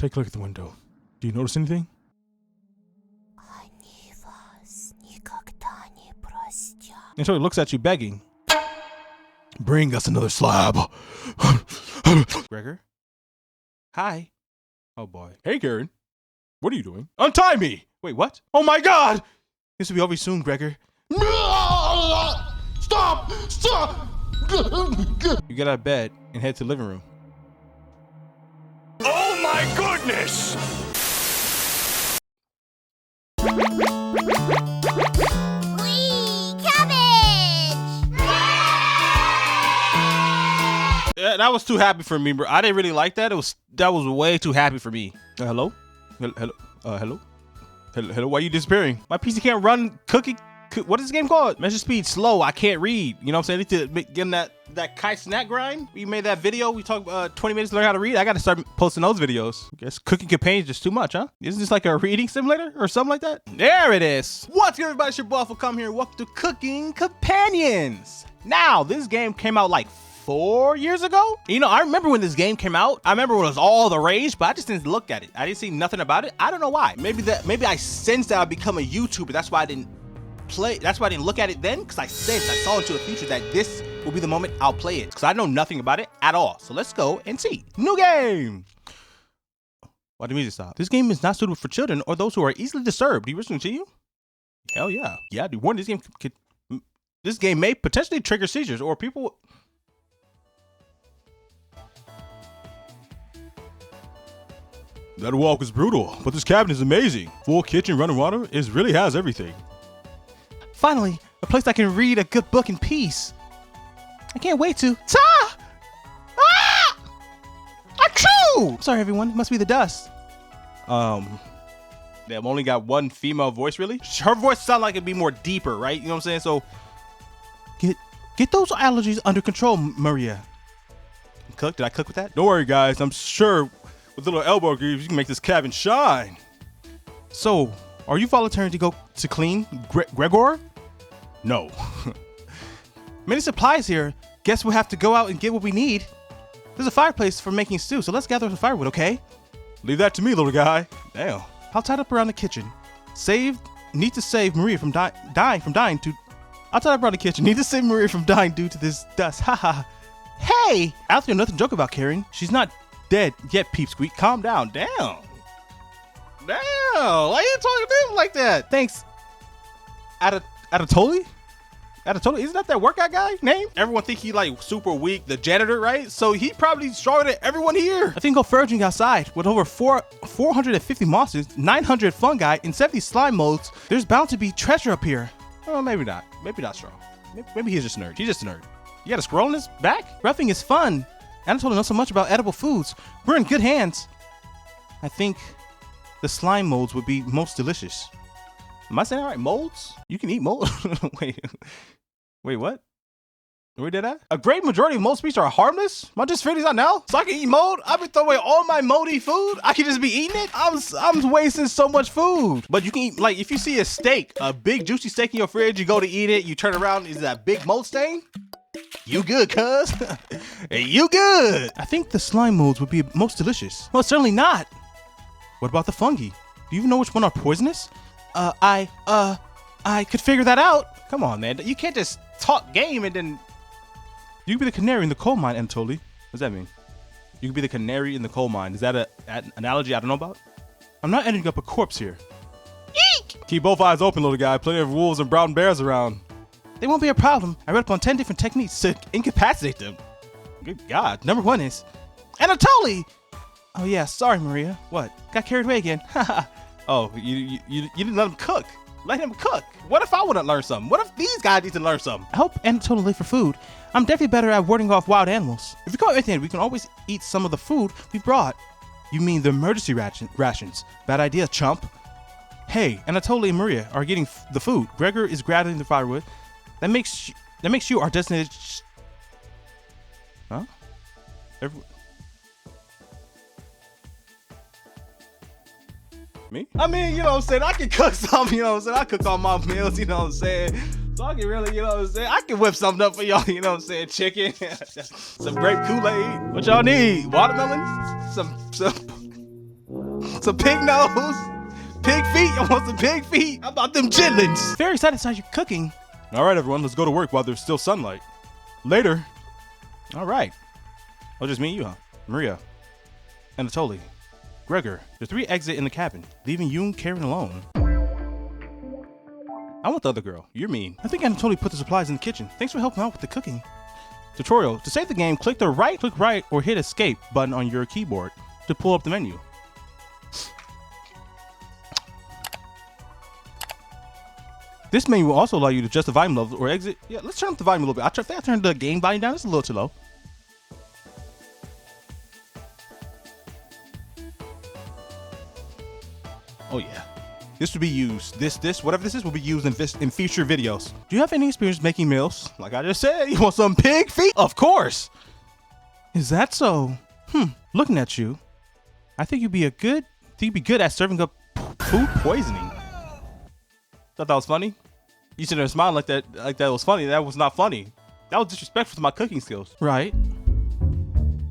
take a look at the window. Do you notice anything? And so he looks at you begging. Bring us another slab. Gregor? Hi. Oh boy. Hey, Karen. What are you doing? Untie me! Wait, what? Oh my god! This will be over soon, Gregor. Stop! Stop! You get out of bed and head to the living room. Oh my goodness! That was too happy for me, bro. I didn't really like that. That was way too happy for me. Hello? Hello? Hello? Why are you disappearing? My PC can't run cookie. What is this game called? Measure speed slow. I can't read. You know what I'm saying? I need to get in that Kai snack grind. We made that video. We talked 20 minutes to learn how to read. I got to start posting those videos. I guess cooking companions just too much, huh? Isn't this like a reading simulator or something like that? There it is. What's good, everybody? It's your boy, Come here. Welcome to Cooking Companions. Now, this game came out like 4 years ago. You know, I remember when this game came out. I remember when it was all the rage, but I just didn't look at it. I didn't see nothing about it. I don't know why. Maybe I sensed that I'd become a YouTuber. That's why I didn't play. That's why I didn't look at it then, because I saw into the future that this will be the moment I'll play it, because I know nothing about it at all. So let's go and see. New game. Why did the music stop? This game is not suitable for children or those who are easily disturbed. Do you wish to continue? Hell yeah. Yeah, dude. Warn, this game may potentially trigger seizures or people. That walk was brutal, but this cabin is amazing. Full kitchen, running water, it really has everything. Finally, a place I can read a good book in peace. I can't wait to. Ta! Ah! Achoo! Sorry, everyone. It must be the dust. They've only got one female voice, really? Her voice sounds like it'd be more deeper, right? You know what I'm saying? So, get those allergies under control, Maria. Cook? Did I cook with that? Don't worry, guys. I'm sure with little elbow greaves, you can make this cabin shine. So, are you volunteering to go to clean, Gregor? No. Many supplies here. Guess we'll have to go out and get what we need. There's a fireplace for making stew, so let's gather some firewood, okay? Leave that to me, little guy. Damn. I'll tie up around the kitchen. Need to save Maria from dying to. I'll tie up around the kitchen. Need to save Maria from dying due to this dust. Haha. Hey! I don't think nothing to joke about, Karen. She's not dead yet, Peep Squeak. Calm down. Damn. Why are you talking to him like that? Thanks. Anatoly? Isn't that workout guy name? Everyone think he like super weak, the janitor, right? So he probably stronger than everyone here. I think go foraging outside with over 450 monsters, 900 fungi, and 70 slime molds. There's bound to be treasure up here. Oh, maybe not. Maybe not strong. Maybe he's just a nerd. He's just a nerd. You got a squirrel in his back? Roughing is fun. Anatoly knows so much about edible foods. We're in good hands. I think the slime molds would be most delicious. Am I saying all right? Molds? You can eat mold? Wait, what? Where did I? A great majority of mold species are harmless? Am I just figuring this out now? So I can eat mold? I've been throwing away all my moldy food? I can just be eating it? I'm wasting so much food. But you can eat, like, if you see a steak, a big juicy steak in your fridge, you go to eat it, you turn around, is that big mold stain? You good, cuz? You good? I think the slime molds would be most delicious. Well, certainly not. What about the fungi? Do you even know which one are poisonous? I could figure that out. Come on, man. You can't just talk game and then. You could be the canary in the coal mine, Anatoly. What does that mean? You could be the canary in the coal mine. Is that an analogy I don't know about? I'm not ending up a corpse here. Eek! Keep both eyes open, little guy. Plenty of wolves and brown bears around. They won't be a problem. I read up on 10 different techniques to incapacitate them. Good God. Number one is Anatoly! Oh yeah, sorry, Maria. What? Got carried away again. Haha. Oh, you didn't let him cook. Let him cook. What if I wouldn't learn something? What if these guys need to learn something? I hope Anatoly late for food. I'm definitely better at warding off wild animals. If we go anything, we can always eat some of the food we brought. You mean the emergency rations? Bad idea, chump. Hey, Anatoly and Maria are getting the food. Gregor is grabbing the firewood. That makes you our designated. Huh? Me? I mean, you know what I'm saying? I can cook something, you know what I'm saying? I cook all my meals, you know what I'm saying? So I can really, you know what I'm saying? I can whip something up for y'all, you know what I'm saying? Chicken, some grape Kool-Aid. What y'all need? Watermelon? Some want some pig nose, pig feet. I want some pig feet. How about them chitlins? Very satisfied you're cooking. All right, everyone, let's go to work while there's still sunlight. Later. All right. Oh, just me and you, huh? Maria, Anatoly, Gregor. The three exit in the cabin, leaving you and Karen alone. I want the other girl. You're mean. I think Anatoly put the supplies in the kitchen. Thanks for helping out with the cooking. Tutorial. To save the game, click right, or hit escape button on your keyboard to pull up the menu. This menu will also allow you to adjust the volume level or exit. Yeah, let's turn up the volume a little bit. I think I turned the game volume down. It's a little too low. Oh yeah. This will be used. Whatever this is, will be used in future videos. Do you have any experience making meals? Like I just said, you want some pig feet? Of course. Is that so? Looking at you, I think you'd be good at serving up food poisoning. Thought that was funny? You should have smiled like that was funny. That was not funny. That was disrespectful to my cooking skills. Right.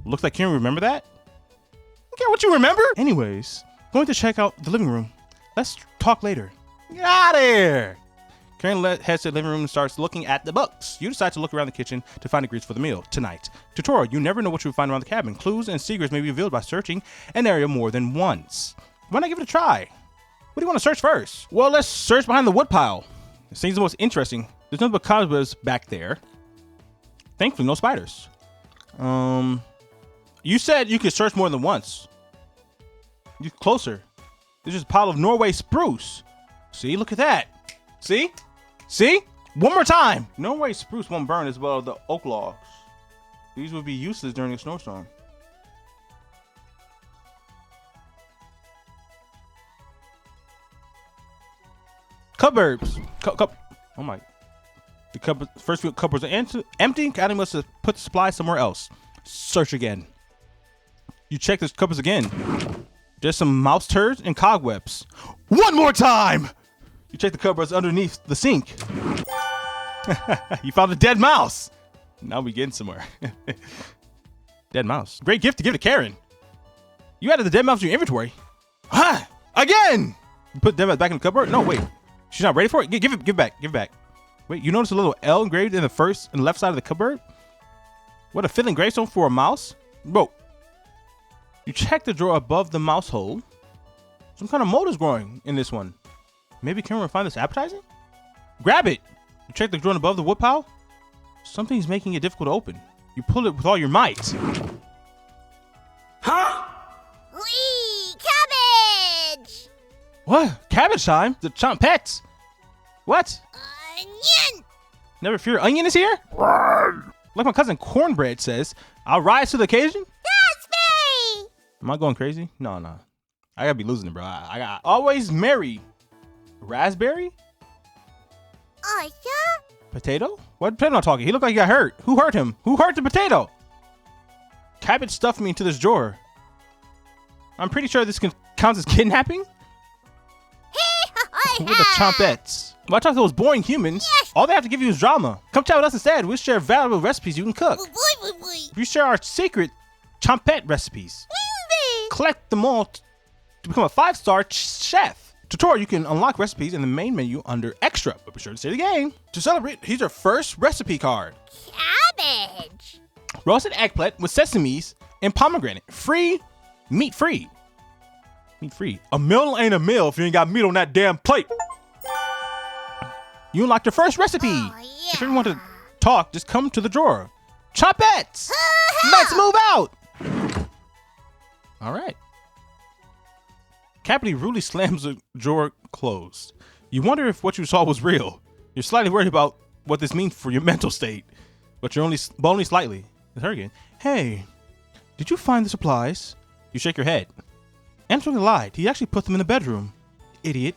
Looks like Karen remember that? I don't care what you remember. Anyways, going to check out the living room. Let's talk later. Get out of here. Karen heads to the living room and starts looking at the books. You decide to look around the kitchen to find ingredients for the meal tonight. Tutorial. You never know what you'll find around the cabin. Clues and secrets may be revealed by searching an area more than once. Why not give it a try? What do you want to search first? Well, let's search behind the woodpile. It seems the most interesting. There's nothing but cobwebs back there. Thankfully, no spiders. You said you could search more than once. You closer. There's just a pile of Norway spruce. See, look at that. See? One more time. Norway spruce won't burn as well as the oak logs. These would be useless during a snowstorm. Cupboards. Oh my. The first few cupboards are empty. Adam must have put the supply somewhere else. Search again. You check the cupboards again. There's some mouse turds and cobwebs. One more time! You check the cupboards underneath the sink. You found a dead mouse. Now we getting somewhere. Dead mouse. Great gift to give to Karen. You added the dead mouse to your inventory. Huh? Again! You put the dead mouse back in the cupboard? No, wait. She's not ready for it? Give it back. Wait, you notice a little L engraved in the first and left side of the cupboard? What a fitting gravestone for a mouse. Bro. You check the drawer above the mouse hole. Some kind of mold is growing in this one. Maybe Karen will find this appetizing? Grab it! You check the drawer above the woodpile. Something's making it difficult to open. You pull it with all your might. Huh? Wee! Cabbage! What? Cabbage time? The chompettes? What? Onion! Never fear, onion is here? Like my cousin Cornbread says, I'll rise to the occasion. That's me! Am I going crazy? No. I gotta be losing it, bro. I got always marry. Raspberry? Oh, yeah? Potato? What potato am I talking? He looked like he got hurt. Who hurt him? Who hurt the potato? Cabbage stuffed me into this drawer. I'm pretty sure this counts as kidnapping. With the chompettes. Well, I talk to those boring humans. Yes. All they have to give you is drama. Come chat with us instead. We'll share valuable recipes you can cook. We share our secret chompette recipes. Collect them all to become a 5-star chef. Tutorial, you can unlock recipes in the main menu under extra, but be sure to stay the game. To celebrate, here's your first recipe card. Cabbage! Roasted eggplant with sesames and pomegranate. Free, meat free. Meat free. A meal ain't a meal if you ain't got meat on that damn plate. You unlocked your first recipe. Oh, yeah. If you want to talk, just come to the drawer. Chompettes! Let's move out! All right. Cappy rudely slams the drawer closed. You wonder if what you saw was real. You're slightly worried about what this means for your mental state, but you're only slightly. It's her again. Hey, did you find the supplies? You shake your head. Anthony lied. He actually put them in the bedroom. Idiot.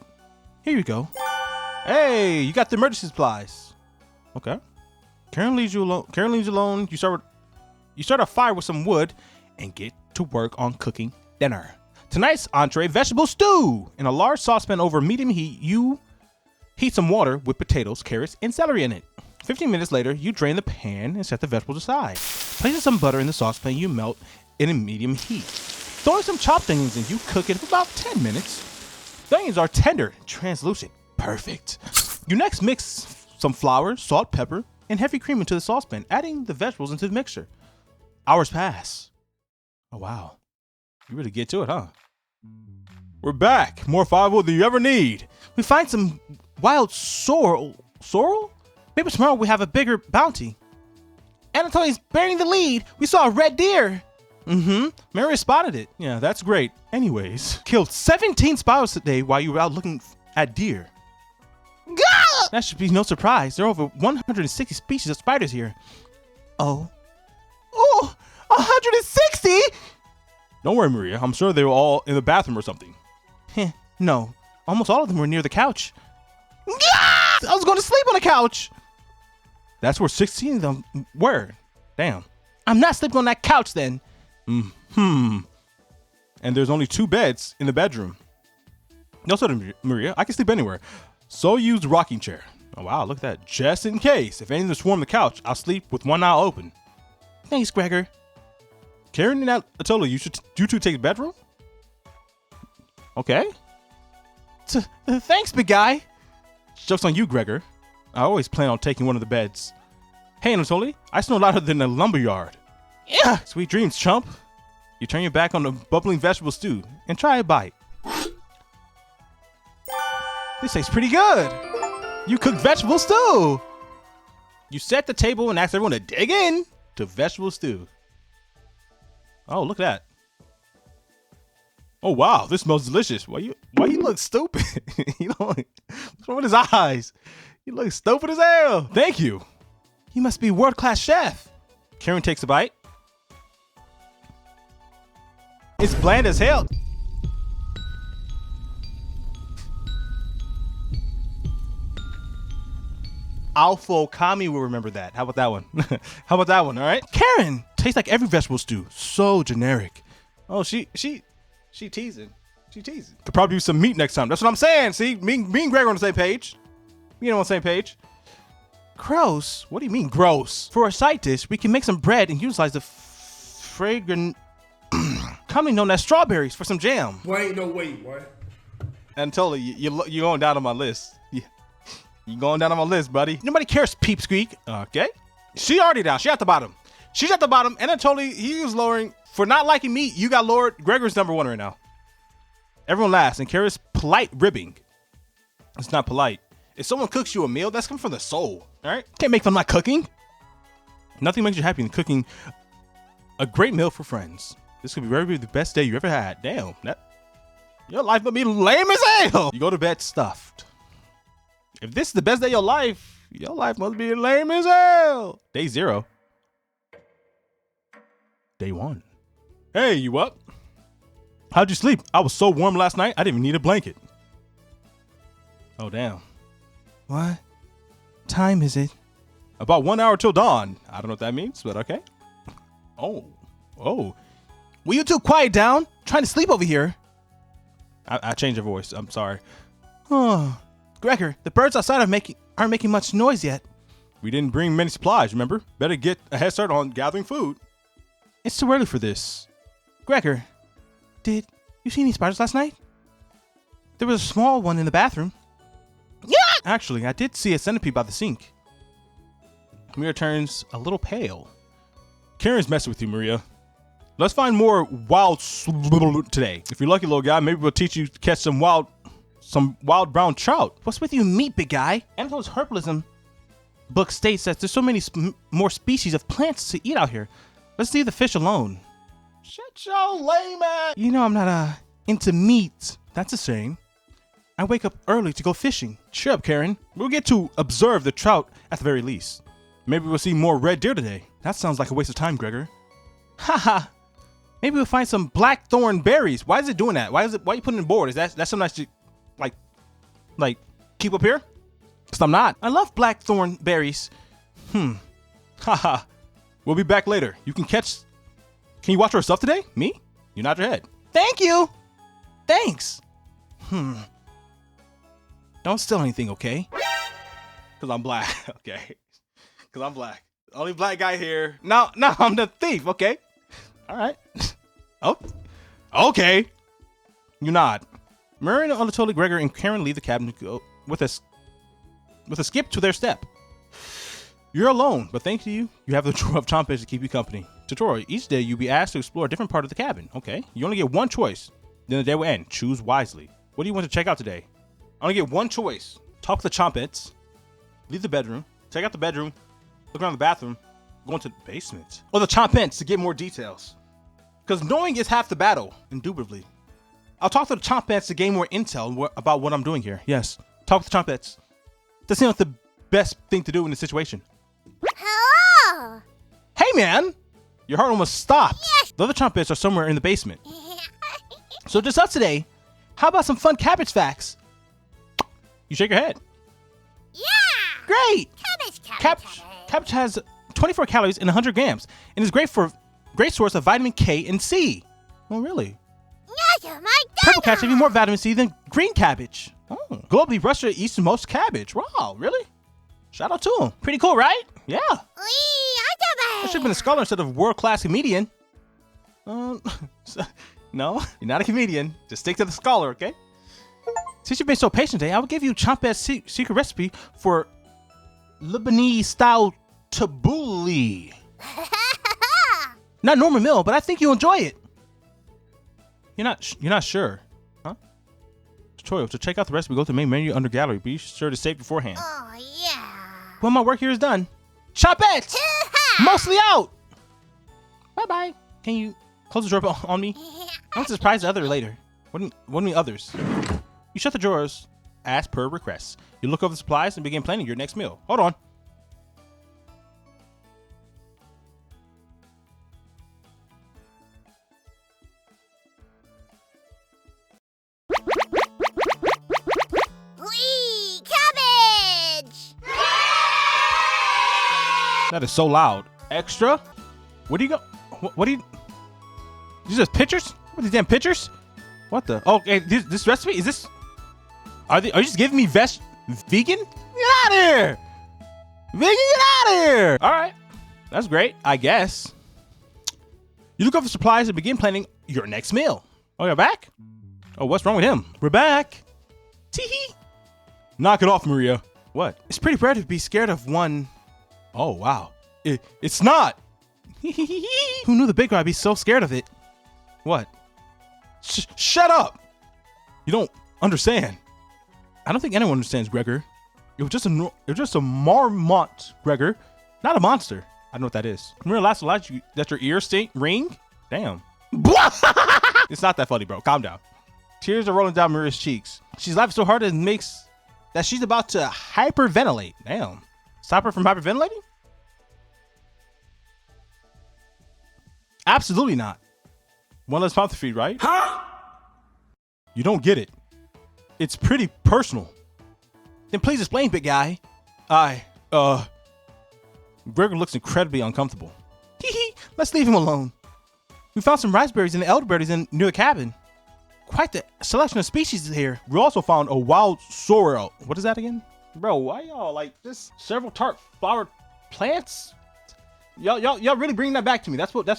Here you go. Hey, you got the emergency supplies. Okay. Karen leaves you alone. You start a fire with some wood and get to work on cooking dinner. Tonight's entree, vegetable stew. In a large saucepan over medium heat, you heat some water with potatoes, carrots, and celery in it. 15 minutes later, you drain the pan and set the vegetables aside. Placing some butter in the saucepan, you melt in a medium heat. Throw in some chopped onions and you cook it for about 10 minutes. The onions are tender, translucent, perfect. You next mix some flour, salt, pepper, and heavy cream into the saucepan, adding the vegetables into the mixture. Hours pass. Oh wow, you really get to it, huh? We're back, more firewood than you ever need. We find some wild sorrel? Maybe tomorrow we have a bigger bounty. Anatoli's bearing the lead. We saw a red deer. Mary spotted it. Yeah, that's great. Anyways, killed 17 spiders today while you were out looking at deer. Gah! That should be no surprise. There are over 160 species of spiders here. Oh, 160? Don't worry, Maria. I'm sure they were all in the bathroom or something. No, almost all of them were near the couch. Gah! I was going to sleep on the couch. That's where 16 of them were. Damn. I'm not sleeping on that couch then. And there's only 2 beds in the bedroom. No, so Maria, I can sleep anywhere. So use the rocking chair. Oh wow, look at that. Just in case. If any of them swarm the couch, I'll sleep with one eye open. Thanks, Gregor. Karen and Atola, you two take the bedroom? Okay. Thanks, big guy. Joke's on you, Gregor. I always plan on taking one of the beds. Hey, Anatoly, I snore louder than a lumberyard. Yeah! Sweet dreams, chump. You turn your back on the bubbling vegetable stew and try a bite. This tastes pretty good. You cooked vegetable stew. You set the table and asked everyone to dig in to vegetable stew. Oh, look at that. Oh, wow, this smells delicious. Why you look stupid? What's wrong with his eyes? You look stupid as hell. Thank you. You must be world-class chef. Karen takes a bite. It's bland as hell. Alpha Okami will remember that. How about that one? How about that one, all right? Karen, tastes like every vegetable stew. So generic. Oh, she teasing. She teasing. Could probably do some meat next time. That's what I'm saying. See, me and Greg are on the same page. We on the same page. Gross. What do you mean gross? For a side dish, we can make some bread and utilize the fragrant, commonly known as strawberries, for some jam. Boy, ain't no way, boy. And totally, you're going down on my list. You going down on my list, buddy. Nobody cares, Peep Squeak. Okay. She already down. She at the bottom. She's at the bottom. And Anatoly, he was lowering. For not liking me, you got lowered. Gregor's number 1 right now. Everyone laughs. And Kara's polite ribbing. It's not polite. If someone cooks you a meal, that's coming from the soul. All right? Can't make fun of my cooking. Nothing makes you happy than cooking a great meal for friends. This could be very the best day you ever had. Damn. Your life would be lame as hell. You go to bed stuffed. If this is the best day of your life must be lame as hell. Day 0. Day 1. Hey, you up? How'd you sleep? I was so warm last night, I didn't even need a blanket. Oh, damn. What time is it? About 1 hour till dawn. I don't know what that means, but okay. Oh. Will you two quiet down? I'm trying to sleep over here. I changed your voice. I'm sorry. Oh. Gregor, the birds outside aren't making much noise yet. We didn't bring many supplies, remember? Better get a head start on gathering food. It's too early for this. Gregor, did you see any spiders last night? There was a small one in the bathroom. Yeah! Actually, I did see a centipede by the sink. Maria turns a little pale. Karen's messing with you, Maria. Let's find more wild today. If you're lucky, little guy, maybe we'll teach you to catch some wild brown trout. What's with you meat, big guy? Anatol's herbalism book states that there's so many more species of plants to eat out here. Let's leave the fish alone. Shut your lame ass. You know I'm not into meat. That's a shame. I wake up early to go fishing. Cheer up, Karen. We'll get to observe the trout at the very least. Maybe we'll see more red deer today. That sounds like a waste of time, Gregor. Haha. Maybe we'll find some blackthorn berries. Why is it doing that? Why are you putting it in board? Is that something I should like keep up here? Cause I'm not. I love blackthorn berries. Haha. We'll be back later. Can you watch for yourself today? Me? You nod your head. Thank you. Thanks. Don't steal anything, okay? Cause I'm black. Okay. Cause I'm black. Only black guy here. No, I'm the thief, okay? All right. Oh. Okay. You nod. Murray and Anatoly, Gregor, and Karen leave the cabin to go with a skip to their step. You're alone, but thanks to you, you have the drawer of chompets to keep you company. Tutorial. Each day, you'll be asked to explore a different part of the cabin. Okay. You only get one choice. Then the day will end. Choose wisely. What do you want to check out today? I only get one choice. Talk to the chompets. Leave the bedroom. Check out the bedroom. Look around the bathroom. Go into the basement. Or the chompets to get more details. Because knowing is half the battle, indubitably. I'll talk to the chompets to gain more intel about what I'm doing here. Yes. Talk to the chompets. That seems like the best thing to do in this situation. Hello. Hey, man! Your heart almost stopped. Yes. The other chompets are somewhere in the basement. So just us today. How about some fun cabbage facts? You shake your head. Yeah. Great! Cabbage. Cabbage has 24 calories and 100 grams and is great source of vitamin K and C. Oh, really? Oh my Purple cabbage have even more vitamin C than green cabbage. Oh. Globally, Russia eats the most cabbage. Wow, really? Shout out to him. Pretty cool, right? Yeah. I should have been a scholar instead of world-class comedian. No, you're not a comedian. Just stick to the scholar, okay? Since you've been so patient today, I will give you Chompet's secret recipe for Lebanese-style tabbouleh. Not normal meal, but I think you'll enjoy it. You're not sure, huh? Tutorial. To check out the recipe, go to the main menu under gallery. Be sure to save beforehand. Oh yeah. Well, my work here is done. Chompets! Mostly out! Bye-bye. Can you close the drawer on me? I want to surprise the other later. What do you mean others? You shut the drawers as per request. You look over the supplies and begin planning your next meal. Hold on. Wee, cabbage. That is so loud. Extra? What do you go? What do you? These are pictures? What are these damn pictures? What the? Oh, okay, this recipe? Is this? Are you just giving me vegan? Get out of here! Vegan, get out of here! All right, that's great, I guess. You look over the supplies and begin planning your next meal. Oh, you're back? Oh, what's wrong with him? We're back. Tee-hee. Knock it off, Maria. What? It's pretty rare to be scared of one. Oh, wow. It's not. Who knew the big guy would be so scared of it? What? Shut up! You don't understand. I don't think anyone understands, Gregor. It was just a marmot, Gregor, not a monster. I know what that is. When last that your ears ring? Damn. It's not that funny, bro. Calm down. Tears are rolling down Maria's cheeks. She's laughing so hard that she's about to hyperventilate. Damn. Stop her from hyperventilating? Absolutely not. One less mouth to feed, right? Huh? You don't get it. It's pretty personal. Then please explain, big guy. Gregor looks incredibly uncomfortable. Hee, let's leave him alone. We found some raspberries and elderberries near the cabin. Quite the selection of species here. We also found a wild sorrel. What is that again? Bro, why y'all like just several tart flower plants? Y'all really bring that back to me. That's what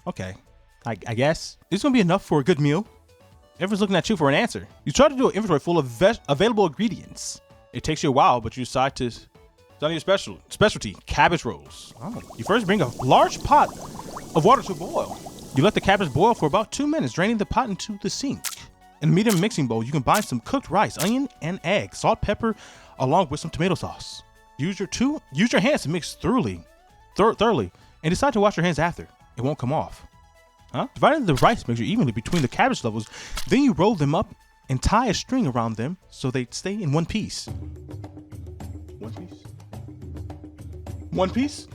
okay. I guess. This is gonna be enough for a good meal. Everyone's looking at you for an answer. You try to do an inventory full of available ingredients. It takes you a while, but you decide to on your specialty, cabbage rolls. Oh. You first bring a large pot of water to boil. You let the cabbage boil for about 2 minutes, draining the pot into the sink. In a medium mixing bowl, you combine some cooked rice, onion, and egg, salt, pepper, along with some tomato sauce. Use your hands to mix thoroughly, and decide to wash your hands after. It won't come off. Huh? Dividing the rice mixture evenly between the cabbage levels, then you roll them up and tie a string around them so they stay in one piece. One piece? One piece?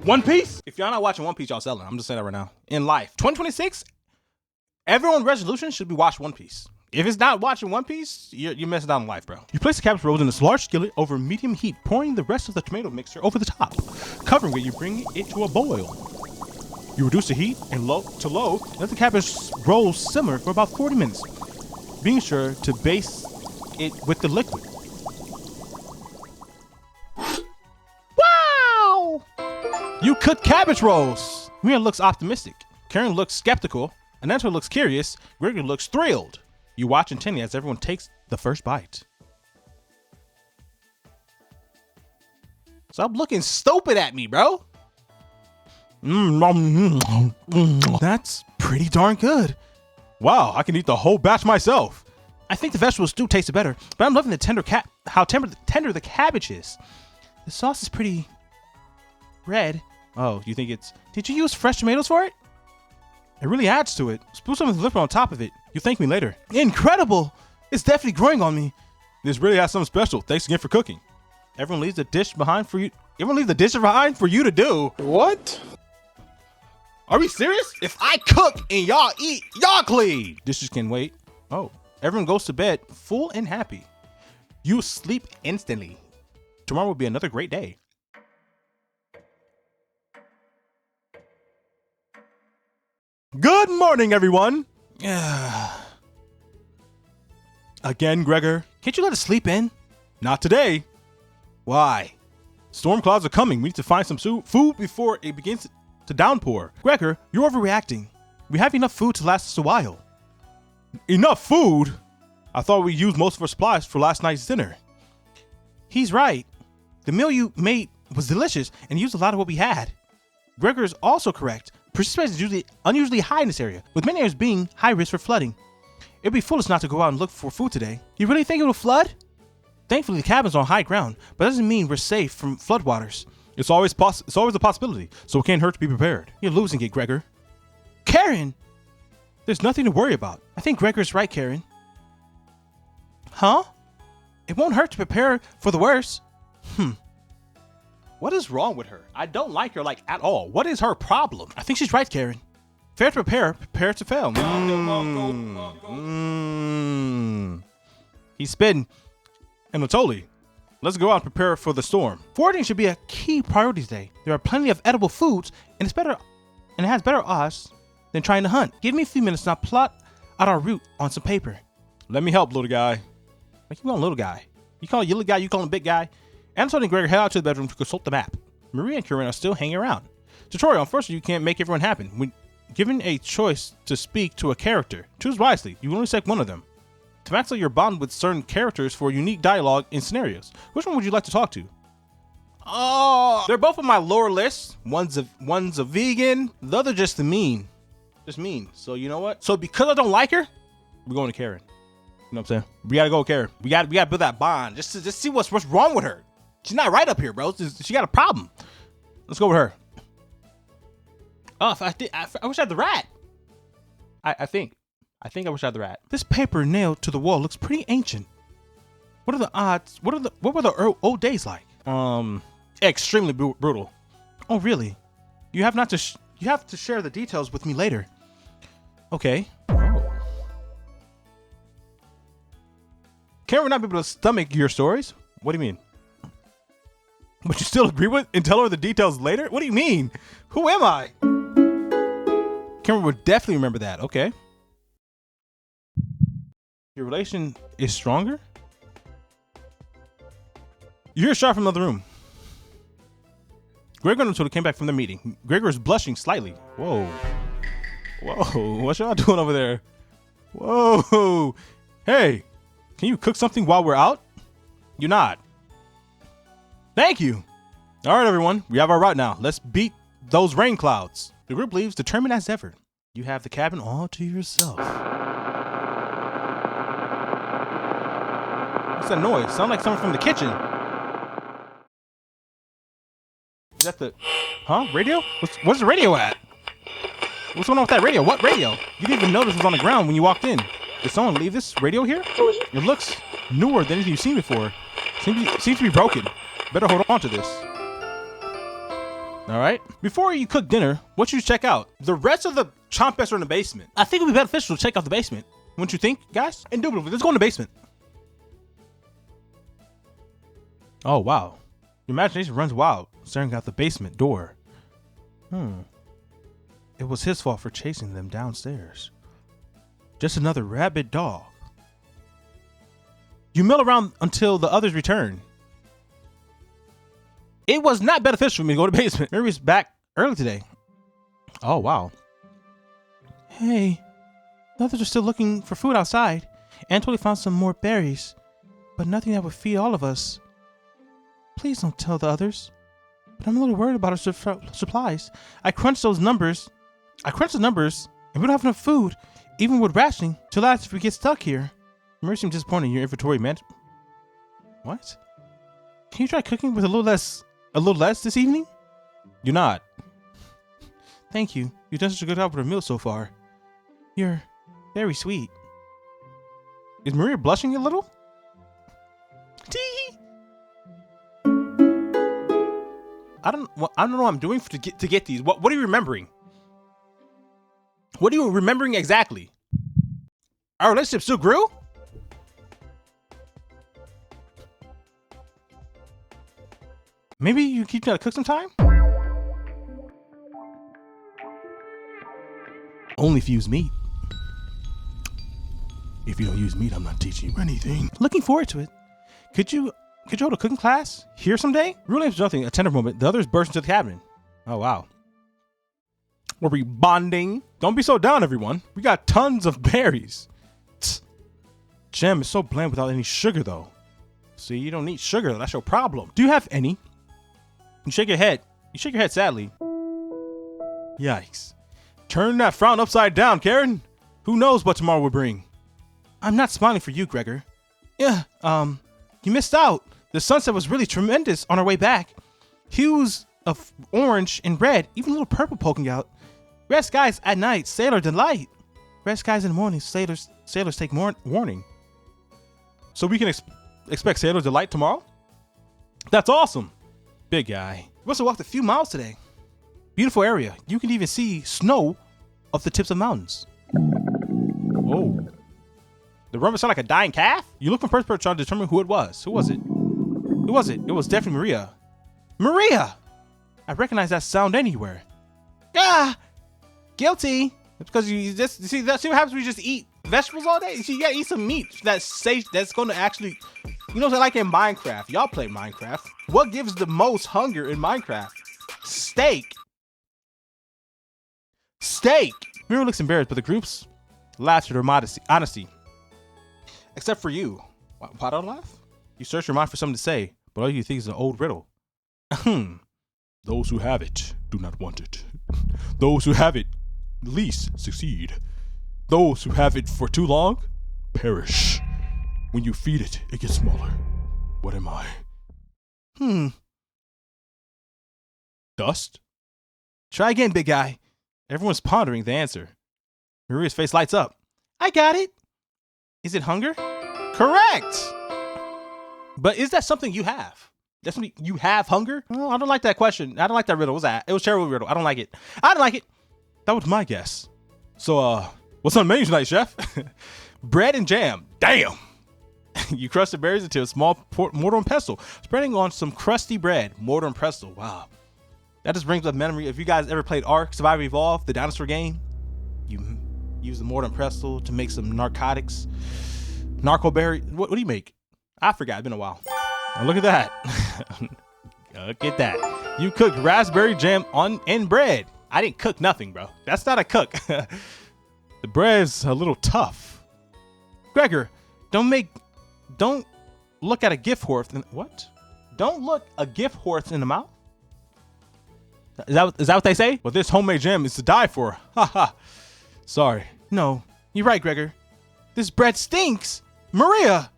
One Piece? If y'all not watching One Piece, y'all selling. I'm just saying that right now. In life. 2026, everyone's resolution should be watch One Piece. If it's not watching One Piece, you're messing down in life, bro. You place the cabbage rolls in this large skillet over medium heat, pouring the rest of the tomato mixture over the top. Covering it, you bring it to a boil. You reduce the heat and low, let the cabbage rolls simmer for about 40 minutes, being sure to baste it with the liquid. Wow! You cooked cabbage rolls! Mia looks optimistic. Karen looks skeptical. Ananto looks curious. Gregor looks thrilled. You watch intently as everyone takes the first bite. Stop looking stupid at me, bro. That's pretty darn good. Wow, I can eat the whole batch myself. I think the vegetable stew tastes better, but I'm loving the how tender the cabbage is. The sauce is pretty red. Oh, you think it's... Did you use fresh tomatoes for it? It really adds to it. Spruce some with liquid on top of it. You'll thank me later. Incredible! It's definitely growing on me. This really has something special. Thanks again for cooking. Everyone leaves the dish behind for you. Everyone leaves the dish behind for you to do. What? Are we serious? If I cook and y'all eat, y'all clean. Dishes can wait. Oh, everyone goes to bed full and happy. You sleep instantly. Tomorrow will be another great day. Good morning, everyone. Again, Gregor. Can't you let us sleep in? Not today. Why? Storm clouds are coming. We need to find some food before it begins to downpour. Gregor, you're overreacting. We have enough food to last us a while. Enough food? I thought we used most of our supplies for last night's dinner. He's right. The meal you made was delicious and used a lot of what we had. Gregor is also correct. Precipitation is usually unusually high in this area, with many areas being high risk for flooding. It'd be foolish not to go out and look for food today. You really think it will flood? Thankfully, the cabin's on high ground, but that doesn't mean we're safe from floodwaters. It's always a possibility, so it can't hurt to be prepared. You're losing it, Gregor. Karen! There's nothing to worry about. I think Gregor's right, Karen. Huh? It won't hurt to prepare for the worst. What is wrong with her? I don't like her, like, at all. What is her problem? I think she's right, Karen. Fair to prepare, prepare to fail. He's spitting. Anatoly, let's go out and prepare for the storm. Foraging should be a key priority today. There are plenty of edible foods, and it has better odds than trying to hunt. Give me a few minutes and I'll plot out our route on some paper. Let me help, little guy. Like you call him little guy. You call him little guy, you call him big guy. Anatoly and Gregor head out to the bedroom to consult the map. Maria and Karen are still hanging around. Tutorial, unfortunately, you can't make everyone happen. When given a choice to speak to a character, choose wisely. You will only select one of them. To max out your bond with certain characters for unique dialogue and scenarios. Which one would you like to talk to? Oh, they're both on my lower list. One's a vegan, the other just mean. Just mean. So you know what? So because I don't like her, we're going to Karen. You know what I'm saying? We gotta go with Karen. We gotta build that bond. Just see what's wrong with her. She's not right up here, bro. She got a problem. Let's go with her. Oh, I wish I had the rat. I think I wish I had the rat. This paper nailed to the wall looks pretty ancient. What are the odds? What were the old days like? Extremely brutal. Oh, really? You have to share the details with me later. Okay. Oh. Karen would not be able to stomach your stories. What do you mean? But you still agree with and tell her the details later? What do you mean? Who am I? Karen would definitely remember that. Okay. Your relation is stronger? You hear a shot from another room. Gregor and Anatoly came back from the meeting. Gregor is blushing slightly. Whoa. Whoa. What y'all doing over there? Whoa. Hey, can you cook something while we're out? You're not. Thank you. All right, everyone. We have our route now. Let's beat those rain clouds. The group leaves determined as ever. You have the cabin all to yourself. What's that noise? Sound like someone from the kitchen. Is that the... Huh? Radio? Where's the radio at? What's going on with that radio? What radio? You didn't even notice it was on the ground when you walked in. Did someone leave this radio here? It looks newer than anything you've seen before. Seems to be broken. Better hold on to this. All right. Before you cook dinner, what should you check out? The rest of the chompets are in the basement. I think it would be beneficial to check out the basement. Wouldn't you think, guys? Indubitably. Let's go in the basement. Oh, wow. Your imagination runs wild, staring out the basement door. It was his fault for chasing them downstairs. Just another rabid dog. You mill around until the others return. It was not beneficial for me to go to the basement. Mary's back early today. Oh, wow. Hey, The others are still looking for food outside. Aunt totally found some more berries, but nothing that would feed all of us. Please don't tell the others. But I'm a little worried about our supplies. I crunched the numbers, and we don't have enough food, even with rationing, to last if we get stuck here. Marie seemed disappointed in your inventory management. What? Can you try cooking with a little less this evening? Do not. Thank you. You've done such a good job with our meal so far. You're very sweet. Is Maria blushing a little? Tee. I don't know what I'm doing to get these. What are you remembering? What are you remembering exactly? Our relationship still grew? Maybe you keep trying to cook sometime? Only if you use meat. If you don't use meat, I'm not teaching you anything. Looking forward to it. Could you hold a cooking class here someday? Really nothing. A tender moment. The others burst into the cabin. Oh, wow. Were we bonding? Don't be so down, everyone. We got tons of berries. Tsk. Jam is so bland without any sugar, though. See, you don't need sugar. That's your problem. Do you have any? You shake your head. You shake your head sadly. Yikes. Turn that frown upside down, Karen. Who knows what tomorrow will bring? I'm not smiling for you, Gregor. Yeah, you missed out. The sunset was really tremendous on our way back. Hues of orange and red, even a little purple poking out. Red skies at night, sailor delight. Red skies in the morning, sailors take warning. So we can expect sailor delight tomorrow? That's awesome. Big guy. We must have walked a few miles today. Beautiful area. You can even see snow off the tips of mountains. Oh. The rumor sounded like a dying calf? You look from first person trying to determine who it was. Who was it? Who was it? It was definitely Maria. Maria! I recognize that sound anywhere. Ah! Guilty. It's because you see what happens when you just eat vegetables all day? You gotta eat some meat that's going to actually, you know, like in Minecraft. Y'all play Minecraft. What gives the most hunger in Minecraft? Steak. Steak. Mira looks embarrassed, but the group's laughs at her honesty. Except for you. Why don't laugh? You search your mind for something to say, but all you think is an old riddle. Those who have it do not want it. Those who have it least succeed. Those who have it for too long perish. When you feed it, it gets smaller. What am I? Dust? Try again, big guy. Everyone's pondering the answer. Maria's face lights up. I got it. Is it hunger? Correct. But is that something you have? That's something you have hunger? Oh, I don't like that question. I don't like that riddle. What's that? It was a terrible riddle. I don't like it. I don't like it. That was my guess. So, what's on the menu tonight, chef? Bread and jam. Damn. You crush the berries into a small mortar and pestle, spreading on some crusty bread. Mortar and pestle. Wow. That just brings up memory. If you guys ever played Ark Survive Evolve, the dinosaur game, you use the mortar and pestle to make some narcotics. Narcoberry. What do you make? I forgot. It's been a while. Now look at that. Look at that. You cooked raspberry jam in bread. I didn't cook nothing, bro. That's not a cook. The bread's a little tough. Gregor, don't look at a gift horse. What? Don't look a gift horse in the mouth? Is that what they say? Well, this homemade jam is to die for. Ha ha. Sorry. No, you're right, Gregor. This bread stinks. Maria.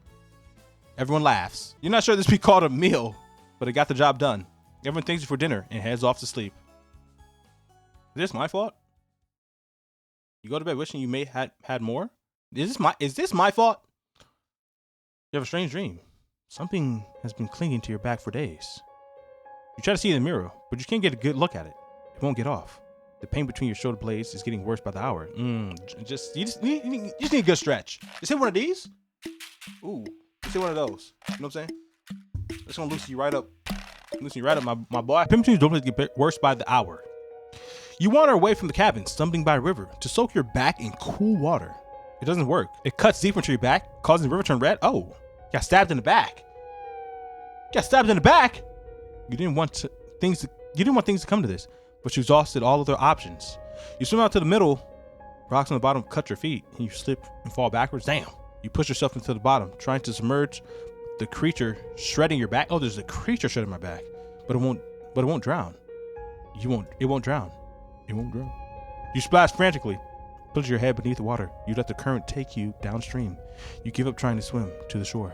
Everyone laughs. You're not sure this be called a meal, but it got the job done. Everyone thanks you for dinner and heads off to sleep. Is this my fault? You go to bed wishing you may had more? Is this my fault? You have a strange dream. Something has been clinging to your back for days. You try to see it in the mirror, but you can't get a good look at it. It won't get off. The pain between your shoulder blades is getting worse by the hour. You just need a good stretch. Just hit one of these. Ooh, just hit one of those. You know what I'm saying? It's gonna loosen you right up. Loosen you right up, my boy. Pain between your shoulder blades get worse by the hour. You wander away from the cabin, stumbling by a river, to soak your back in cool water. It doesn't work. It cuts deep into your back, causing the river to turn red. Oh, got stabbed in the back. Got stabbed in the back. You didn't want things to come to this, but you exhausted all other options. You swim out to the middle Rocks on the bottom cut your feet, and you slip and fall backwards. Damn. You push yourself into the bottom, trying to submerge the creature shredding your back. Oh, there's a creature shredding my back. But it won't drown. It won't drown. It won't drown. You splash frantically. Put your head beneath the water. You let the current take you downstream. You give up trying to swim to the shore.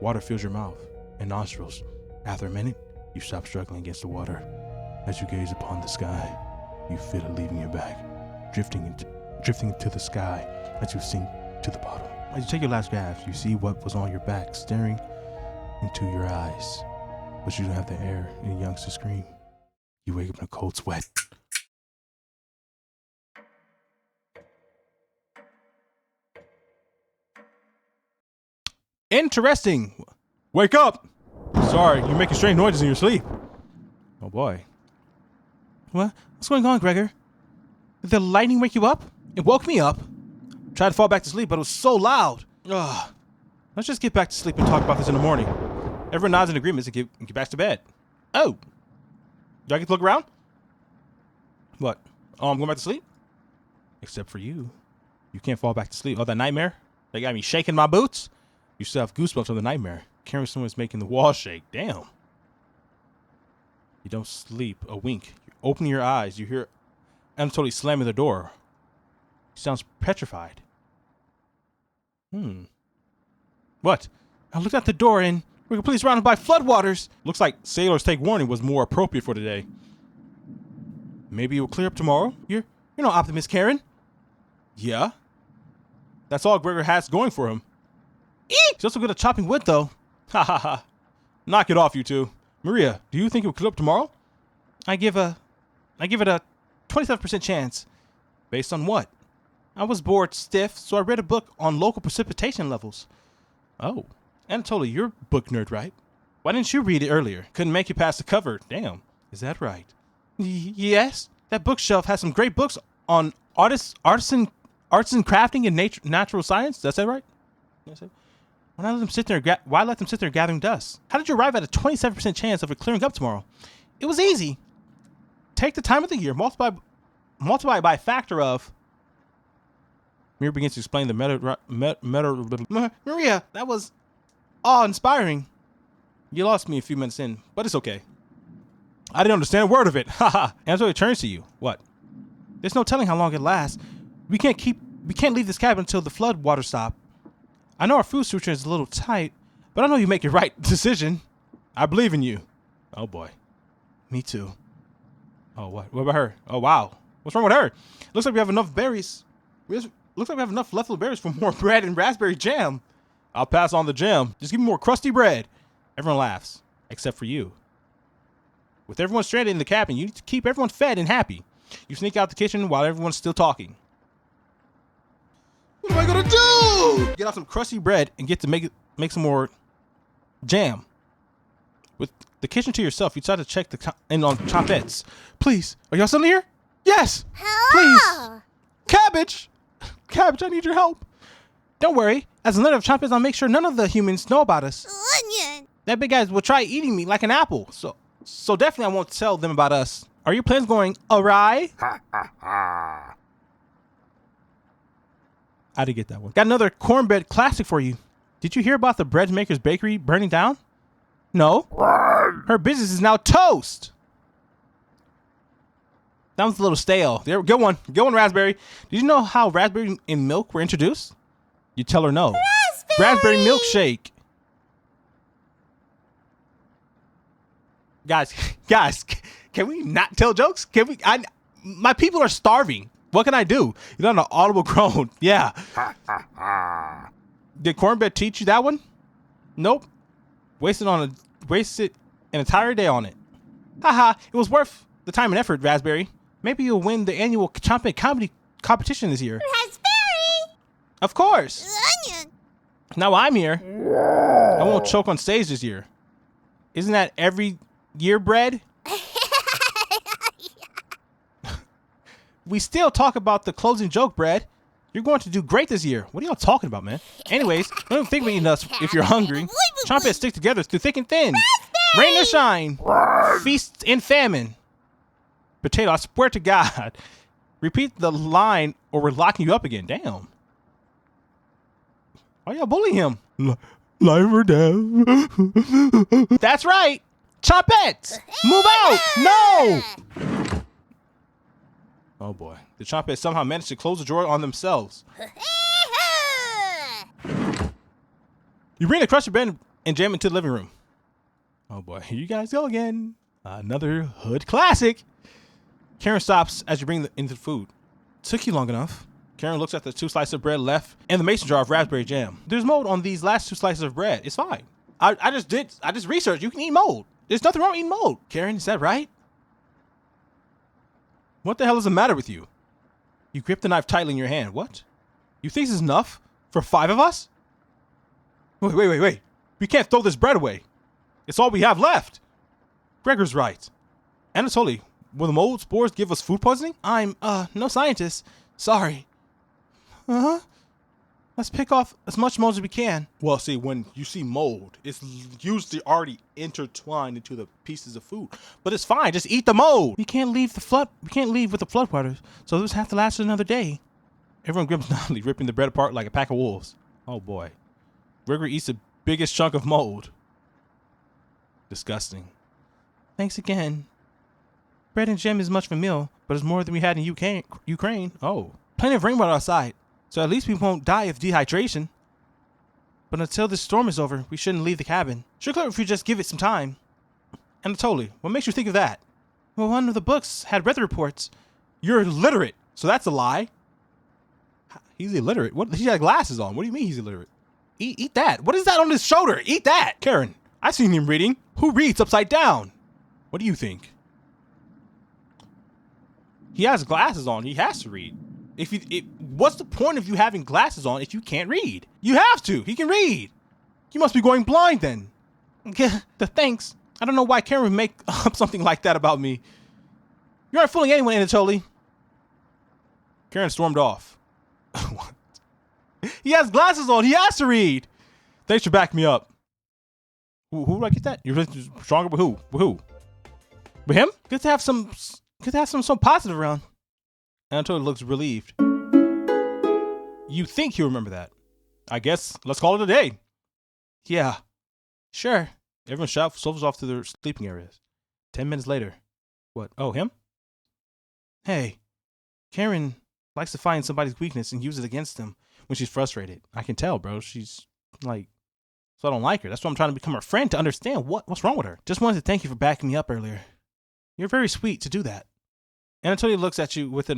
Water fills your mouth and nostrils. After a minute, you stop struggling against the water. As you gaze upon the sky, you feel it leaving your back, drifting into the sky as you sink to the bottom. As you take your last gasp, you see what was on your back staring into your eyes, but you don't have the air and youngs to scream. You wake up in a cold sweat. Interesting. Wake up. Sorry, you're making strange noises in your sleep. Oh boy. What? What's going on, Gregor? Did the lightning wake you up? It woke me up. Tried to fall back to sleep, but it was so loud. Ugh. Let's just get back to sleep and talk about this in the morning. Everyone nods in agreement to get back to bed. Oh. Do I get to look around? What? Oh, I'm going back to sleep? Except for you. You can't fall back to sleep. Oh, that nightmare? They got me shaking my boots? You still have goosebumps from the nightmare. Carrying someone's making the wall shake. Damn. You don't sleep. A wink. You open your eyes. You hear Anatoly slamming the door. He sounds petrified. What? I looked out the door and we're completely surrounded by floodwaters. Looks like sailors take warning was more appropriate for today. Maybe it will clear up tomorrow. You're no optimist, Karen. Yeah. That's all Gregor has going for him. He's also good at chopping wood, though. Ha ha ha. Knock it off, you two. Maria, do you think it will clear up tomorrow? I give it a 27% chance. Based on what? I was bored stiff, so I read a book on local precipitation levels. Oh. Anatoly, you're a book nerd, right? Why didn't you read it earlier? Couldn't make it past the cover. Damn. Is that right? Yes. That bookshelf has some great books on arts and crafting and natural science. That's that right? Yes, sir. Why let them sit there gathering dust? How did you arrive at a 27% chance of it clearing up tomorrow? It was easy. Take the time of the year, multiply by a factor of. Maria begins to explain the Maria, that was awe-inspiring. You lost me a few minutes in, but it's okay. I didn't understand a word of it. Haha. And so it turns to you. What? There's no telling how long it lasts. We can't leave this cabin until the flood water stop. I know our food suture is a little tight, but I know you make the right decision. I believe in you. Oh boy. Me too. Oh, what? What about her? Oh, wow. What's wrong with her? Looks like we have enough berries. Looks like we have enough leftover berries for more bread and raspberry jam. I'll pass on the jam. Just give me more crusty bread. Everyone laughs, except for you. With everyone stranded in the cabin, you need to keep everyone fed and happy. You sneak out the kitchen while everyone's still talking. What am I gonna do? Get out some crusty bread and get to make some more jam. With the kitchen to yourself, you try to check in on Chompettes. Please, are y'all still here? Yes. Hello. Please. Cabbage. Cabbage, I need your help. Don't worry. As a leader of Chompettes, I'll make sure none of the humans know about us. Onion. That big guy will try eating me like an apple. So definitely I won't tell them about us. Are your plans going awry? I did get that one. Got another cornbread classic for you. Did you hear about the bread maker's bakery burning down? No. Her business is now toast. That was a little stale. There, good one. Good one, Raspberry. Did you know how raspberry and milk were introduced? You tell her no. Raspberry milkshake. Guys, can we not tell jokes? Can we? My people are starving. What can I do? You're not an audible groan. Yeah. Did cornbread teach you that one? Nope. Wasted an entire day on it. Haha, it was worth the time and effort, Raspberry. Maybe you'll win the annual Chompet comedy competition this year. Raspberry. Of course. Onion. Now I'm here. I won't choke on stage this year. Isn't that every year, Bread? We still talk about the closing joke, Bread. You're going to do great this year. What are y'all talking about, man? Anyways, don't think about nuts if you're hungry. Chompets stick together through thick and thin. Rain or shine. Feast and famine. Potato, I swear to God. Repeat the line or we're locking you up again. Damn. Why y'all bullying him? Life or death. That's right. Chompettes, move out. No. Oh boy. The Chompettes somehow managed to close the drawer on themselves. You bring the crushed bread and jam into the living room. Oh boy. Here you guys go again. Another hood classic. Karen stops as you bring into the food. Took you long enough. Karen looks at the 2 slices of bread left and the mason jar of raspberry jam. There's mold on these last 2 slices of bread. It's fine. I just researched. You can eat mold. There's nothing wrong with eating mold. Karen, is that right? What the hell is the matter with you? You grip the knife tightly in your hand. What? You think this is enough for 5 of us? Wait. We can't throw this bread away. It's all we have left. Gregor's right. Anatoly, will the mold spores give us food poisoning? I'm, no scientist. Sorry. Let's pick off as much mold as we can. Well, see, when you see mold, it's usually already intertwined into the pieces of food. But it's fine. Just eat the mold. We can't leave with the floodwaters, so this have to last another day. Everyone grips noddingly, ripping the bread apart like a pack of wolves. Oh boy. Gregory eats the biggest chunk of mold. Disgusting. Thanks again. Bread and jam is much of a meal, but it's more than we had in Ukraine. Oh. Plenty of rainwater outside, so at least we won't die of dehydration. But until this storm is over, we shouldn't leave the cabin. Sure, clear if we just give it some time. Anatoly, what makes you think of that? Well, one of the books had weather reports. You're illiterate, so that's a lie. He's illiterate? What? He got glasses on. What do you mean he's illiterate? Eat that. What is that on his shoulder? Eat that. Karen, I've seen him reading. Who reads upside down? What do you think? He has glasses on. He has to read. What's the point of you having glasses on if you can't read? You have to. He can read. You must be going blind then. Thanks. I don't know why Karen would make up something like that about me. You aren't fooling anyone, Anatoly. Karen stormed off. What? He has glasses on. He has to read. Thanks for backing me up. Who do I get that? You're stronger with who? With who? With him? Good to have some positive around. Anatoly looks relieved. You think he'll remember that? I guess let's call it a day. Yeah. Sure. Everyone shuffles off to their sleeping areas. 10 minutes later. What? Oh, him? Hey. Karen likes to find somebody's weakness and use it against them when she's frustrated. I can tell, bro. She's like, so I don't like her. That's why I'm trying to become her friend to understand what's wrong with her. Just wanted to thank you for backing me up earlier. You're very sweet to do that. Anatoly looks at you with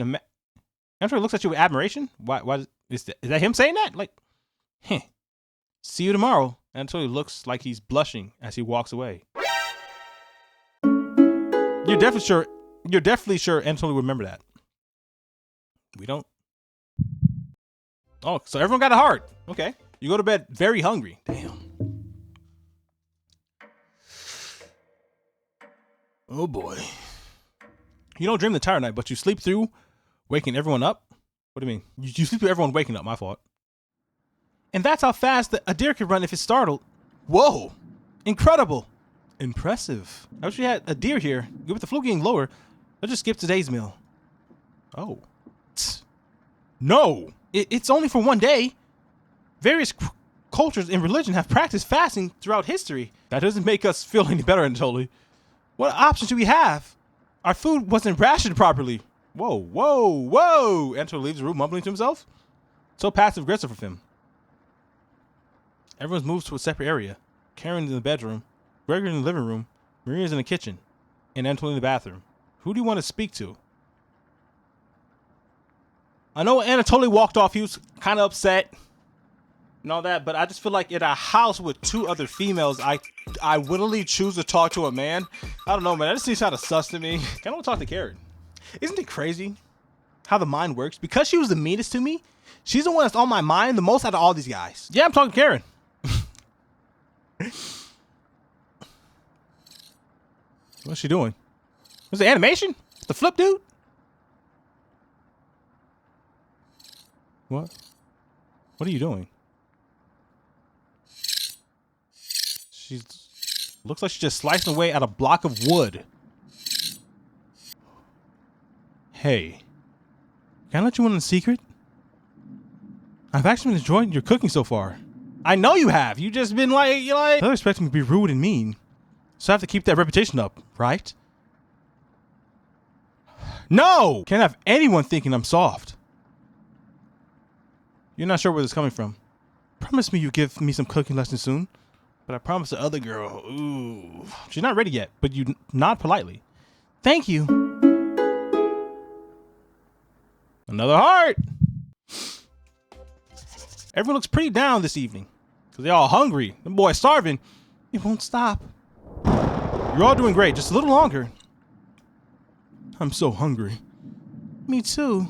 admiration. Why is that him saying that? Like, See you tomorrow. Anatoly looks like he's blushing as he walks away. You're definitely sure Anatoly will remember that. We don't. Oh, so everyone got a heart. Okay. You go to bed very hungry. Damn. Oh boy. You don't dream the entire night, but you sleep through waking everyone up? What do you mean? You sleep through everyone waking up, my fault. And that's how fast a deer can run if it's startled. Whoa. Incredible. Impressive. I wish we had a deer here. With the flu getting lower, let's just skip today's meal. Oh. No. It's only for one day. Various cultures and religion have practiced fasting throughout history. That doesn't make us feel any better, Anatoly. What options do we have? Our food wasn't rationed properly. Whoa. Anatoly leaves the room mumbling to himself. So passive-aggressive of him. Everyone moves to a separate area. Karen's in the bedroom, Gregory in the living room, Maria's in the kitchen, and Anatoly in the bathroom. Who do you want to speak to? I know Anatoly walked off. He was kind of upset and all that, but I just feel like in a house with 2 other females, I willingly choose to talk to a man. I don't know, man. That just seems kind of sus to me. I don't want to talk to Karen. Isn't it crazy how the mind works? Because she was the meanest to me, she's the one that's on my mind the most out of all these guys. Yeah, I'm talking to Karen. What's she doing? Was the animation? The flip dude? What? What are you doing? She looks like she's just slicing away at a block of wood. Hey, Can I let you in on a secret? I've actually been enjoying your cooking so far. I know you have. You just been like, they're expecting me to be rude and mean. So I have to keep that reputation up, right? No! Can't have anyone thinking I'm soft. You're not sure where this is coming from. Promise me you give me some cooking lessons soon. But I promised the other girl, ooh. She's not ready yet, but you nod politely. Thank you. Another heart. Everyone looks pretty down this evening. Because they're all hungry. The boy's starving. It won't stop. You're all doing great, just a little longer. I'm so hungry. Me too.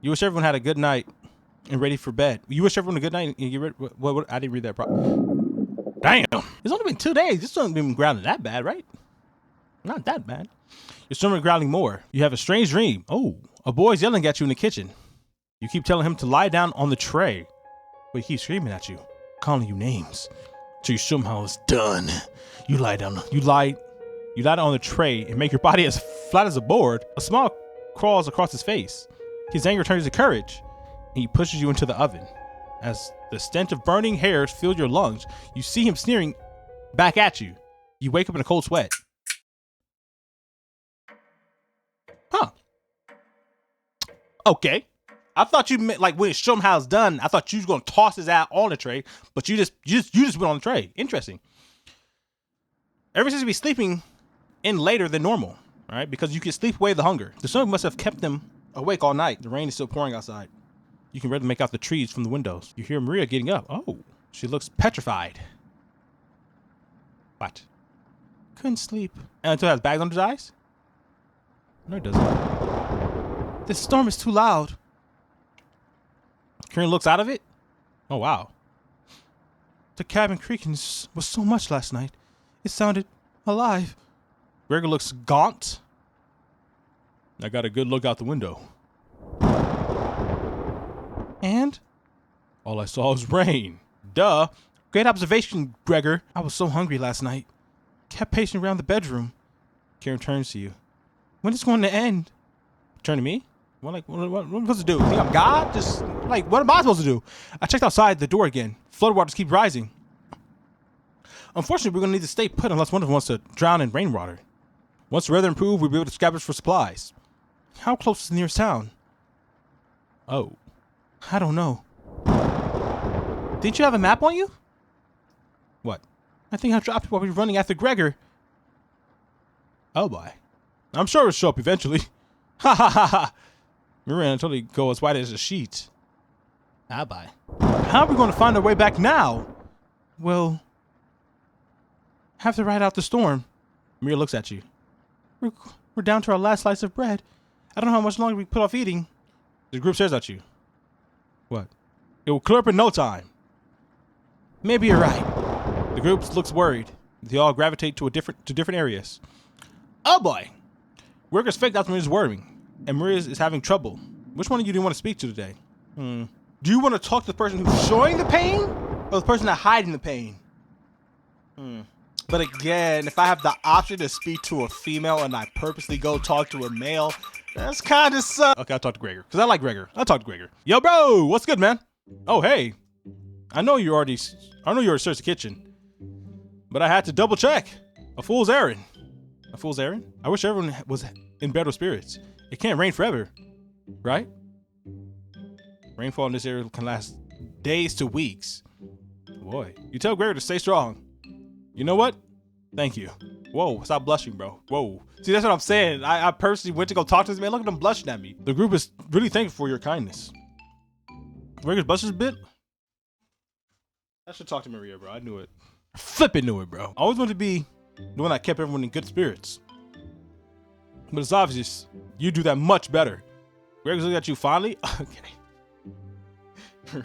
You wish everyone had a good night and ready for bed. You wish everyone a good night and get ready. What? I didn't read that Damn. It's only been 2 days. This hasn't been grounding that bad, right? Not that bad. You're swimming growling more. You have a strange dream. Oh, a boy's yelling at you in the kitchen. You keep telling him to lie down on the tray. But he keeps screaming at you, calling you names. So you somehow is done. You lie down. You lie down on the tray and make your body as flat as a board. A smile crawls across his face. His anger turns to courage, and he pushes you into the oven. As the stench of burning hairs fills your lungs, you see him sneering back at you. You wake up in a cold sweat. Huh. Okay. I thought you meant like when Shumhau's done, I thought you was gonna toss his ass on the tray, but you just went on the tray. Interesting. Ever since we sleeping in later than normal, right? Because you can sleep away the hunger. The sun must have kept them awake all night. The rain is still pouring outside. You can barely make out the trees from the windows. You hear Maria getting up. Oh, she looks petrified. What? Couldn't sleep. And until it has bags under his eyes? No, it doesn't. This storm is too loud. Kieran looks out of it. Oh, wow. The cabin creaking was so much last night. It sounded alive. Gregor looks gaunt. I got a good look out the window. And all I saw was rain. Duh. Great observation, Gregor. I was so hungry last night. Kept pacing around the bedroom. Karen turns to you. When is it going to end? Turn to me? What am I supposed to do? Think I'm God? Just, like, what am I supposed to do? I checked outside the door again. Floodwaters keep rising. Unfortunately, we're going to need to stay put unless one of us wants to drown in rainwater. Once the weather improves, we'll be able to scavenge for supplies. How close is the nearest town? Oh. I don't know. Didn't you have a map on you? What? I think I dropped it while we were running after Gregor. Oh boy. I'm sure it'll show up eventually. Ha ha ha ha. Miranda totally go as white as a sheet. Ah bye. How are we going to find our way back now? Well, have to ride out the storm. Mira looks at you. We're down to our last slice of bread. I don't know how much longer we put off eating. The group stares at you. What? It will clear up in no time. Maybe you're right. The group looks worried. They all gravitate to different areas. Oh boy. Gregor's fake out is worrying, and Maria is having trouble. Which one of you do you want to speak to today? Do you want to talk to the person who's showing the pain, or the person that's hiding the pain? But again, if I have the option to speak to a female and I purposely go talk to a male, that's kind of suck. Okay, I'll talk to Gregor, because I like Gregor. I'll talk to Gregor. Yo, bro, what's good, man? Oh, hey. I know you already searched the kitchen, but I had to double check. A fool's errand. A fool's errand? I wish everyone was in better spirits. It can't rain forever, right? Rainfall in this area can last days to weeks. Boy, you tell Gregor to stay strong. You know what? Thank you. Whoa, stop blushing, bro. Whoa. See, that's what I'm saying. I personally went to go talk to this man. Look at him blushing at me. The group is really thankful for your kindness. Gregor's blushes a bit. I should talk to Maria, bro. I knew it. I flipping knew it, bro. I always wanted to be the one that kept everyone in good spirits. But it's obvious you do that much better. Gregor's looking at you fondly. Okay.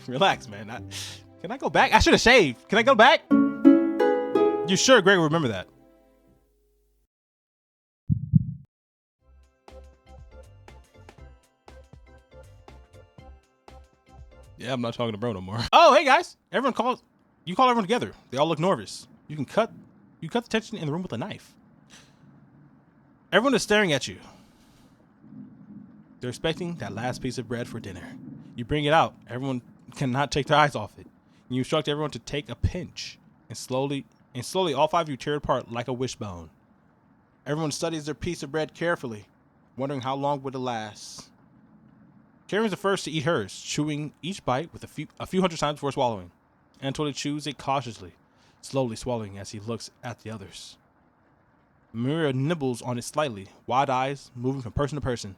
Relax, man. Can I go back? I should have shaved. Can I go back? You sure Gregor will remember that? Yeah, I'm not talking to bro no more. Oh, hey guys. You call everyone together. They all look nervous. You cut the tension in the room with a knife. Everyone is staring at you. They're expecting that last piece of bread for dinner. You bring it out. Everyone cannot take their eyes off it. You instruct everyone to take a pinch, and slowly all 5 of you tear it apart like a wishbone. Everyone studies their piece of bread carefully, wondering how long would it last. Karen's the first to eat hers, chewing each bite with a few hundred times before swallowing. Anatoly chews it cautiously, slowly swallowing as he looks at the others. Maria nibbles on it slightly, wide eyes moving from person to person.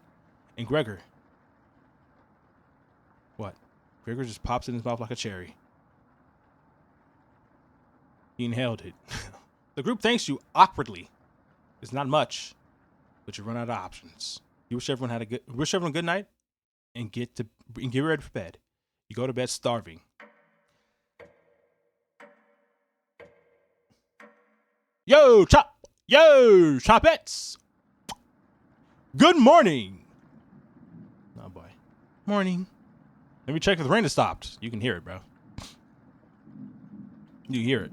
And Gregor. What? Gregor just pops in his mouth like a cherry. He inhaled it. The group thanks you awkwardly. It's not much, but you run out of options. You wish everyone good night and get ready for bed. You go to bed starving. Yo, Chopettes! Good morning! Oh boy. Morning. Let me check if the rain has stopped. You can hear it, bro. You hear it.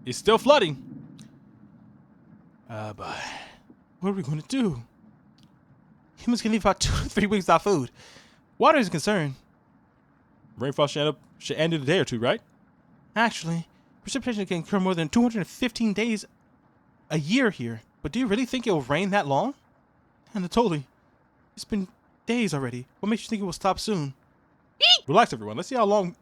It's still flooding. But what are we going to do? Humans can leave about 2 to 3 weeks without food. Water is a concern. Rainfall should end in a day or 2, right? Actually, precipitation can occur more than 215 days a year here. But do you really think it will rain that long? Anatoly, it's been days already. What makes you think it will stop soon? Relax, everyone. Let's see how long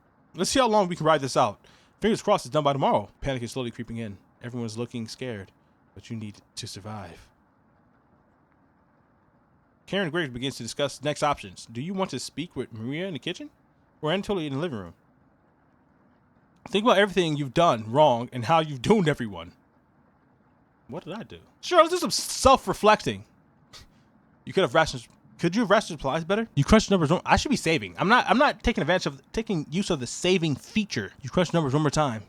we can ride this out. Fingers crossed it's done by tomorrow. Panic is slowly creeping in. Everyone's looking scared, but you need to survive. Karen and Greg begins to discuss next options. Do you want to speak with Maria in the kitchen or Anatoly in the living room? Think about everything you've done wrong and how you've doomed everyone. What did I do? Sure, let's do some self-reflecting. Could you have rationed supplies better? You crunched numbers. I should be saving. I'm not taking use of the saving feature. You crunched numbers one more time.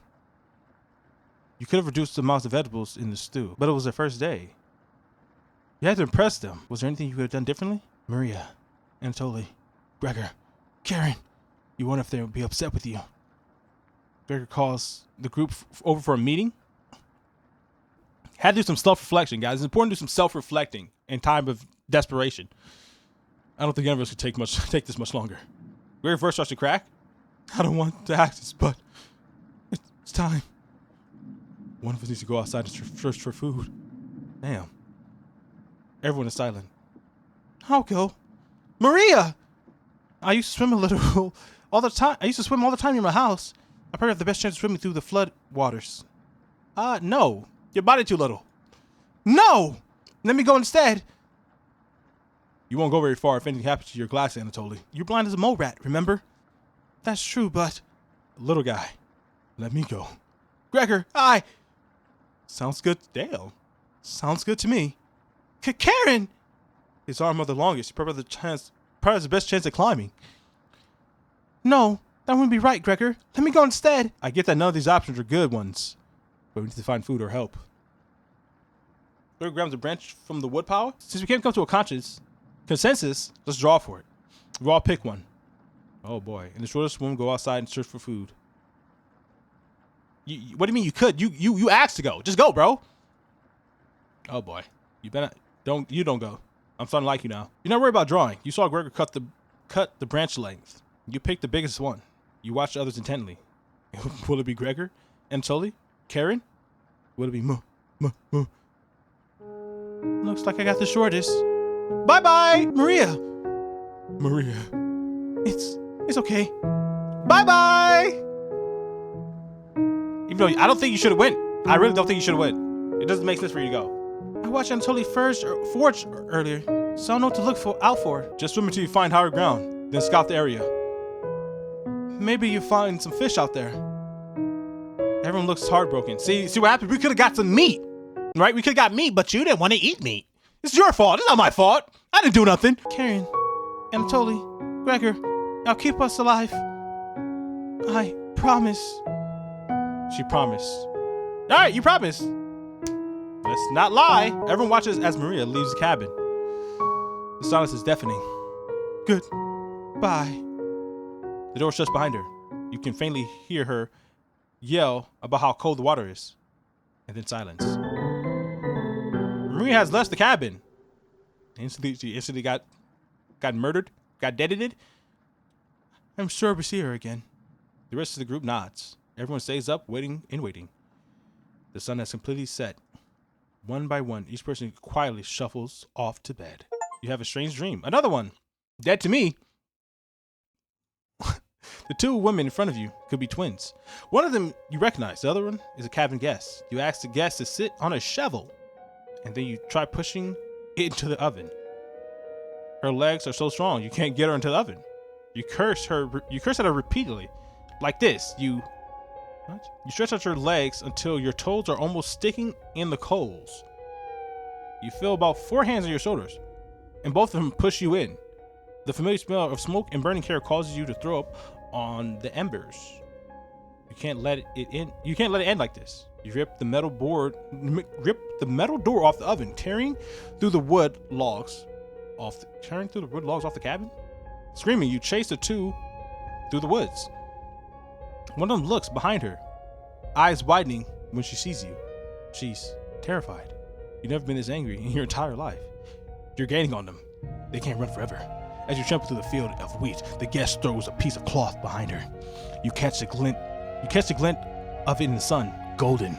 You could have reduced the amounts of vegetables in the stew, but it was their first day. You had to impress them. Was there anything you could have done differently? Maria, Anatoly, Gregor, Karen. You wonder if they would be upset with you. Gregor calls the group over for a meeting. Had to do some self-reflection, guys. It's important to do some self-reflecting in time of desperation. I don't think any of us could take this much longer. Gregor first starts to crack. I don't want to ask this, but it's time. One of us needs to go outside and search for food. Damn. Everyone is silent. I'll go. Maria! I used to swim all the time in my house. I probably have the best chance of swimming through the flood waters. No. Your body too little. No! Let me go instead. You won't go very far if anything happens to your glass, Anatoly. You're blind as a mole rat, remember? That's true, but... Little guy, let me go. Gregor, Sounds good. Damn. Sounds good to me. Karen! His arm are the longest. He probably has the best chance at climbing. No, that wouldn't be right, Gregor. Let me go instead. I get that none of these options are good ones, but we need to find food or help. Gregor grabs a branch from the wood pile. Since we can't come to a consensus, let's draw for it. We'll all pick one. Oh boy. In the shortest one, go outside and search for food. What do you mean you could? You asked to go. Just go, bro. Oh boy. You don't go. I'm starting to like you now. You're not worried about drawing. You saw Gregor cut the branch length. You picked the biggest one. You watched the others intently. Will it be Gregor? Anatoly? Karen? Will it be Moo? Looks like I got the shortest. Bye-bye, Maria. Maria. It's okay. Bye-bye. Even though I don't think you should have went. I really don't think you should have went. It doesn't make sense for you to go. I watched Anatoly forge earlier, so I know what to look out for. Just swim until you find higher ground, then scout the area. Maybe you find some fish out there. Everyone looks heartbroken. See what happened? We could have got some meat, right? We could have got meat, but you didn't want to eat meat. It's your fault. It's not my fault. I didn't do nothing. Karen, Anatoly, Gregor, y'all keep us alive. I promise. She promised. All right, you promised. Let's not lie. Everyone watches as Maria leaves the cabin. The silence is deafening. Goodbye. The door shuts behind her. You can faintly hear her yell about how cold the water is. And then silence. Maria has left the cabin. She instantly got got murdered, got deaded. I'm sure we'll see her again. The rest of the group nods. Everyone stays up, waiting and waiting. The sun has completely set. One by one, each person quietly shuffles off to bed. You have a strange dream. Another one. Dead to me. The two women in front of you could be twins. One of them you recognize. The other one is a cabin guest. You ask the guest to sit on a shovel, and then you try pushing it into the oven. Her legs are so strong you can't get her into the oven. You curse at her repeatedly, like this. You stretch out your legs until your toes are almost sticking in the coals. You feel about 4 hands on your shoulders, and both of them push you in. The familiar smell of smoke and burning hair causes you to throw up on the embers. You can't let it in. You can't let it end like this. You rip the metal door off the oven, tearing through the wood logs off the cabin. Screaming, you chase the two through the woods. One of them looks behind her, eyes widening when she sees you. She's terrified. You've never been this angry in your entire life. You're gaining on them. They can't run forever. As you trample through the field of wheat, the guest throws a piece of cloth behind her. You catch the glint of it in the sun, golden.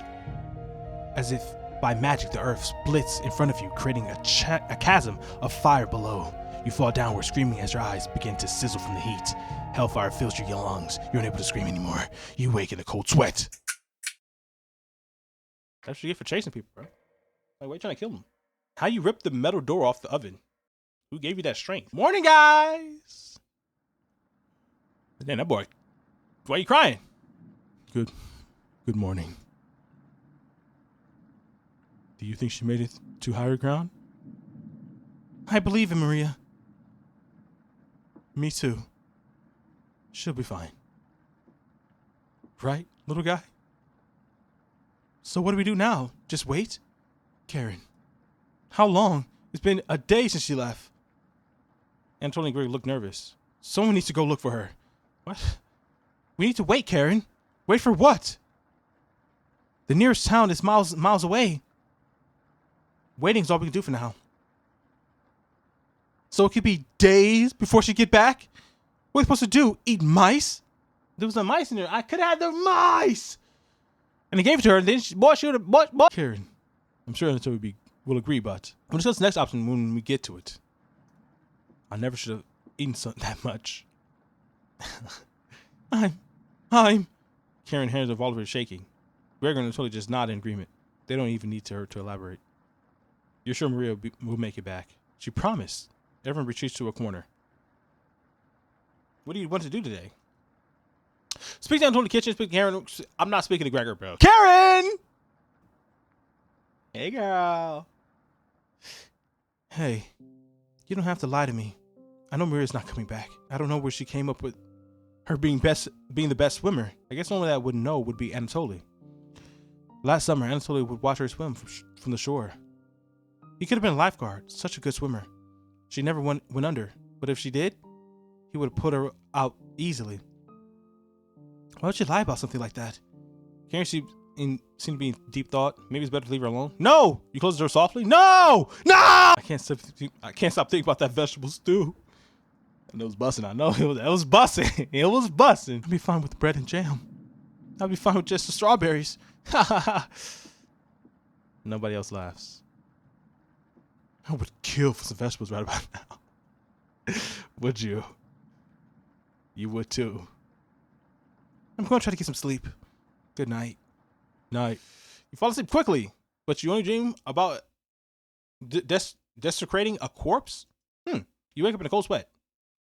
As if by magic, the earth splits in front of you, creating a chasm of fire below. You fall downward, screaming as your eyes begin to sizzle from the heat. Hellfire fills your lungs. You're unable to scream anymore. You wake in a cold sweat. That's what you get for chasing people, bro. Like, why are you trying to kill them? How you rip the metal door off the oven? Who gave you that strength? Morning, guys! Damn, that boy. Why are you crying? Good morning. Do you think she made it to higher ground? I believe in Maria. Me too. She'll be fine. Right, little guy? So what do we do now? Just wait? Karen, how long? It's been a day since she left. Anatoly and Greg look nervous. Someone needs to go look for her. What? We need to wait, Karen. Wait for what? The nearest town is miles away. Waiting's all we can do for now. So it could be days before she get back? What are we supposed to do? Eat mice? There was some mice in there. I could have had the mice. And they gave it to her, and then Karen, I'm sure Anatoly will agree, but we'll discuss the next option when we get to it. I never should have eaten that much. I'm. Karen hands of Oliver is shaking. Gregor and Anatoly just nod in agreement. They don't even need her to elaborate. You're sure Maria will make it back. She promised. Everyone retreats to a corner. What do you want to do today? Speak down to the kitchen. Speak to Karen. I'm not speaking to Gregor, bro. Karen! Hey, girl. Hey, you don't have to lie to me. I know Maria's not coming back. I don't know where she came up with her being the best swimmer. I guess the only one that would know would be Anatoly. Last summer, Anatoly would watch her swim from the shore. He could have been a lifeguard, such a good swimmer. She never went under, but if she did, he would have put her out easily. Why would you lie about something like that? Karen seemed to be in deep thought. Maybe it's better to leave her alone. No! You close the door softly? No! No! I can't stop thinking about that vegetable stew. And it was busting. I know it was busting. It was busting. I'd be fine with bread and jam. I'd be fine with just the strawberries. Ha ha ha. Nobody else laughs. I would kill for some vegetables right about now. Would you? You would too. I'm going to try to get some sleep. Good night. Night. You fall asleep quickly, but you only dream about desecrating a corpse? You wake up in a cold sweat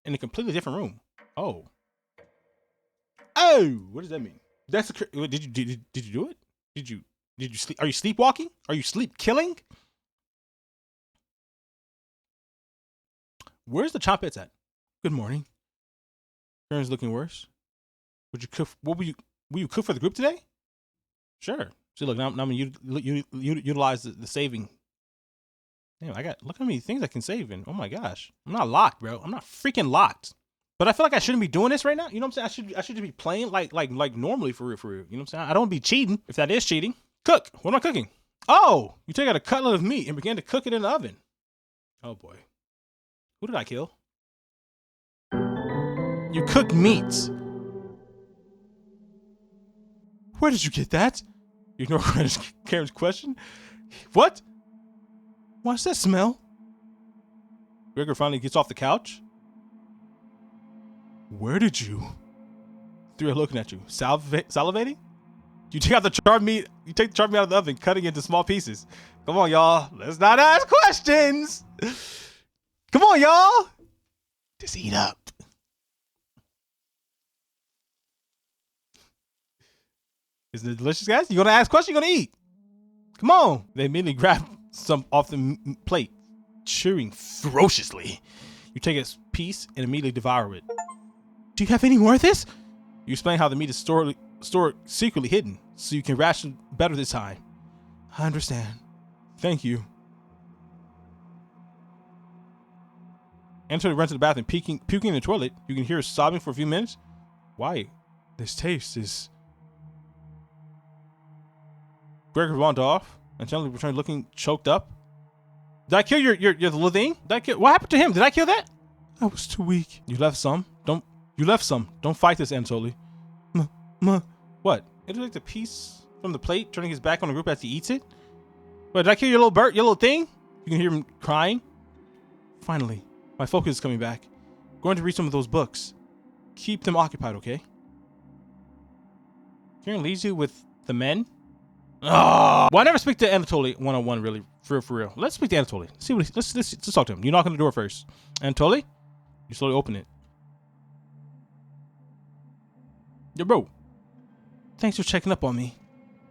in a completely different room. Oh. What does that mean? Did you do it? Did you sleep? Are you sleepwalking? Are you sleep killing? Where's the chompets at? Good morning. Karen's looking worse. Would you cook? Will you cook for the group today? Sure. See, look, now I'm gonna utilize the saving. Damn, look how many things I can save in. Oh my gosh, I'm not locked, bro. I'm not freaking locked. But I feel like I shouldn't be doing this right now. You know what I'm saying? I should just be playing like normally for real. You know what I'm saying? I don't be cheating. If that is cheating, cook. What am I cooking? Oh, you take out a cutlet of meat and began to cook it in the oven. Oh boy, who did I kill? You cook meats. Where did you get that? You ignore Karen's question. What? What's that smell? Gregor finally gets off the couch. Where did you? Three are looking at you, salivating. You take out the charred meat. You take the charred meat out of the oven, cutting it into small pieces. Come on, y'all. Let's not ask questions. Come on, y'all. Just eat up. Isn't it delicious, guys? You gonna ask questions? You gonna eat? Come on. They immediately grab some off the plate, chewing ferociously. You take a piece and immediately devour it. Do you have any more of this? You explain how the meat is stored secretly hidden, so you can ration better this time. I understand. Thank you. Enter runs to the bathroom, puking in the toilet. You can hear her sobbing for a few minutes. Why? This taste is... Gregor wandered off and suddenly returned looking choked up. Did I kill your little thing? What happened to him? Did I kill that? I was too weak. You left some. Don't fight this, Anatoly. What? It like the piece from the plate, turning his back on the group as he eats it. What, did I kill your little bird, your little thing? You can hear him crying. Finally, my focus is coming back. Going to read some of those books. Keep them occupied, okay? Karen leaves you with the men. Oh, well, I never speak to Anatoly one-on-one, really, for real. Let's speak to Anatoly. See what let's talk to him. You knock on the door first. Anatoly, you slowly open it. Yo, bro. Thanks for checking up on me.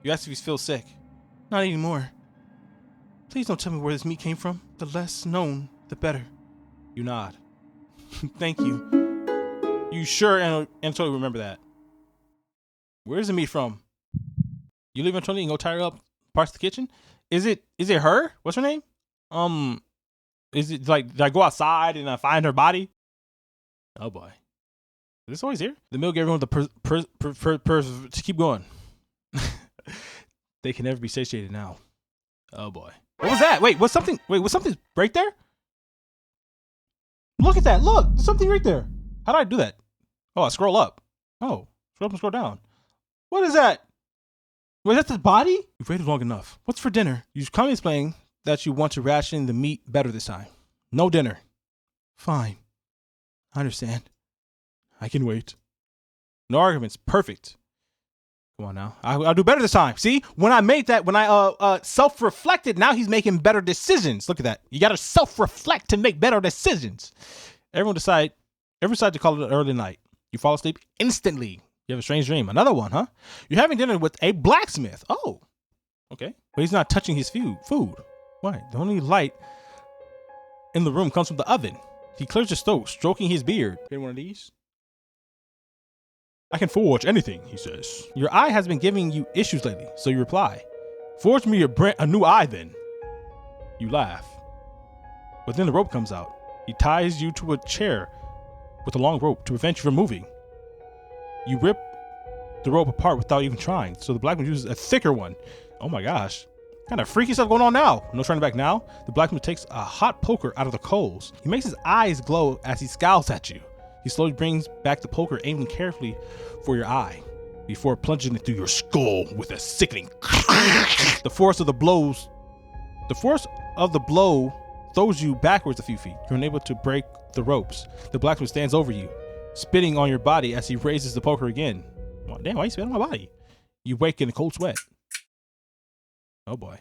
You asked if he feels sick. Not anymore. Please don't tell me where this meat came from. The less known, the better. You nod. Thank you. You sure Anatoly remember that? Where's the meat from? You leave Anatoly and go tie her up parts of the kitchen? Is it her? What's her name? Is it like, did I go outside and I find her body? Oh boy. Is this always here? The mill gave everyone the to keep going. They can never be satiated now. Oh boy. What was that? Wait, was something right there? Look at that. Look, there's something right there. How do I do that? Oh, I scroll up. Oh, scroll up and scroll down. What is that? Was that the body? You've waited long enough. What's for dinner? You calmly explain that you want to ration the meat better this time. No dinner. Fine. I understand. I can wait. No arguments. Perfect. Come on now. I'll do better this time. See? When I made that, when I self-reflected, now he's making better decisions. Look at that. You got to self-reflect to make better decisions. Everyone decide to call it an early night. You fall asleep instantly. You have a strange dream. Another one, huh? You're having dinner with a blacksmith. Oh. Okay. But he's not touching his food. Why? The only light in the room comes from the oven. He clears his throat, stroking his beard. Get one of these? I can forge anything, he says. Your eye has been giving you issues lately, so you reply. Forge me a new eye then. You laugh. But then the rope comes out. He ties you to a chair with a long rope to prevent you from moving. You rip the rope apart without even trying, so the blacksmith uses a thicker one. Oh my gosh. Kind of freaky stuff going on now. No turning back now. The blacksmith takes a hot poker out of the coals. He makes his eyes glow as he scowls at you. He slowly brings back the poker, aiming carefully for your eye before plunging it through your skull with a sickening. The force of the blow throws you backwards a few feet. You're unable to break the ropes. The blacksmith stands over you, spitting on your body as he raises the poker again. Oh, damn, why you spit on my body? You wake in a cold sweat. Oh boy.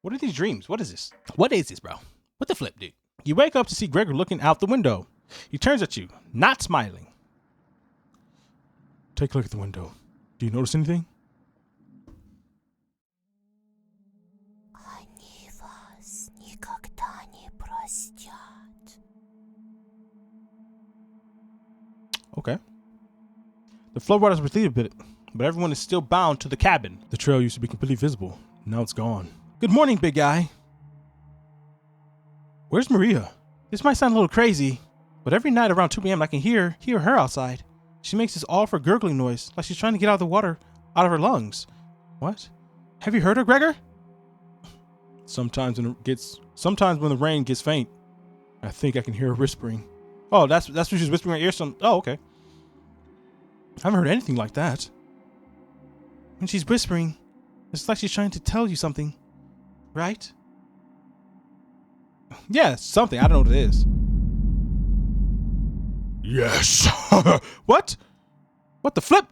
What are these dreams? What is this? What is this, bro? What the flip, dude? You wake up to see Gregor looking out the window. He turns at you, not smiling. Take a look at the window. Do you notice anything? Они вас никогда не простят. Okay. The floodwaters receded a bit, but everyone is still bound to the cabin. The trail used to be completely visible. Now it's gone. Good morning, big guy. Where's Maria? This might sound a little crazy, but every night around 2 p.m. I can hear her outside. She makes this awful gurgling noise, like she's trying to get out of the water out of her lungs. What? Have you heard her, Gregor? Sometimes when the rain gets faint, I think I can hear her whispering. Oh, that's what she's whispering in her ear. Oh, okay. I haven't heard anything like that. When she's whispering, it's like she's trying to tell you something, right? Yeah, something. I don't know what it is. Yes. What? What the flip?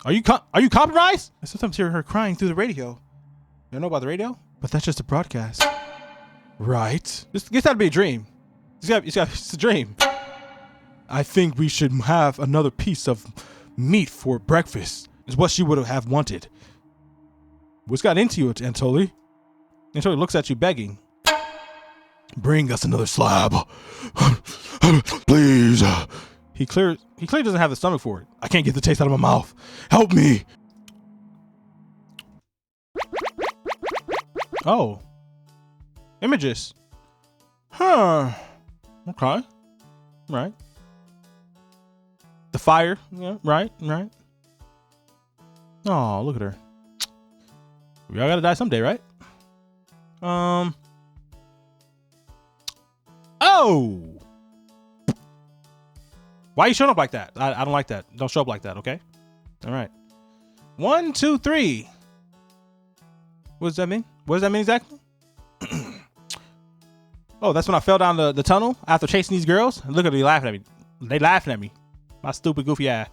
Are you compromised? I sometimes hear her crying through the radio. You don't know about the radio? But that's just a broadcast. Right. This got to be a dream. It's a dream. I think we should have another piece of meat for breakfast. Is what she would have wanted. What's got into you, Antoli? Antoli looks at you begging. Bring us another slab. Please. He clearly doesn't have the stomach for it. I can't get the taste out of my mouth. Help me. Oh. Images. Huh. Okay. Right. The fire. Yeah, right. Oh, look at her. We all gotta die someday, right? Oh. Why are you showing up like that? I don't like that. Don't show up like that, okay? All right. 1, 2, 3. What does that mean? What does that mean exactly? Oh, that's when I fell down the tunnel after chasing these girls. Look at me laughing at me. They laughing at me. My stupid goofy ass.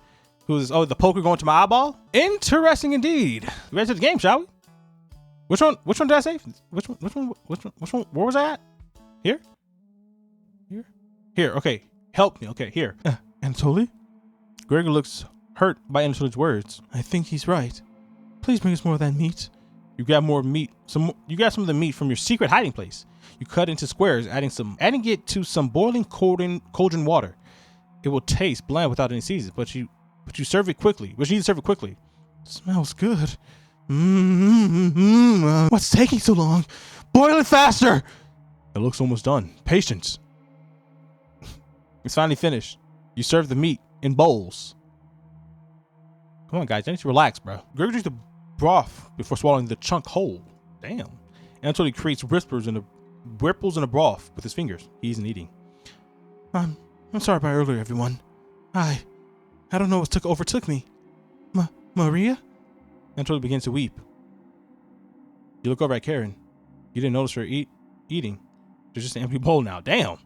Who's the poker going to my eyeball? Interesting indeed. We ready to the game, shall we? Which one did I say? Which one? Where was I at? Here? Here, okay. Help me. Okay, here. Anatoly? Gregor looks hurt by Anatoly's words. I think he's right. Please bring us more of that meat. You grab more meat. You grab some of the meat from your secret hiding place. You cut into squares, adding it to some boiling cauldron water. It will taste bland without any seasons, but you serve it quickly. But you need to serve it quickly. Smells good. What's taking so long? Boil it faster. It looks almost done. Patience. It's finally finished. You serve the meat in bowls. Come on, guys. I need to relax, bro. Gregor drinks the broth before swallowing the chunk whole. Damn. Anatoly creates ripples in the broth with his fingers. He isn't eating. I'm sorry about earlier, everyone. I don't know what overtook me. Maria? Anatoly begins to weep. You look over at Karen. You didn't notice her eating. There's just an empty bowl now. Damn.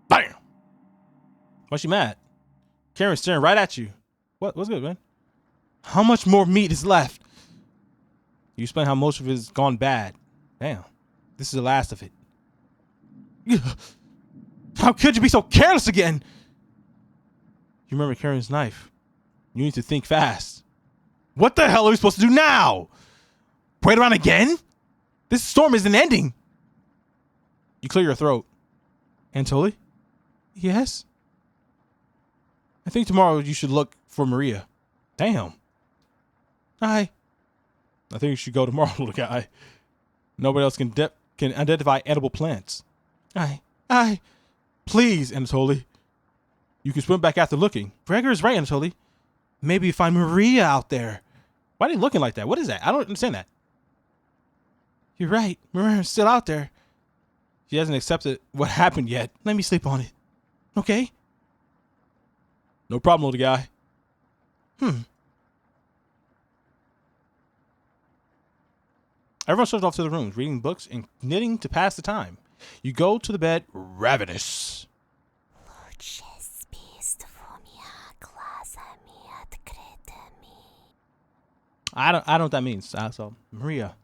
Bam. Why's she mad? Karen's staring right at you. What's good, man? How much more meat is left? You explain how most of it has gone bad. Damn. This is the last of it. How could you be so careless again? You remember Karen's knife. You need to think fast. What the hell are we supposed to do now? Wait around again? This storm isn't ending. You clear your throat. Anatoly? Yes? I think tomorrow you should look for Maria. Damn. I think you should go tomorrow, little guy. Nobody else can identify edible plants. Please, Anatoly. You can swim back after looking. Gregor is right, Anatoly. Maybe you find Maria out there. Why are they looking like that? What is that? I don't understand that. You're right. Maria's still out there. She hasn't accepted what happened yet. Let me sleep on it. Okay? No problem, little guy. Everyone shuffles off to the rooms, reading books and knitting to pass the time. You go to the bed ravenous. I don't know what that means. So, Maria,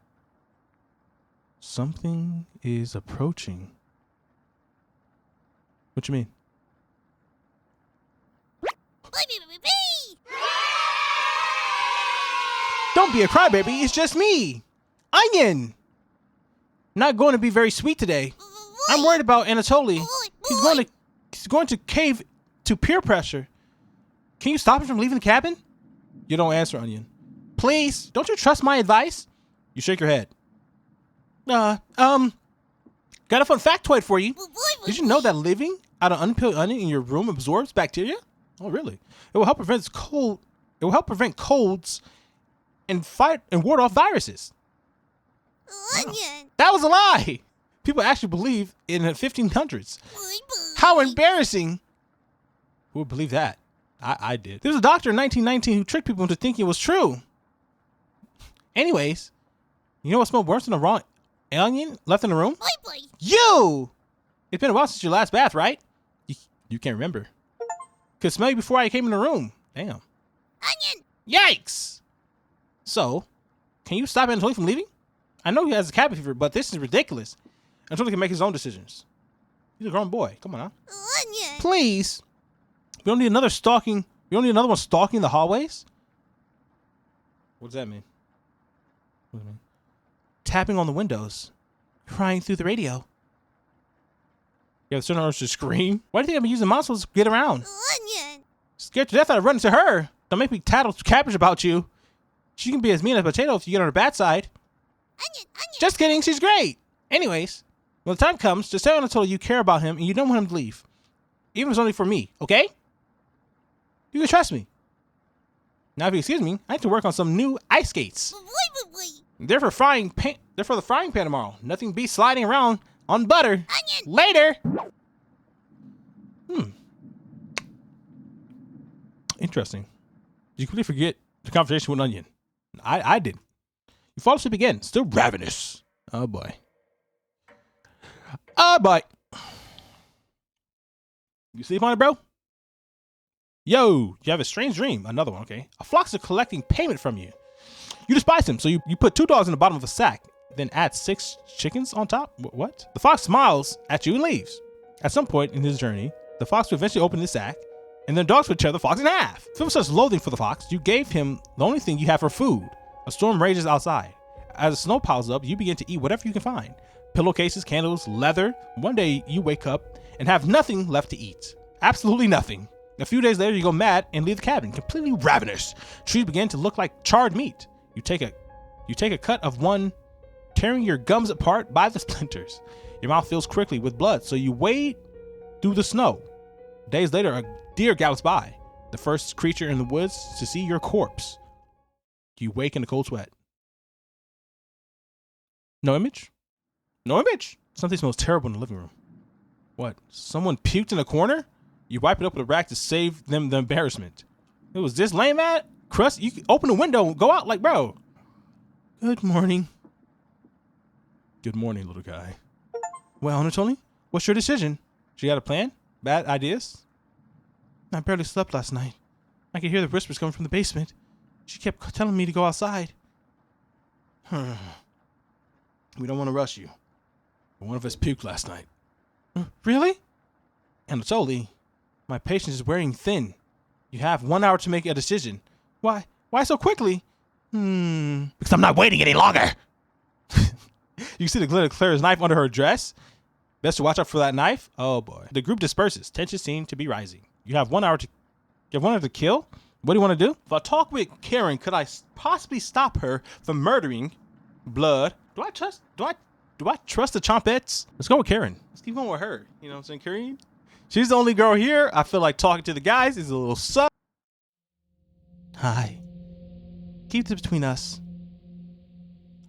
something is approaching. What you mean? Don't be a crybaby. It's just me, Onion. Not going to be very sweet today. I'm worried about Anatoly. He's going to cave to peer pressure. Can you stop him from leaving the cabin? You don't answer, Onion. Please, don't you trust my advice? You shake your head. Got a fun factoid for you. Did you know that living out an unpeeled onion in your room absorbs bacteria? Oh, really? It will help prevent cold. It will help prevent colds and fight and ward off viruses. Onion. That was a lie. People actually believe in the 1500s. How embarrassing. Who would believe that? I did. There was a doctor in 1919 who tricked people into thinking it was true. Anyways, you know what smelled worse than a raw alien left in the room? You! It's been a while since your last bath, right? You can't remember. Could smell you before I came in the room. Damn. Onion! Yikes! So, can you stop Anatoly from leaving? I know he has a cabin fever, but this is ridiculous. Anatoly can make his own decisions. He's a grown boy. Come on now. Onion! Please. We don't need another stalking. We don't need another one stalking the hallways. What does that mean? What does it mean? Tapping on the windows. Crying through the radio. You have certain urge to scream. Why do you think I've been using monsters to get around? Onion! Scared to death I'd run into her. Don't make me tattle cabbage about you. She can be as mean as a potato if you get on her bad side. Onion! Just kidding, she's great. Anyways, when the time comes, just tell Anatoly you care about him and you don't want him to leave. Even if it's only for me, okay? You can trust me. Now, if you excuse me, I need to work on some new ice skates. They're for frying pan. They're for the frying pan tomorrow. Nothing beats sliding around on butter. Onion! Later. Interesting. Did you completely forget the conversation with Onion? I did. You fall asleep again. Still ravenous. Oh boy. Oh boy. You sleep on it, bro? Yo, you have a strange dream. Another one, okay. A fox is collecting payment from you. You despise him, so you put 2 dogs in the bottom of a sack, then add 6 chickens on top? What? The fox smiles at you and leaves. At some point in his journey, the fox will eventually open the sack, and then dogs would tear the fox in half. Filled with such loathing for the fox, you gave him the only thing you have for food. A storm rages outside. As the snow piles up, you begin to eat whatever you can find. Pillowcases, candles, leather. One day, you wake up and have nothing left to eat. Absolutely nothing. A few days later, you go mad and leave the cabin, completely ravenous. Trees begin to look like charred meat. You take a cut of one, tearing your gums apart by the splinters. Your mouth fills quickly with blood, so you wade through the snow. Days later, a deer gallops by, the first creature in the woods to see your corpse. You wake in a cold sweat. No image? No image? Something smells terrible in the living room. What? Someone puked in a corner? You wipe it up with a rag to save them the embarrassment. It was this lame at crust. You can open the window and go out like, bro. Good morning. Good morning, little guy. Well, Anatoly, what's your decision? You got a plan? Bad ideas? I barely slept last night. I could hear the whispers coming from the basement. She kept telling me to go outside. We don't want to rush you. But one of us puked last night. Really? Anatoly, my patience is wearing thin. You have 1 hour to make a decision. Why? Why so quickly? Because I'm not waiting any longer. You see the glitter of Claire's knife under her dress? Best to watch out for that knife. Oh boy. The group disperses. Tension seems to be rising. You have 1 hour to. You have 1 hour to kill. What do you want to do? If I talk with Karen, could I possibly stop her from murdering Blood? Do I trust the Chompettes? Let's go with Karen. Let's keep going with her. You know what I'm saying, Karen? She's the only girl here. I feel like talking to the guys is a little suck. Hi. Keep this between us.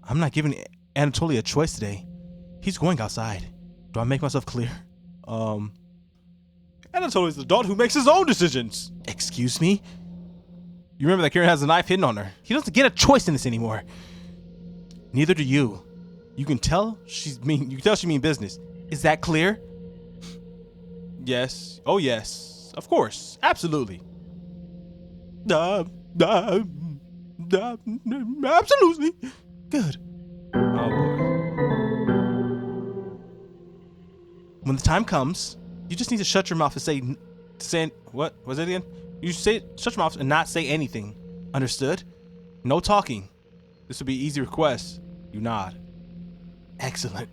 I'm not giving Anatoly a choice today. He's going outside. Do I make myself clear? Anatoly's the adult who makes his own decisions. Excuse me? You remember that Karen has a knife hidden on her. He doesn't get a choice in this anymore. Neither do you. You can tell she mean business. Is that clear? Yes. Oh yes. Of course. Absolutely. Absolutely. Good. Oh boy. When the time comes, you just need to shut your mouth and say what was it again? You shut your mouth and not say anything. Understood? No talking. This will be an easy request. You nod. Excellent.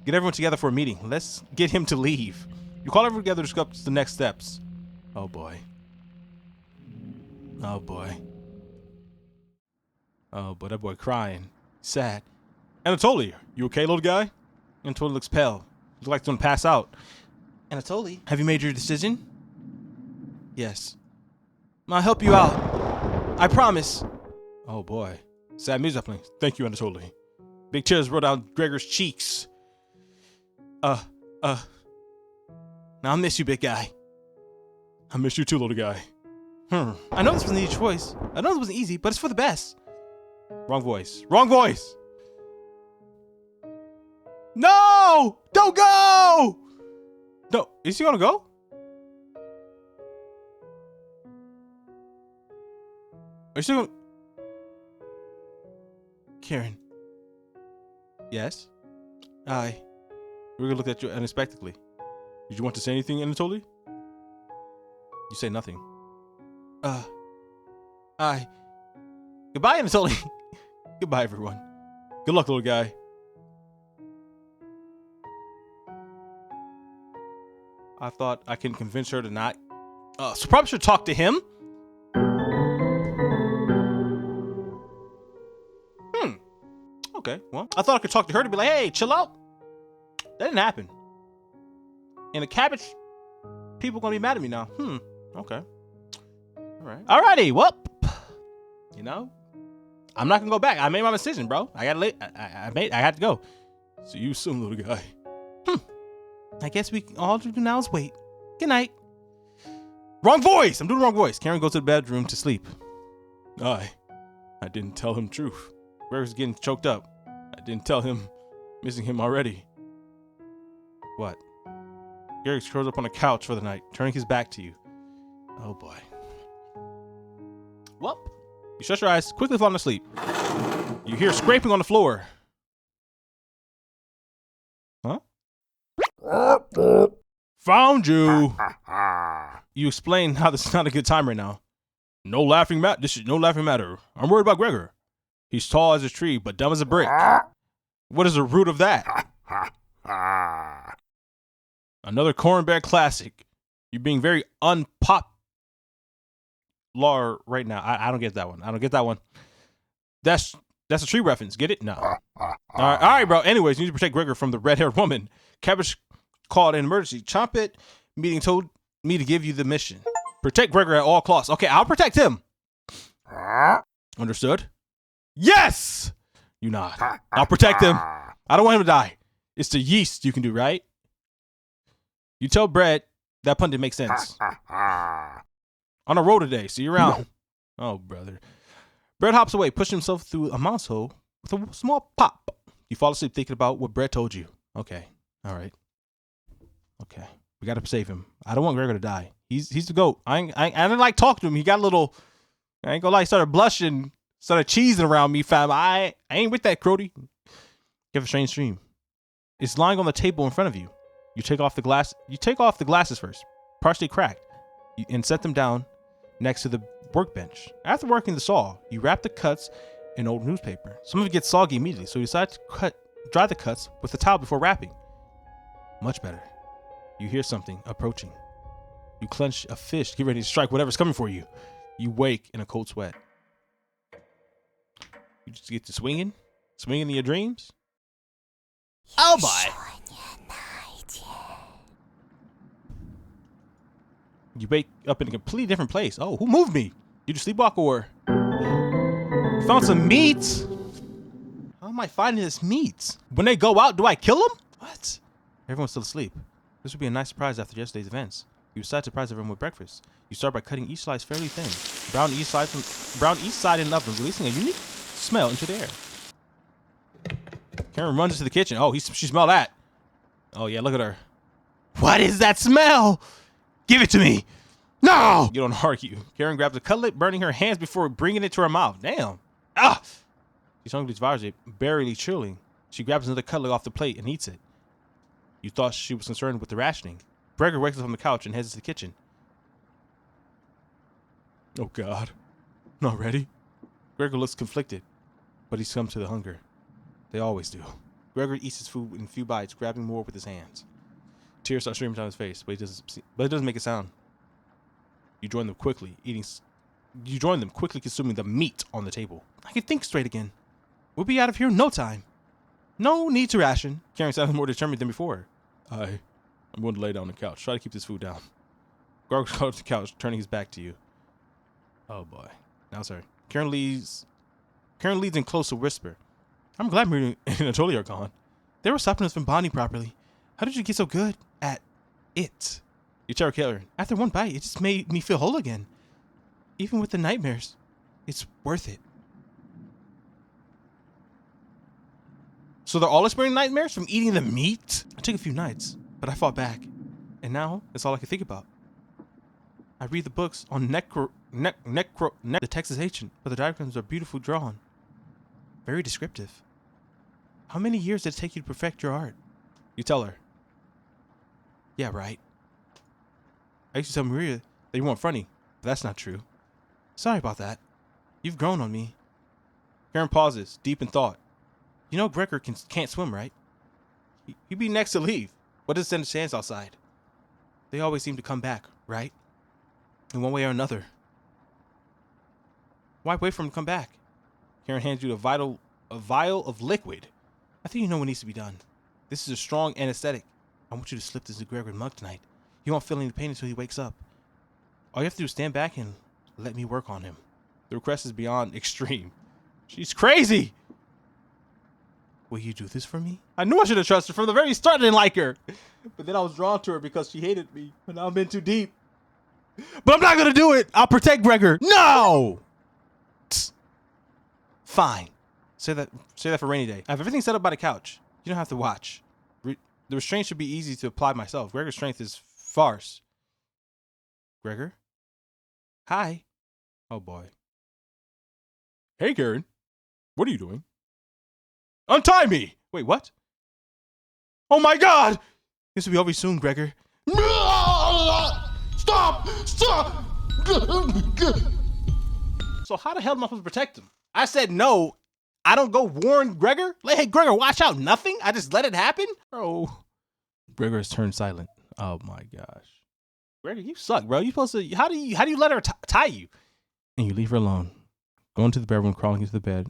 Get everyone together for a meeting. Let's get him to leave. You call everyone together to discuss the next steps. Oh boy. Oh boy. Oh, but that boy crying. Sad. Anatoly, you okay, little guy? Anatoly looks pale. Looks like he's gonna pass out. Anatoly, have you made your decision? Yes. I'll help you out. I promise. Oh boy. Sad music playing. Thank you, Anatoly. Big tears roll down Gregor's cheeks. Now I miss you, big guy. I miss you too, little guy. I know this wasn't an easy choice. I know this wasn't easy, but it's for the best. Wrong voice. Wrong voice! No! Don't go! No, is he gonna go? Are you still gonna... Karen. Yes? We're gonna look at you unexpectedly. Did you want to say anything, Anatoly? You say nothing. Goodbye, Anatoly. Goodbye, everyone. Good luck, little guy. I thought I can convince her to not. So probably should talk to him. Okay, well, I thought I could talk to her to be like, hey, chill out. That didn't happen. And the cabbage people gonna be mad at me now. Okay. All right. Alrighty, well, you know, I'm not gonna go back. I made my decision, bro. I got late. I had to go. See you soon, little guy. I guess we all do now is wait. Good night. Wrong voice. I'm doing the wrong voice. Karen goes to the bedroom to sleep. I didn't tell him truth. Gregor's getting choked up. I didn't tell him missing him already. What? Gregor curls up on the couch for the night, turning his back to you. Oh boy. Well, you shut your eyes, quickly falling asleep. You hear scraping on the floor. Huh? Found you. You explain how this is not a good time right now. No laughing matter. This is no laughing matter. I'm worried about Gregor. He's tall as a tree, but dumb as a brick. What is the root of that? Another cornbread classic. You're being very unpopular right now. I don't get that one. I don't get that one. That's a tree reference. Get it? No. All right, bro. Anyways, you need to protect Gregor from the red-haired woman. Cabbage called an emergency. Chompet meeting told me to give you the mission. Protect Gregor at all costs. Okay, I'll protect him. Understood? Yes! You nod. I'll protect him. I don't want him to die. It's the yeast you can do, right? You tell Brett that pun didn't make sense. On a roll today. See you around. Oh, brother. Brett hops away, pushing himself through a mouse hole with a small pop. You fall asleep thinking about what Brett told you. Okay. All right. Okay. We got to save him. I don't want Gregor to die. He's the GOAT. I didn't like talking to him. He got a little, I ain't gonna lie, started blushing, started cheesing around me, fam. I ain't with that, Crody. You have a strange dream. It's lying on the table in front of you. You take off the glasses first, partially cracked, and set them down next to the workbench. After working the saw, you wrap the cuts in old newspaper. Some of it gets soggy immediately, so you decide to dry the cuts with a towel before wrapping. Much better. You hear something approaching. You clench a fist, get ready to strike whatever's coming for you. You wake in a cold sweat. You just get to swinging in your dreams. Oh boy. You wake up in a completely different place. Oh, who moved me? You just sleepwalk or? You found some meat? How am I finding this meat? When they go out, do I kill them? What? Everyone's still asleep. This would be a nice surprise after yesterday's events. You decide to surprise everyone with breakfast. You start by cutting each slice fairly thin. Brown each side in the oven, releasing a unique smell into the air. Karen runs into the kitchen. Oh, she smelled that. Oh yeah, look at her. What is that smell? Give it to me. No! You don't argue. Karen grabs a cutlet, burning her hands before bringing it to her mouth. Damn. Ah! She strongly devours it, barely chilling. She grabs another cutlet off the plate and eats it. You thought she was concerned with the rationing. Gregor wakes up from the couch and heads to the kitchen. Oh God. Not ready? Gregor looks conflicted, but he succumbs to the hunger. They always do. Gregor eats his food in a few bites, grabbing more with his hands. Tears start streaming down his face, but it doesn't make a sound. You join them quickly, consuming the meat on the table. I can think straight again. We'll be out of here in no time. No need to ration. Karen sounded more determined than before. I'm going to lay down on the couch. Try to keep this food down. Gregor goes off the couch, turning his back to you. Oh boy. Now sorry. Karen leads in close to whisper. I'm glad Miri and Anatoly are gone. They were stopping us from bonding properly. How did you get so good at it? You terror killer. After one bite, it just made me feel whole again. Even with the nightmares, it's worth it. So they're all experiencing nightmares from eating the meat? It took a few nights, but I fought back. And now, that's all I can think about. I read the books on the text is ancient, but the diagrams are beautifully drawn. Very descriptive. How many years did it take you to perfect your art? You tell her. Yeah, right. I used to tell Maria that you weren't funny, but that's not true. Sorry about that. You've grown on me. Karen pauses, deep in thought. You know Gregor can't swim, right? He'd be next to leave. What does send a chance outside? They always seem to come back, right? In one way or another. Why wait for him to come back? Karen hands you a vial of liquid. I think you know what needs to be done. This is a strong anesthetic. I want you to slip this to Gregor mug tonight. He won't feel any pain until he wakes up. All you have to do is stand back and let me work on him. The request is beyond extreme. She's crazy! Will you do this for me? I knew I should have trusted her from the very start. I didn't like her. But then I was drawn to her because she hated me. But now I'm in too deep. But I'm not going to do it. I'll protect Gregor. No! Tss. Fine. Say that for rainy day. I have everything set up by the couch. You don't have to watch. The restraint should be easy to apply myself. Gregor's strength is farce. Gregor? Hi. Oh boy. Hey, Karen. What are you doing? Untie me! Wait, what? Oh my god! This will be over soon, Gregor. Stop! Stop! So how the hell am I supposed to protect him? I said no. I don't go warn Gregor? Like, hey, Gregor, watch out. Nothing? I just let it happen? Oh. Gregor has turned silent. Oh my gosh. Gregor, you suck, bro. You supposed to, how do you let her tie you? And you leave her alone. Go into the bedroom, crawling into the bed,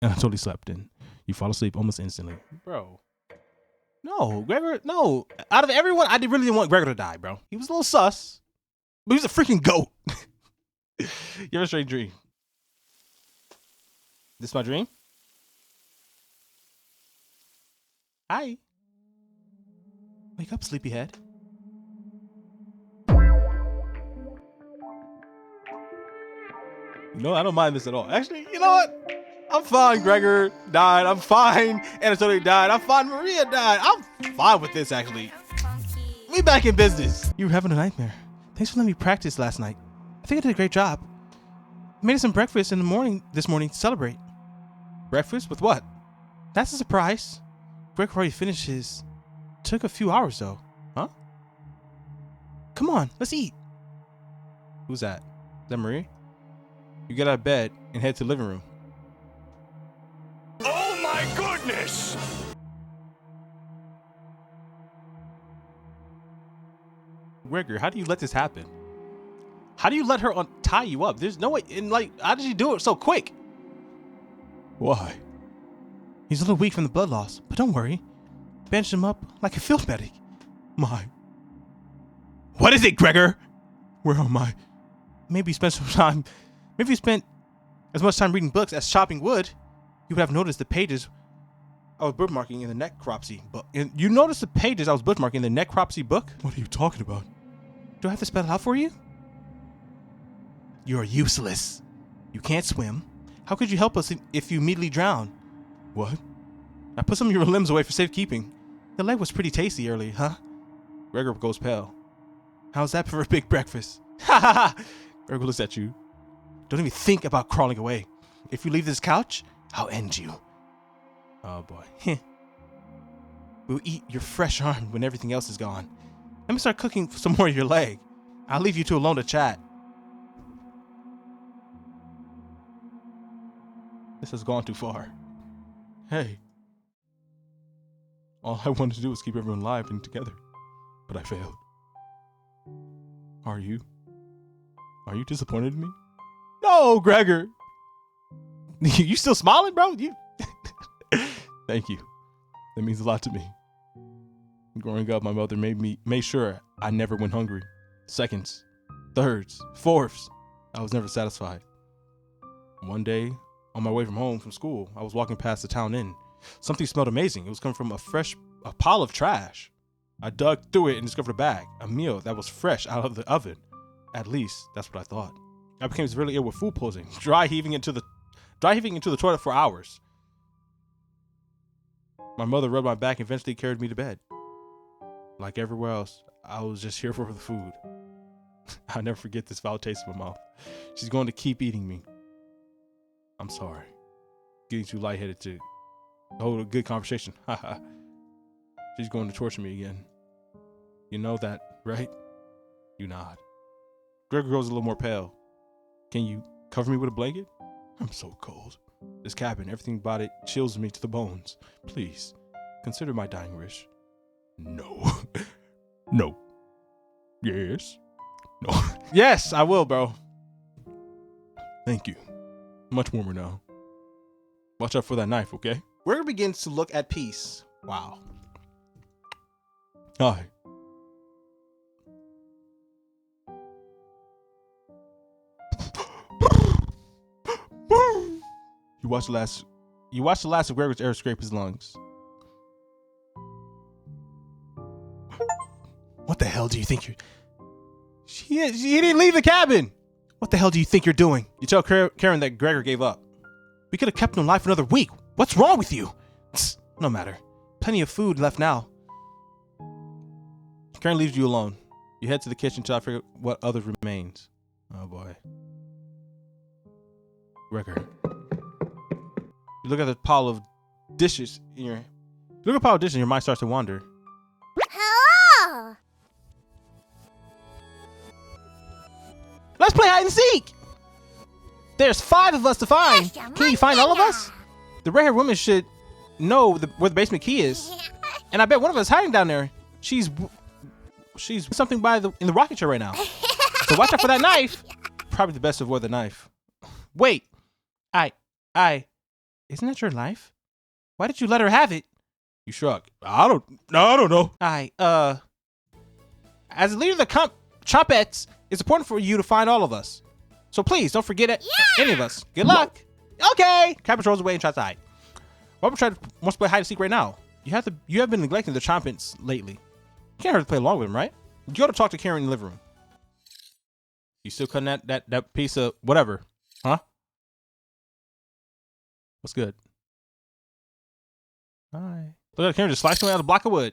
and I totally slept in. You fall asleep almost instantly. Bro. No, Gregor, no. Out of everyone, I really didn't want Gregor to die, bro. He was a little sus, but he was a freaking goat. You have a strange dream. This my dream? Hi. Wake up, sleepyhead. No, I don't mind this at all. Actually, you know what? I'm fine. Gregor died. I'm fine. Anatoly died. I'm fine. Maria died. I'm fine with this, actually. We back in business. You were having a nightmare. Thanks for letting me practice last night. I think I did a great job. I made us some breakfast in the morning this morning to celebrate. Breakfast? With what? That's a surprise. Gregor already finished his. Took a few hours, though. Huh? Come on, let's eat. Who's that? Is that Maria? You get out of bed and head to the living room. Oh my goodness! Gregor, how do you let this happen? How do you let her tie you up? There's no way. And like, how did you do it so quick? Why? He's a little weak from the blood loss, but don't worry. Bandage him up like a field medic. My. What is it, Gregor? Where am I? Maybe you spent some time. Maybe you spent as much time reading books as chopping wood. You would have noticed the pages I was bookmarking in the necropsy book. You noticed the pages I was bookmarking in the necropsy book? What are you talking about? Do I have to spell it out for you? You're useless. You can't swim. How could you help us if you immediately drown? What? I put some of your limbs away for safekeeping. The leg was pretty tasty earlier, huh? Gregor goes pale. How's that for a big breakfast? Ha ha ha! Gregor looks at you. Don't even think about crawling away. If you leave this couch, I'll end you. Oh boy. We'll eat your fresh arm when everything else is gone. Let me start cooking some more of your leg. I'll leave you two alone to chat. This has gone too far. Hey. All I wanted to do was keep everyone alive and together. But I failed. Are you? Are you disappointed in me? No, Gregor. You still smiling, bro? You. Thank you. That means a lot to me. Growing up, my mother made sure I never went hungry. Seconds, thirds, fourths. I was never satisfied. One day, on my way home from school, I was walking past the town inn. Something smelled amazing. It was coming from a pile of trash. I dug through it and discovered a bag, a meal that was fresh out of the oven. At least, that's what I thought. I became severely ill with food poisoning, dry heaving into the toilet for hours. My mother rubbed my back and eventually carried me to bed. Like everywhere else, I was just here for the food. I'll never forget this foul taste in my mouth. She's going to keep eating me. I'm sorry. Getting too lightheaded to hold a good conversation. Haha. She's going to torture me again. You know that, right? You nod. Gregor grows a little more pale. Can you cover me with a blanket? I'm so cold. This cabin, everything about it chills me to the bones. Please, consider my dying wish. No. No. Yes. No. Yes, I will, bro. Thank you. Much warmer now. Watch out for that knife, okay? Gregor begins to look at peace. Wow. Hi. You watched the last of Gregor's air scrape his lungs. What the hell do you think you're... She didn't leave the cabin! What the hell do you think you're doing? You tell Karen that Gregor gave up. We could have kept him alive for another week. What's wrong with you? No matter. Plenty of food left now. Karen leaves you alone. You head to the kitchen to figure out what other remains. Oh boy. Gregor. You look at the pile of dishes in your... and your mind starts to wander. Hello! Let's play hide and seek! There's 5 of us to find. Can you find all of us? The red-haired woman should know where the basement key is. And I bet one of us is hiding down there. She's something in the rocket chair right now. So watch out for that knife. Probably the best to avoid the knife. Wait. Isn't that your life? Why did you let her have it? You shrug. I don't know. As the leader of the Chompettes, it's important for you to find all of us. So please don't forget any of us. Good luck. Okay. Cabbage rolls away and tries to hide. Robert wants to play hide and seek right now. You have been neglecting the Chompets lately. You can't hurt to play along with him, right? You go to talk to Karen in the living room. You still cutting that piece of whatever, huh? What's good? Hi. Look at Karen just slicing away out a block of wood.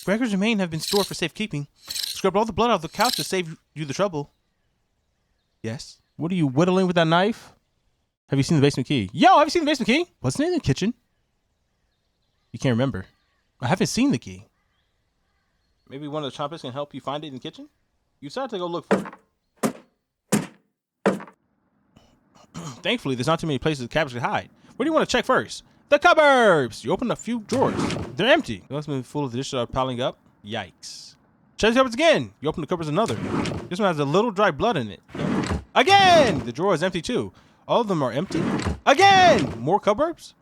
Gregor's remains have been stored for safekeeping. Scrubbed all the blood out of the couch to save you the trouble. Yes. What are you whittling with that knife? Have you seen the basement key? Yo, have you seen the basement key? Wasn't it in the kitchen? You can't remember. I haven't seen the key. Maybe one of the Chompets can help you find it in the kitchen? You decide to go look for it. Thankfully, there's not too many places the cabbage can hide. Where do you want to check first? The cupboards! You open a few drawers. They're empty. The last one full of the dishes that are piling up. Yikes. Check the cupboards again. You open the cupboards another. This one has a little dry blood in it. Again! The drawer is empty too. All of them are empty. Again! More cupboards?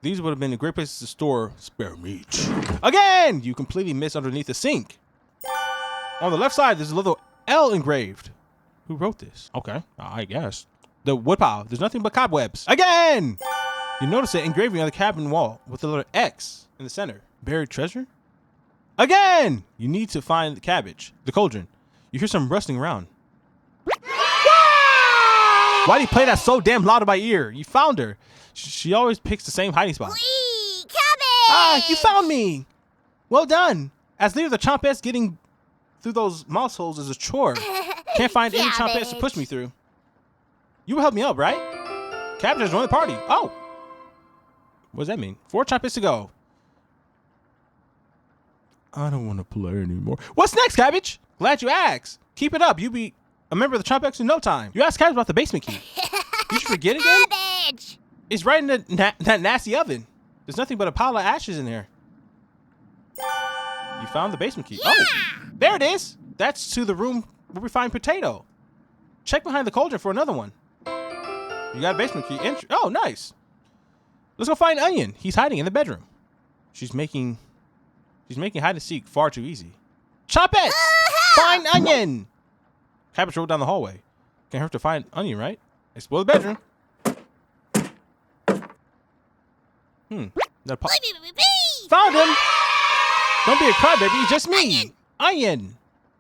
These would have been a great places to store spare meat. Again! You completely miss underneath the sink. On the left side, there's a little L engraved. Who wrote this? Okay, I guess. The woodpile. There's nothing but cobwebs. Again! You notice an engraving on the cabin wall with the letter X in the center. Buried treasure? Again! You need to find the cabbage, the cauldron. You hear some rustling around. Why do you play that so damn loud in my ear? You found her. She always picks the same hiding spot. Whee! Cabbage! You found me. Well done. As leader of the Chompettes, getting through those mouse holes is a chore. Can't find any Chompettes to push me through. You will help me up, right? Cabbage has joined the party. Oh. What does that mean? 4 Chompettes to go. I don't want to play anymore. What's next, Cabbage? Glad you asked. Keep it up. You'll be a member of the Chompettes in no time. You asked Cabbage about the basement key. You should forget again? Cabbage! It's right in that nasty oven. There's nothing but a pile of ashes in there. You found the basement key. Yeah. Oh, there it is. That's to the room where we find Potato. Check behind the cauldron for another one. You got a basement key. Oh, nice. Let's go find Onion. He's hiding in the bedroom. She's making hide and seek far too easy. Chompets! Find Onion! Cabbage rolled down the hallway. Can't hurt to find Onion, right? Explore the bedroom. Found him! Don't be a crybaby, it's just me. Onion.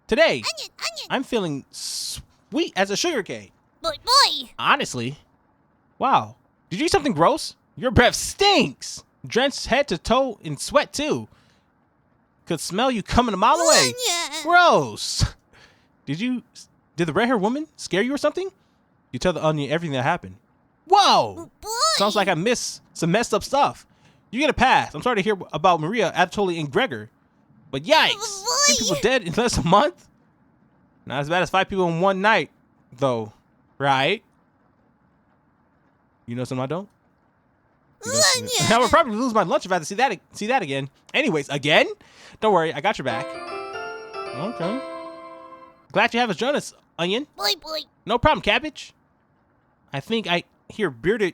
Today, Onion, onion. I'm feeling sweet as a sugar cane. Boy, boy. Honestly. Wow. Did you eat something gross? Your breath stinks. Drenched head to toe in sweat, too. Could smell you coming a mile away. Onion. Gross. Did the red-haired woman scare you or something? You tell the onion everything that happened. Whoa. Boy. Sounds like I missed some messed up stuff. You get a pass. I'm sorry to hear about Maria, Anatoly, and Gregor. But yikes. Boy. 3 people dead in less than a month? Not as bad as 5 people in one night, though. Right? You know something I don't? Onion. I would probably lose my lunch if I had to see that again. Anyways, again? Don't worry, I got your back. Okay. Glad you have us join us, Onion. Boy, boy. No problem, Cabbage. I think I hear bread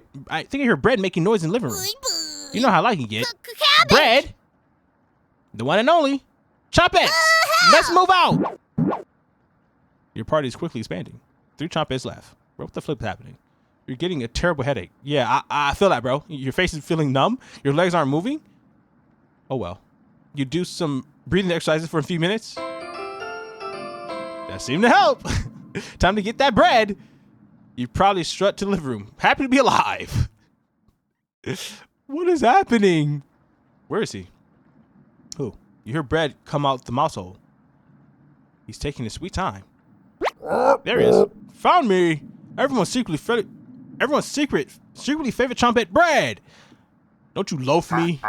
making noise in the living room. Boy, boy. You know how I can get. Cabbage. Bread. The one and only. Chompets. Let's move out. Your party is quickly expanding. 3 Chompets left. Bro, what the flip is happening? You're getting a terrible headache. Yeah, I feel that, bro. Your face is feeling numb. Your legs aren't moving. Oh, well. You do some breathing exercises for a few minutes. That seemed to help. Time to get that bread. You probably strut to the living room. Happy to be alive. What is happening? Where is he? Who? You hear bread come out the mouse hole. He's taking his sweet time. There he is. Found me. Everyone's secretly favorite Chompet bread. Don't you loaf me?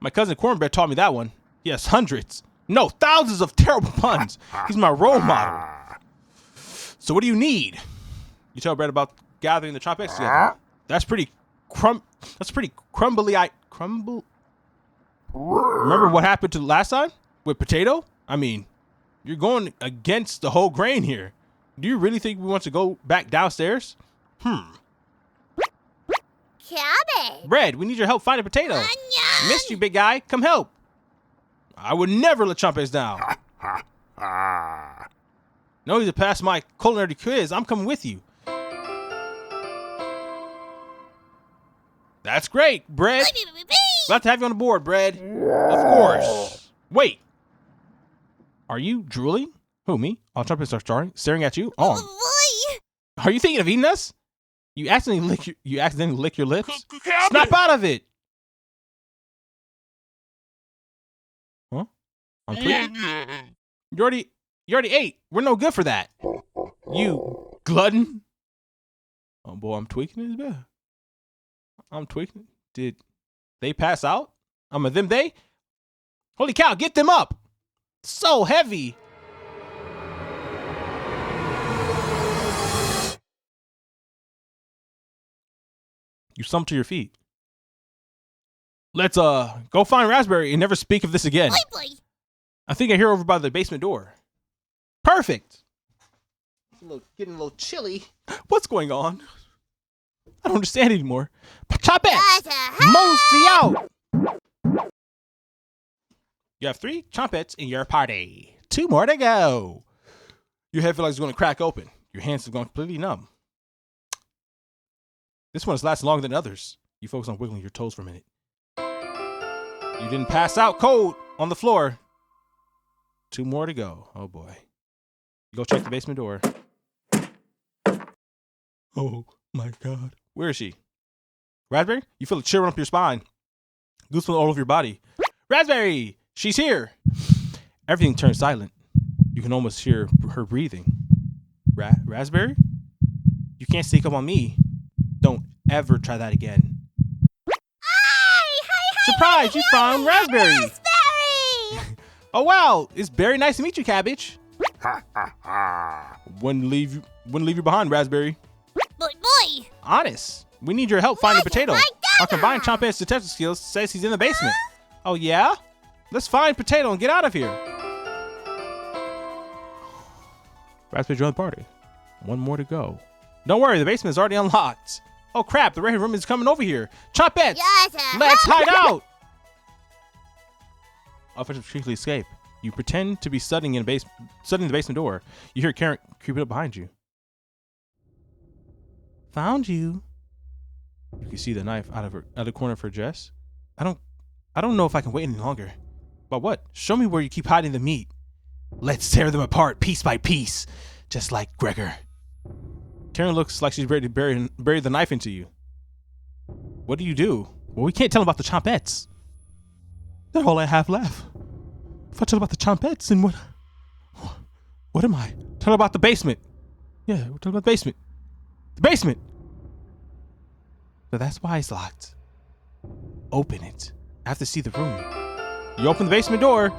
My cousin Cornbread taught me that one. He has hundreds. No, thousands of terrible puns. He's my role model. So what do you need? You tell Bread about gathering the Chompets together. That's pretty crumbly. Crumble. Remember what happened to last time with Potato? I mean, you're going against the whole grain here. Do you really think we want to go back downstairs? Cabbage. Bread, we need your help finding Potato. Onion. Missed you, big guy. Come help. I would never let Chompets down. No need to pass my culinary quiz. I'm coming with you. That's great, Bread. Glad to have you on the board, Bread. Of course. Wait. Are you drooling? Who, me? All Chompets are staring at you. On. Boy. Are you thinking of eating us? You accidentally lick your lips? Cabbage. Snap out of it. Huh? I'm tweaking. You already ate. We're no good for that. You glutton. Oh boy, I'm tweaking his bed. I'm tweaking. Did they pass out? They? Holy cow, get them up. So heavy. You slump to your feet. Let's go find Raspberry and never speak of this again. Boy, boy. I think I hear over by the basement door. Perfect. Getting a little chilly. What's going on? I don't understand anymore. Chompets! Mosey out! You have 3 Chompets in your party. 2 more to go. Your head feels like it's going to crack open. Your hands are going completely numb. This one has lasted longer than others. You focus on wiggling your toes for a minute. You didn't pass out cold on the floor. 2 more to go. Oh boy. You go check the basement door. Oh my God. Where is she? Raspberry? You feel a chill run up your spine. Goosebumps all over your body. Raspberry! She's here! Everything turns silent. You can almost hear her breathing. Raspberry? You can't sneak up on me. Don't ever try that again. Hi, Surprise! You found Raspberry! Raspberry! Oh wow! It's very nice to meet you, Cabbage. Wouldn't leave you behind, Raspberry. Boy, boy. Honest. We need your help finding Potato. My Our combined Chompet's detective skills says he's in the basement. Oh yeah? Let's find Potato and get out of here. Raspberry joined the party. 1 more to go. Don't worry, the basement is already unlocked. Oh crap, the red room is coming over here. Chompets! Let's hide out! Offensive quickly escape. You pretend to be studying the basement door. You hear Karen creeping up behind you. Found you. You can see the knife out of the corner of her dress. I don't know if I can wait any longer. But what? Show me where you keep hiding the meat. Let's tear them apart piece by piece, just like Gregor. Karen looks like she's ready to bury the knife into you. What do? Well, we can't tell them about the chompettes. They're all I have left. If I tell about the chompettes, then what am I? Tell about the basement. Yeah, we're talking about the basement. The basement! So that's why it's locked. Open it. I have to see the room. You open the basement door.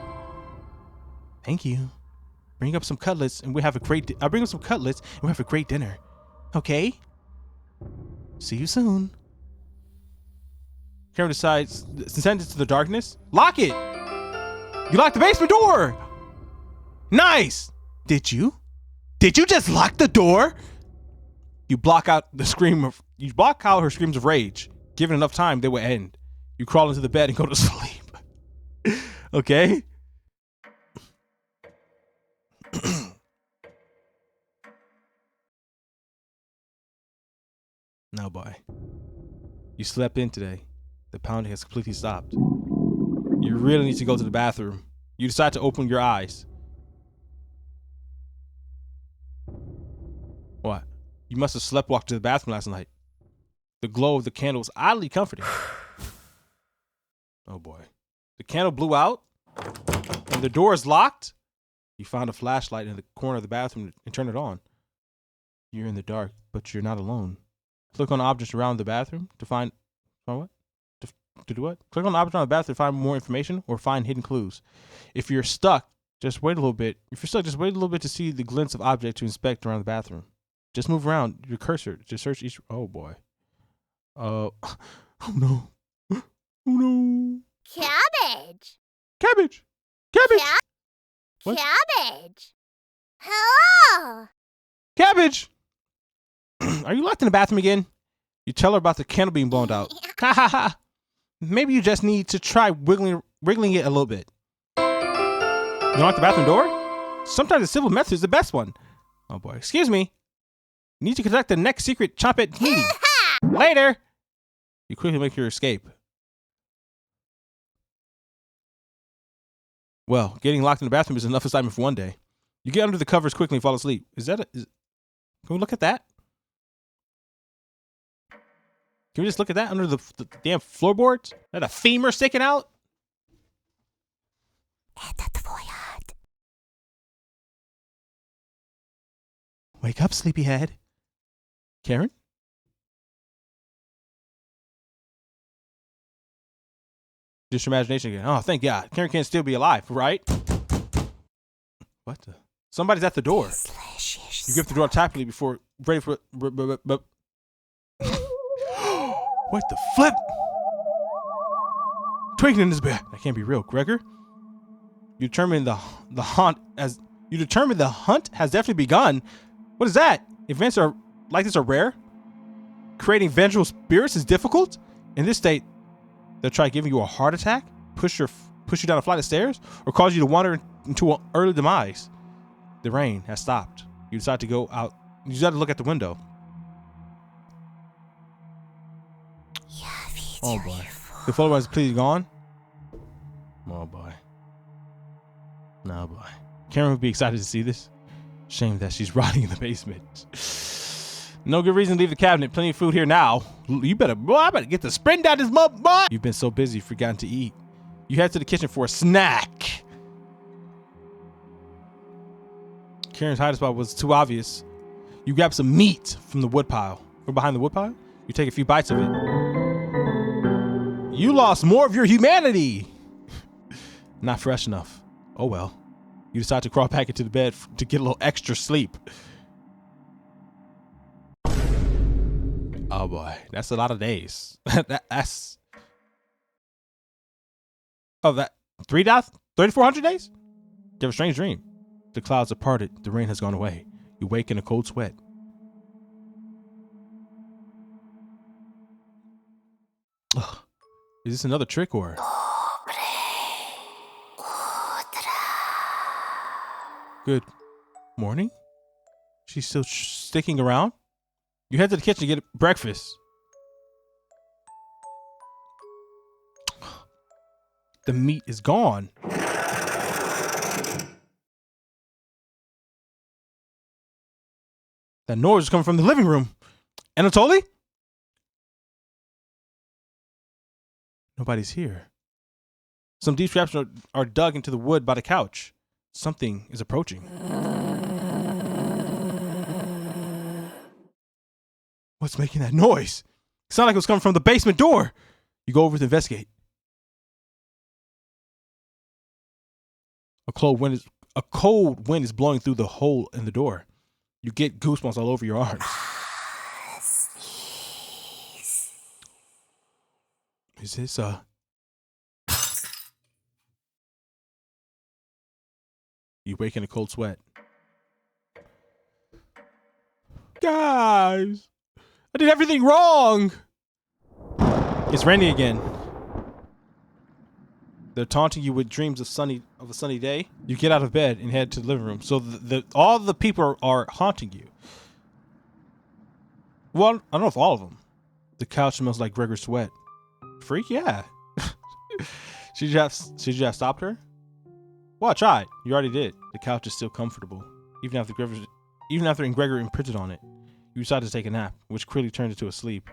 Thank you. Bring up some cutlets and we'll have a great I'll bring up some cutlets and we'll have a great dinner. Okay? See you soon. Karen decides to send it to the darkness. Lock it! You locked the basement door! Nice! Did you? Did you just lock the door? You block out her screams of rage. Given enough time, they will end. You crawl into the bed and go to sleep. Okay? No, boy. You slept in today. The pounding has completely stopped. You really need to go to the bathroom. You decide to open your eyes. What? You must have sleptwalked to the bathroom last night. The glow of the candle was oddly comforting. Oh boy. The candle blew out and the door is locked. You found a flashlight in the corner of the bathroom and turn it on. You're in the dark, but you're not alone. Click on objects around the bathroom to find what? To do what? Click on the object on the bathroom to find more information or find hidden clues. If you're stuck, just wait a little bit. If you're stuck, just wait a little bit to see the glints of objects to inspect around the bathroom. Just move around your cursor to search each. Oh boy. Oh no. Oh no. Cabbage. Cabbage. Cabbage. What? Cabbage. Hello. Cabbage. Are you locked in the bathroom again? You tell her about the candle being blown out. Ha ha ha. Maybe you just need to try wriggling it a little bit. You lock the bathroom door? Sometimes the simple method is the best one. Oh boy. Excuse me. You need to conduct the next secret chompet meeting. Later. You quickly make your escape. Well, getting locked in the bathroom is enough excitement for one day. You get under the covers quickly and fall asleep. Can we look at that? Can we just look at that under the damn floorboards? That a femur sticking out? Wake up, sleepyhead. Karen? Just your imagination again. Oh, thank God. Karen can't still be alive, right? What the? Somebody's at the door. You grip the door tightly before ready for. What the flip? Twinkling in his bed. That can't be real, Gregor. You determine the hunt has definitely begun. What is that? Events like this are rare. Creating vengeful spirits is difficult. In this state, they'll try giving you a heart attack, push you down a flight of stairs, or cause you to wander into an early demise. The rain has stopped. You decide to go out. You decide to look at the window. Oh boy. The photo was completely gone. Oh boy. No boy. Karen would be excited to see this. Shame that she's rotting in the basement. No good reason to leave the cabinet. Plenty of food here now. I better get the sprint down this mud, boy. You've been so busy, forgotten to eat. You head to the kitchen for a snack. Karen's hiding spot was too obvious. You grab some meat from the woodpile. From behind the woodpile, you take a few bites of it. You lost more of your humanity. Not fresh enough. Oh well. You decide to crawl back into the bed to get a little extra sleep. Oh boy, that's a lot of days. that's 3,400 days? You have a strange dream. The clouds have parted, the rain has gone away. You wake in a cold sweat. Ugh. Is this another trick or? Good morning? She's still sticking around? You head to the kitchen to get breakfast. The meat is gone. That noise is coming from the living room. Anatoly? Nobody's here. Some deep traps are dug into the wood by the couch. Something is approaching. What's making that noise? It sounded like it was coming from the basement door. You go over to investigate. A cold wind is blowing through the hole in the door. You get goosebumps all over your arms. Is this You wake in a cold sweat. Guys, I did everything wrong. It's raining again. They're taunting you with dreams of a sunny day. You get out of bed and head to the living room. So all the people are haunting you. Well, I don't know if all of them. The couch smells like Gregor's sweat. Freak, yeah. Should you have stopped her? Well, I tried. You already did. The couch is still comfortable, even after Gregor imprinted on it. You decided to take a nap, which quickly turned into a sleep.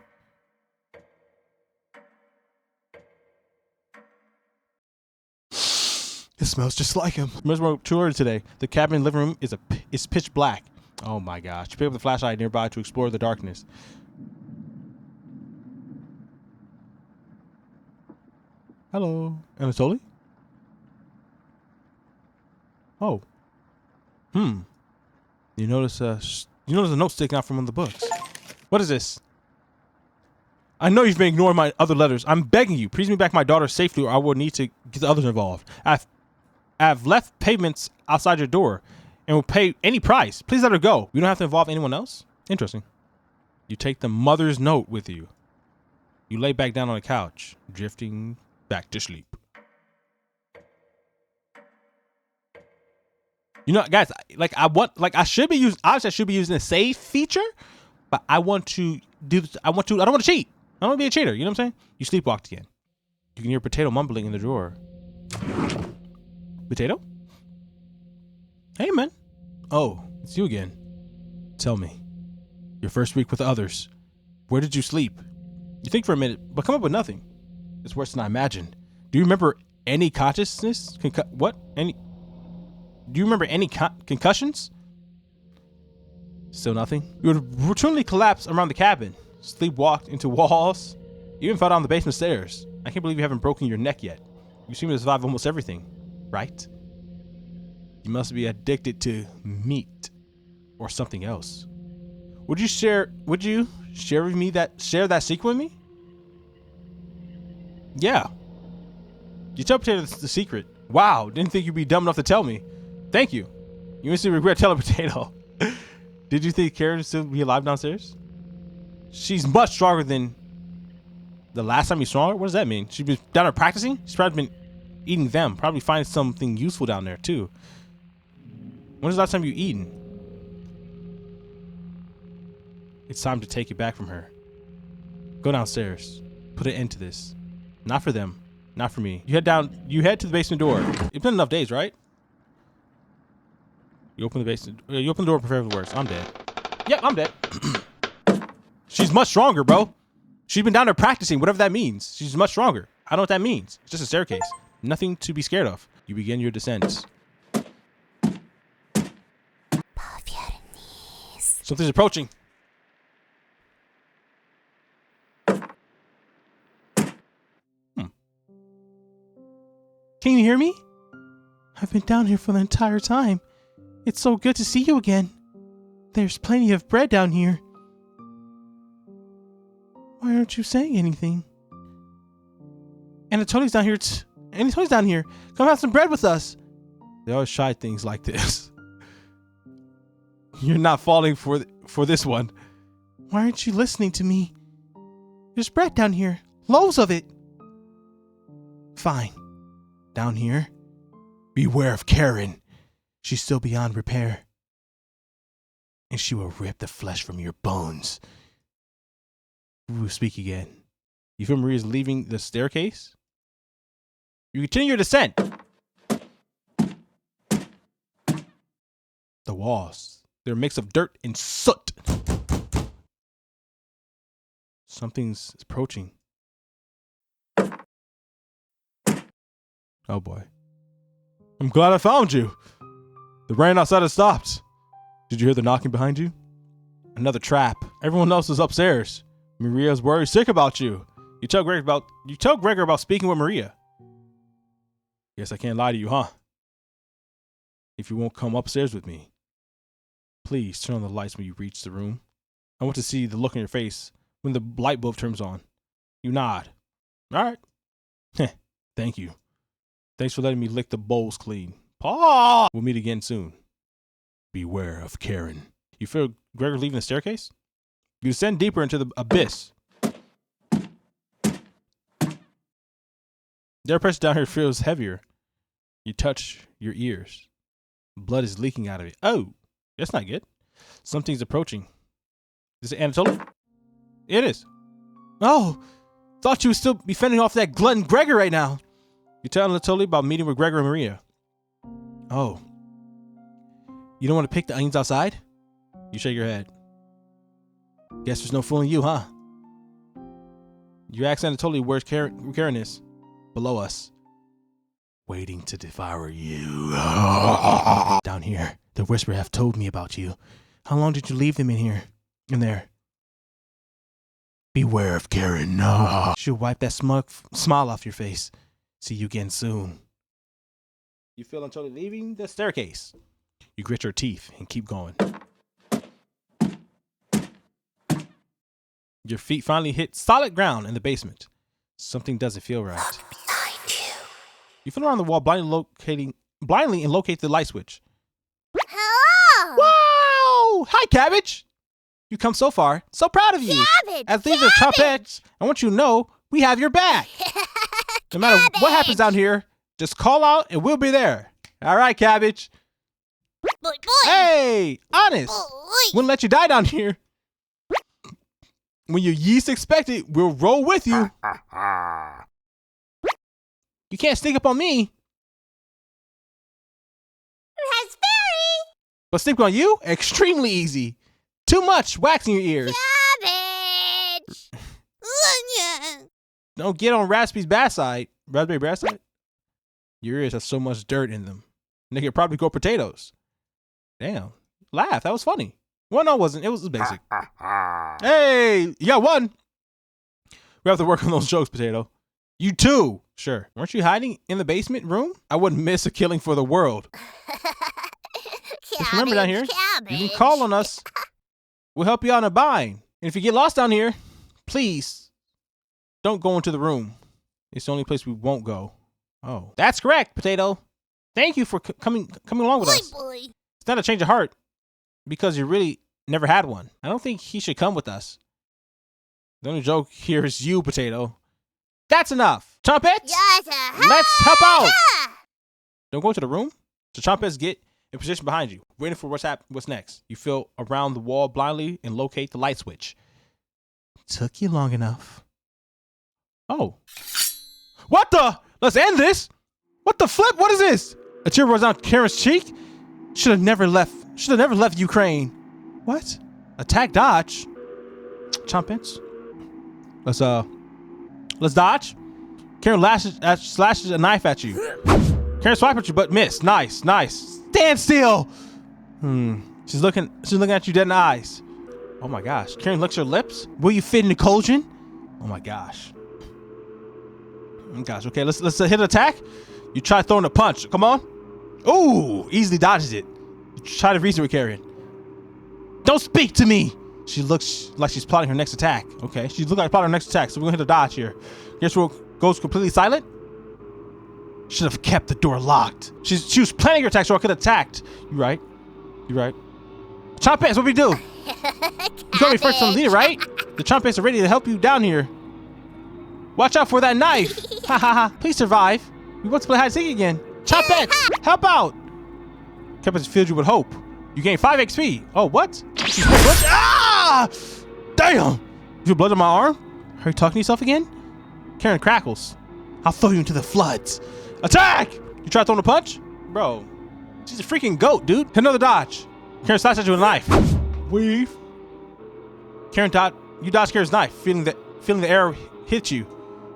It smells just like him. Miserable tour today. The cabin living room is pitch black. Oh my gosh. You pick up the flashlight nearby to explore the darkness. Hello, Anatoly? Oh. You notice a note sticking out from one of the books. What is this? I know you've been ignoring my other letters. I'm begging you, please bring back my daughter safely or I will need to get the others involved. I've left payments outside your door and will pay any price. Please let her go. We don't have to involve anyone else? Interesting. You take the mother's note with you. You lay back down on the couch, drifting back to sleep. You know, guys, I should be using a save feature, but I don't want to cheat. I don't want to be a cheater. You know what I'm saying? You sleepwalked again. You can hear Potato mumbling in the drawer. Potato? Hey, man. Oh, it's you again. Tell me. Your first week with the others. Where did you sleep? You think for a minute, but come up with nothing. It's worse than I imagined. Do you remember any consciousness? Do you remember any concussions? Still nothing? You would routinely collapse around the cabin, sleepwalked into walls, even fell down the basement stairs. I can't believe you haven't broken your neck yet. You seem to survive almost everything, right? You must be addicted to meat or something else. Would you share that secret with me? Yeah. You tell Potato the secret. Wow, didn't think you'd be dumb enough to tell me. Thank you. You instantly regret telling Potato. Did you think Karen would still be alive downstairs? She's much stronger than the last time you saw her. What does that mean? She's been down there practicing? She's probably been eating them. Probably finding something useful down there too. When was the last time you eaten? It's time to take it back from her. Go downstairs. Put an end to this. Not for them. Not for me. You head to the basement door. It's been enough days, right? You open the door, prepare for the worst. I'm dead. Yep, I'm dead. She's much stronger, bro. She's been down there practicing, whatever that means. She's much stronger. I don't know what that means. It's just a staircase. Nothing to be scared of. You begin your descent. Something's approaching. Can you hear me? I've been down here for the entire time. It's so good to see you again. There's plenty of bread down here. Why aren't you saying anything? Anatoly's down here. Anatoly's down here. Come have some bread with us. They always try things like this. You're not falling for this one. Why aren't you listening to me? There's bread down here. Loads of it. Fine. Down here. Beware of Karen. She's still beyond repair. And she will rip the flesh from your bones. We will speak again. You feel Maria's leaving the staircase? You continue your descent. The walls. They're a mix of dirt and soot. Something's approaching. Oh boy. I'm glad I found you. The rain outside has stopped. Did you hear the knocking behind you? Another trap. Everyone else is upstairs. Maria's worried sick about you. You tell Gregor about speaking with Maria. Guess I can't lie to you, huh? If you won't come upstairs with me. Please turn on the lights when you reach the room. I want to see the look on your face when the light bulb turns on. You nod. All right. Thank you. Thanks for letting me lick the bowls clean. Paul! We'll meet again soon. Beware of Karen. You feel Gregor leaving the staircase? You descend deeper into the abyss. The air pressure down here feels heavier. You touch your ears. Blood is leaking out of it. Oh, that's not good. Something's approaching. Is it Anatoly? It is. Oh, thought you would still be fending off that glutton Gregor right now. You tell Anatoly about meeting with Gregor and Maria. Oh. You don't want to pick the onions outside? You shake your head. Guess there's no fooling you, huh? You ask Anatoly where Karen is. Below us. Waiting to devour you. Down here, the whisper have told me about you. How long did you leave them in here? In there? Beware of Karen. She'll wipe that smug smile off your face. See you again soon. You feel Anatoly leaving the staircase. You grit your teeth and keep going. Your feet finally hit solid ground in the basement. Something doesn't feel right. Behind you. You feel around the wall blindly and locate the light switch. Hello. Wow! Hi, Cabbage! You come so far. So proud of you. Cabbage. As leaders of Trumpets, I want you to know we have your back. No matter what happens down here, just call out and we'll be there. All right, Cabbage. Boy. Hey, honest. Boy. Wouldn't let you die down here. When you least expect it, we'll roll with you. You can't sneak up on me. Raspberry. But sneak on you? Extremely easy. Too much wax in your ears. Cabbage. Onion. Don't get on Raspberry's bad side. Raspberry bad side? Your ears have so much dirt in them. They could probably grow potatoes. Damn. Laugh. That was funny. Well, no, it wasn't. It was basic. Hey, you got one. We have to work on those jokes, Potato. You too. Sure. Weren't you hiding in the basement room? I wouldn't miss a killing for the world. Just remember down here, Cabbage. you can call on us. We'll help you out in a bind. And if you get lost down here, please don't go into the room. It's the only place we won't go. Oh, that's correct, Potato. Thank you for coming along with us. Boy. It's not a change of heart because you really never had one. I don't think he should come with us. The only joke here is you, Potato. That's enough. Trumpets, let's help out. Don't go into the room. So Trumpets get in position behind you, waiting for what's next. You feel around the wall blindly and locate the light switch. Took you long enough. Oh. What the? Let's end this. What the flip? What is this? A tear rolls down Karen's cheek. Should have never left Ukraine. What? Attack dodge. Trumpets. Let's dodge. Karen slashes a knife at you. Karen swipes at you, but miss. Nice. Stand still. She's looking at you dead in the eyes. Oh my gosh. Karen licks her lips. Will you fit in the cauldron? Oh my gosh. Okay, let's hit an attack. You try throwing a punch. Come on. Ooh, easily dodges it. You try to reason with Karen. Don't speak to me. She looks like she's plotting her next attack. Okay, she looks like plotting her next attack, so we're gonna hit a dodge here. Guess what goes completely silent? Should have kept the door locked. She was planning her attack so I could have attacked. You right. Trumpets, what we do? You told me first from the leader, right? The trumpets are ready to help you down here. Watch out for that knife. Ha ha ha. Please survive. We want to play hide and seek again. Trumpets, help out. Trumpets filled you with hope. You gain 5 XP. Oh, what? Ah! Damn! You feel blood on my arm? Are you talking to yourself again? Karen crackles. I'll throw you into the floods. Attack! You try throwing a punch? Bro, she's a freaking goat, dude. Another dodge. Karen slashes at you with a knife. Weave. Karen you dodge Karen's knife, feeling the air hit you.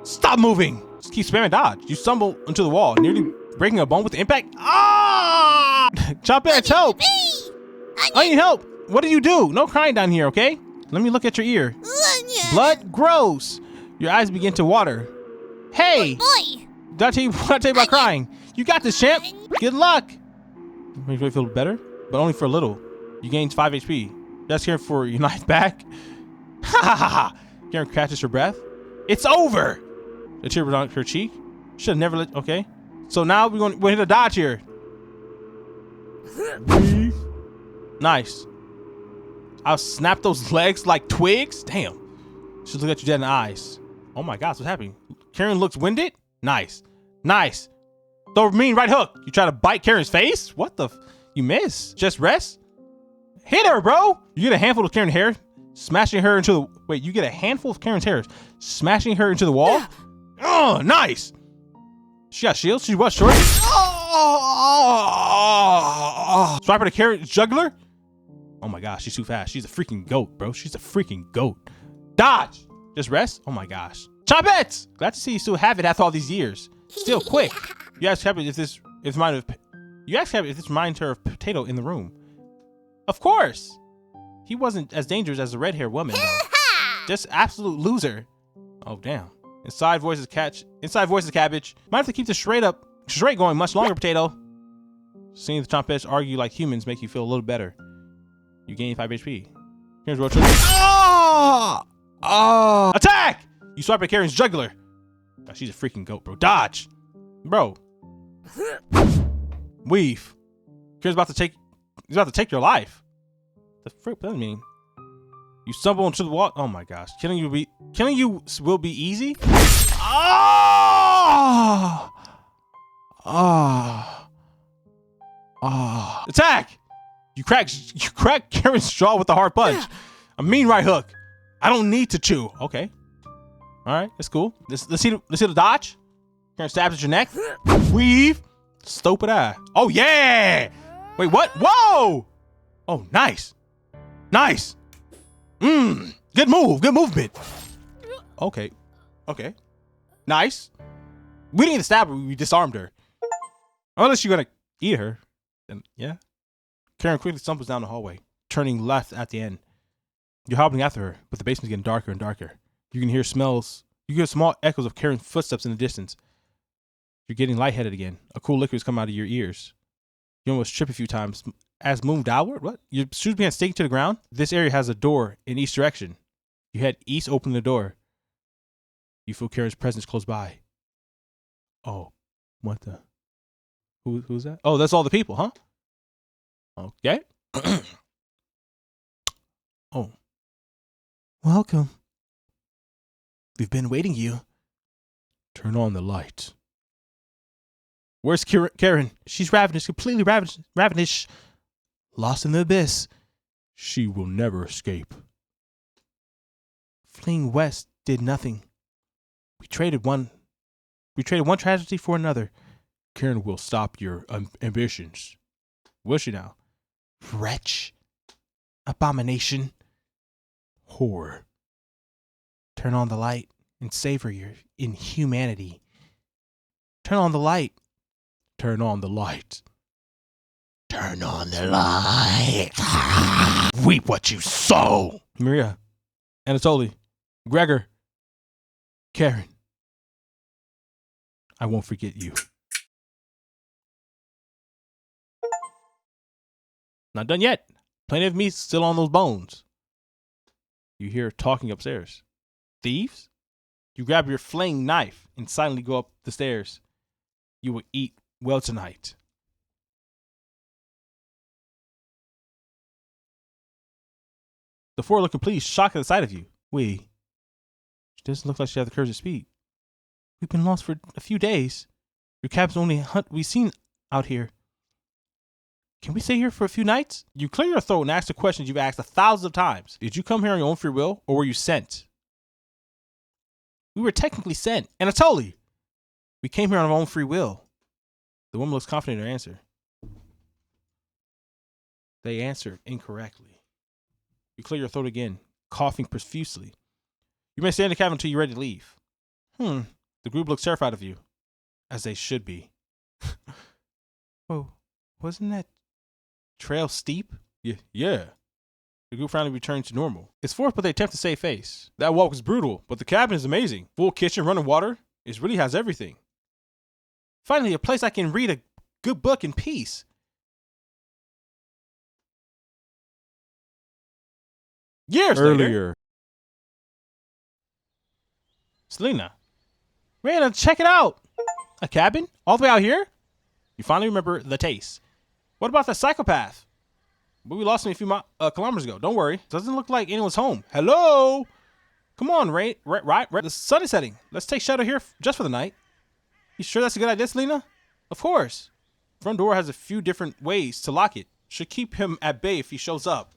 Stop moving. Just keep spamming dodge. You stumble into the wall, nearly breaking a bone with the impact. Ah! Chop Ants, help! I need help. What do you do? No crying down here, okay? Let me look at your ear. Blood? Gross. Your eyes begin to water. Hey! Boy! Did I tell you about crying? You got this, champ. Good luck. Makes me feel better, but only for a little. You gained 5 HP. That's Karen for your knife back. Ha ha ha ha. Karen catches her breath. It's over. A tear was on her cheek. Should have never let. Okay. So now we're going to hit a dodge here. Nice. I'll snap those legs like twigs. Damn. She'll look at you dead in the eyes. Oh my gosh, what's happening? Karen looks winded. Nice. Nice. Throw a mean right hook. You try to bite Karen's face? What the? You miss. Just rest. Hit her, bro. You get a handful of Karen's hair, smashing her into the. Wait, you get a handful of Karen's hair, smashing her into the wall. Oh, nice. She got shields. She was short. Swipe her to Karen's jugular. Oh my gosh, she's too fast. She's a freaking goat, bro. She's a freaking goat. Dodge. Just rest. Oh my gosh. Chop it. Glad to see you still have it after all these years. Still quick. You ask Happy if this reminds her of Potato in the room. Of course. He wasn't as dangerous as the red-haired woman, though. Just absolute loser. Oh damn. Inside voices Cabbage. Might have to keep the charade going much longer, Potato. Seeing the Chompettes argue like humans make you feel a little better. You gain 5 HP. Here's road trip. Attack! You swipe at Karen's jugular. Oh, she's a freaking goat, bro. Dodge. Bro. Weave. Karen's about to take your life. The frick doesn't mean. You stumble into the wall. Oh my gosh. Killing you will be easy. Attack! You crack Karen's jaw with a hard punch. A mean right hook. I don't need to chew. Okay. All right, that's cool. Let's see the dodge. Karen stabs at your neck. Weave. Stupid eye. Oh yeah. Wait, what? Whoa. Oh, nice. Nice. Good move. Good movement. Okay. Okay. Nice. We didn't even stab her. We disarmed her. Unless you're gonna eat her. Then yeah. Karen quickly stumbles down the hallway, turning left at the end. You're hobbling after her, but the basement's getting darker and darker. You can hear small echoes of Karen's footsteps in the distance. You're getting lightheaded again. A cool liquor is coming out of your ears. You almost trip a few times. As moved outward? What? Your shoes began sticking to the ground? This area has a door in each direction. You head east, open the door. You feel Karen's presence close by. Oh, what the? Who's that? Oh, that's all the people, huh? Okay. Oh. Welcome. We've been waiting you. Turn on the light. Where's Karen? She's ravenous, completely ravenous. Lost in the abyss. She will never escape. Fleeing west did nothing. We traded one tragedy for another. Karen will stop your ambitions. Will she now? Wretch. Abomination. Horror. Turn on the light and savor your inhumanity. Turn on the light. Turn on the light. Turn on the light. Reap what you sow. Maria. Anatoly. Gregor. Karen. I won't forget you. Not done yet. Plenty of meat still on those bones. You hear talking upstairs. Thieves? You grab your flaying knife and silently go up the stairs. You will eat well tonight. The four look completely shocked at the sight of you. She doesn't look like she has the courage to speak. We've been lost for a few days. Your cab's the only hunt we've seen out here. Can we stay here for a few nights? You clear your throat and ask the questions you've asked 1,000 times. Did you come here on your own free will, or were you sent? We were technically sent. Anatoly, We came here on our own free will. The woman looks confident in her answer. They answered incorrectly. You clear your throat again, coughing profusely. You may stay in the cabin until you're ready to leave. The group looks terrified of you, as they should be. Whoa, wasn't that trail steep? Yeah. The group finally returned to normal. It's forced, but they attempt to save face. That walk was brutal, but the cabin is amazing. Full kitchen, running water. It really has everything. Finally, a place I can read a good book in peace. Years later. Selena. Raina, check it out. A cabin? All the way out here? You finally remember the taste. What about that psychopath? But we lost him a few kilometers ago. Don't worry. Doesn't look like anyone's home. Hello? Come on, right? The sun is setting. Let's take shelter here just for the night. You sure that's a good idea, Selena? Of course. Front door has a few different ways to lock it. Should keep him at bay if he shows up.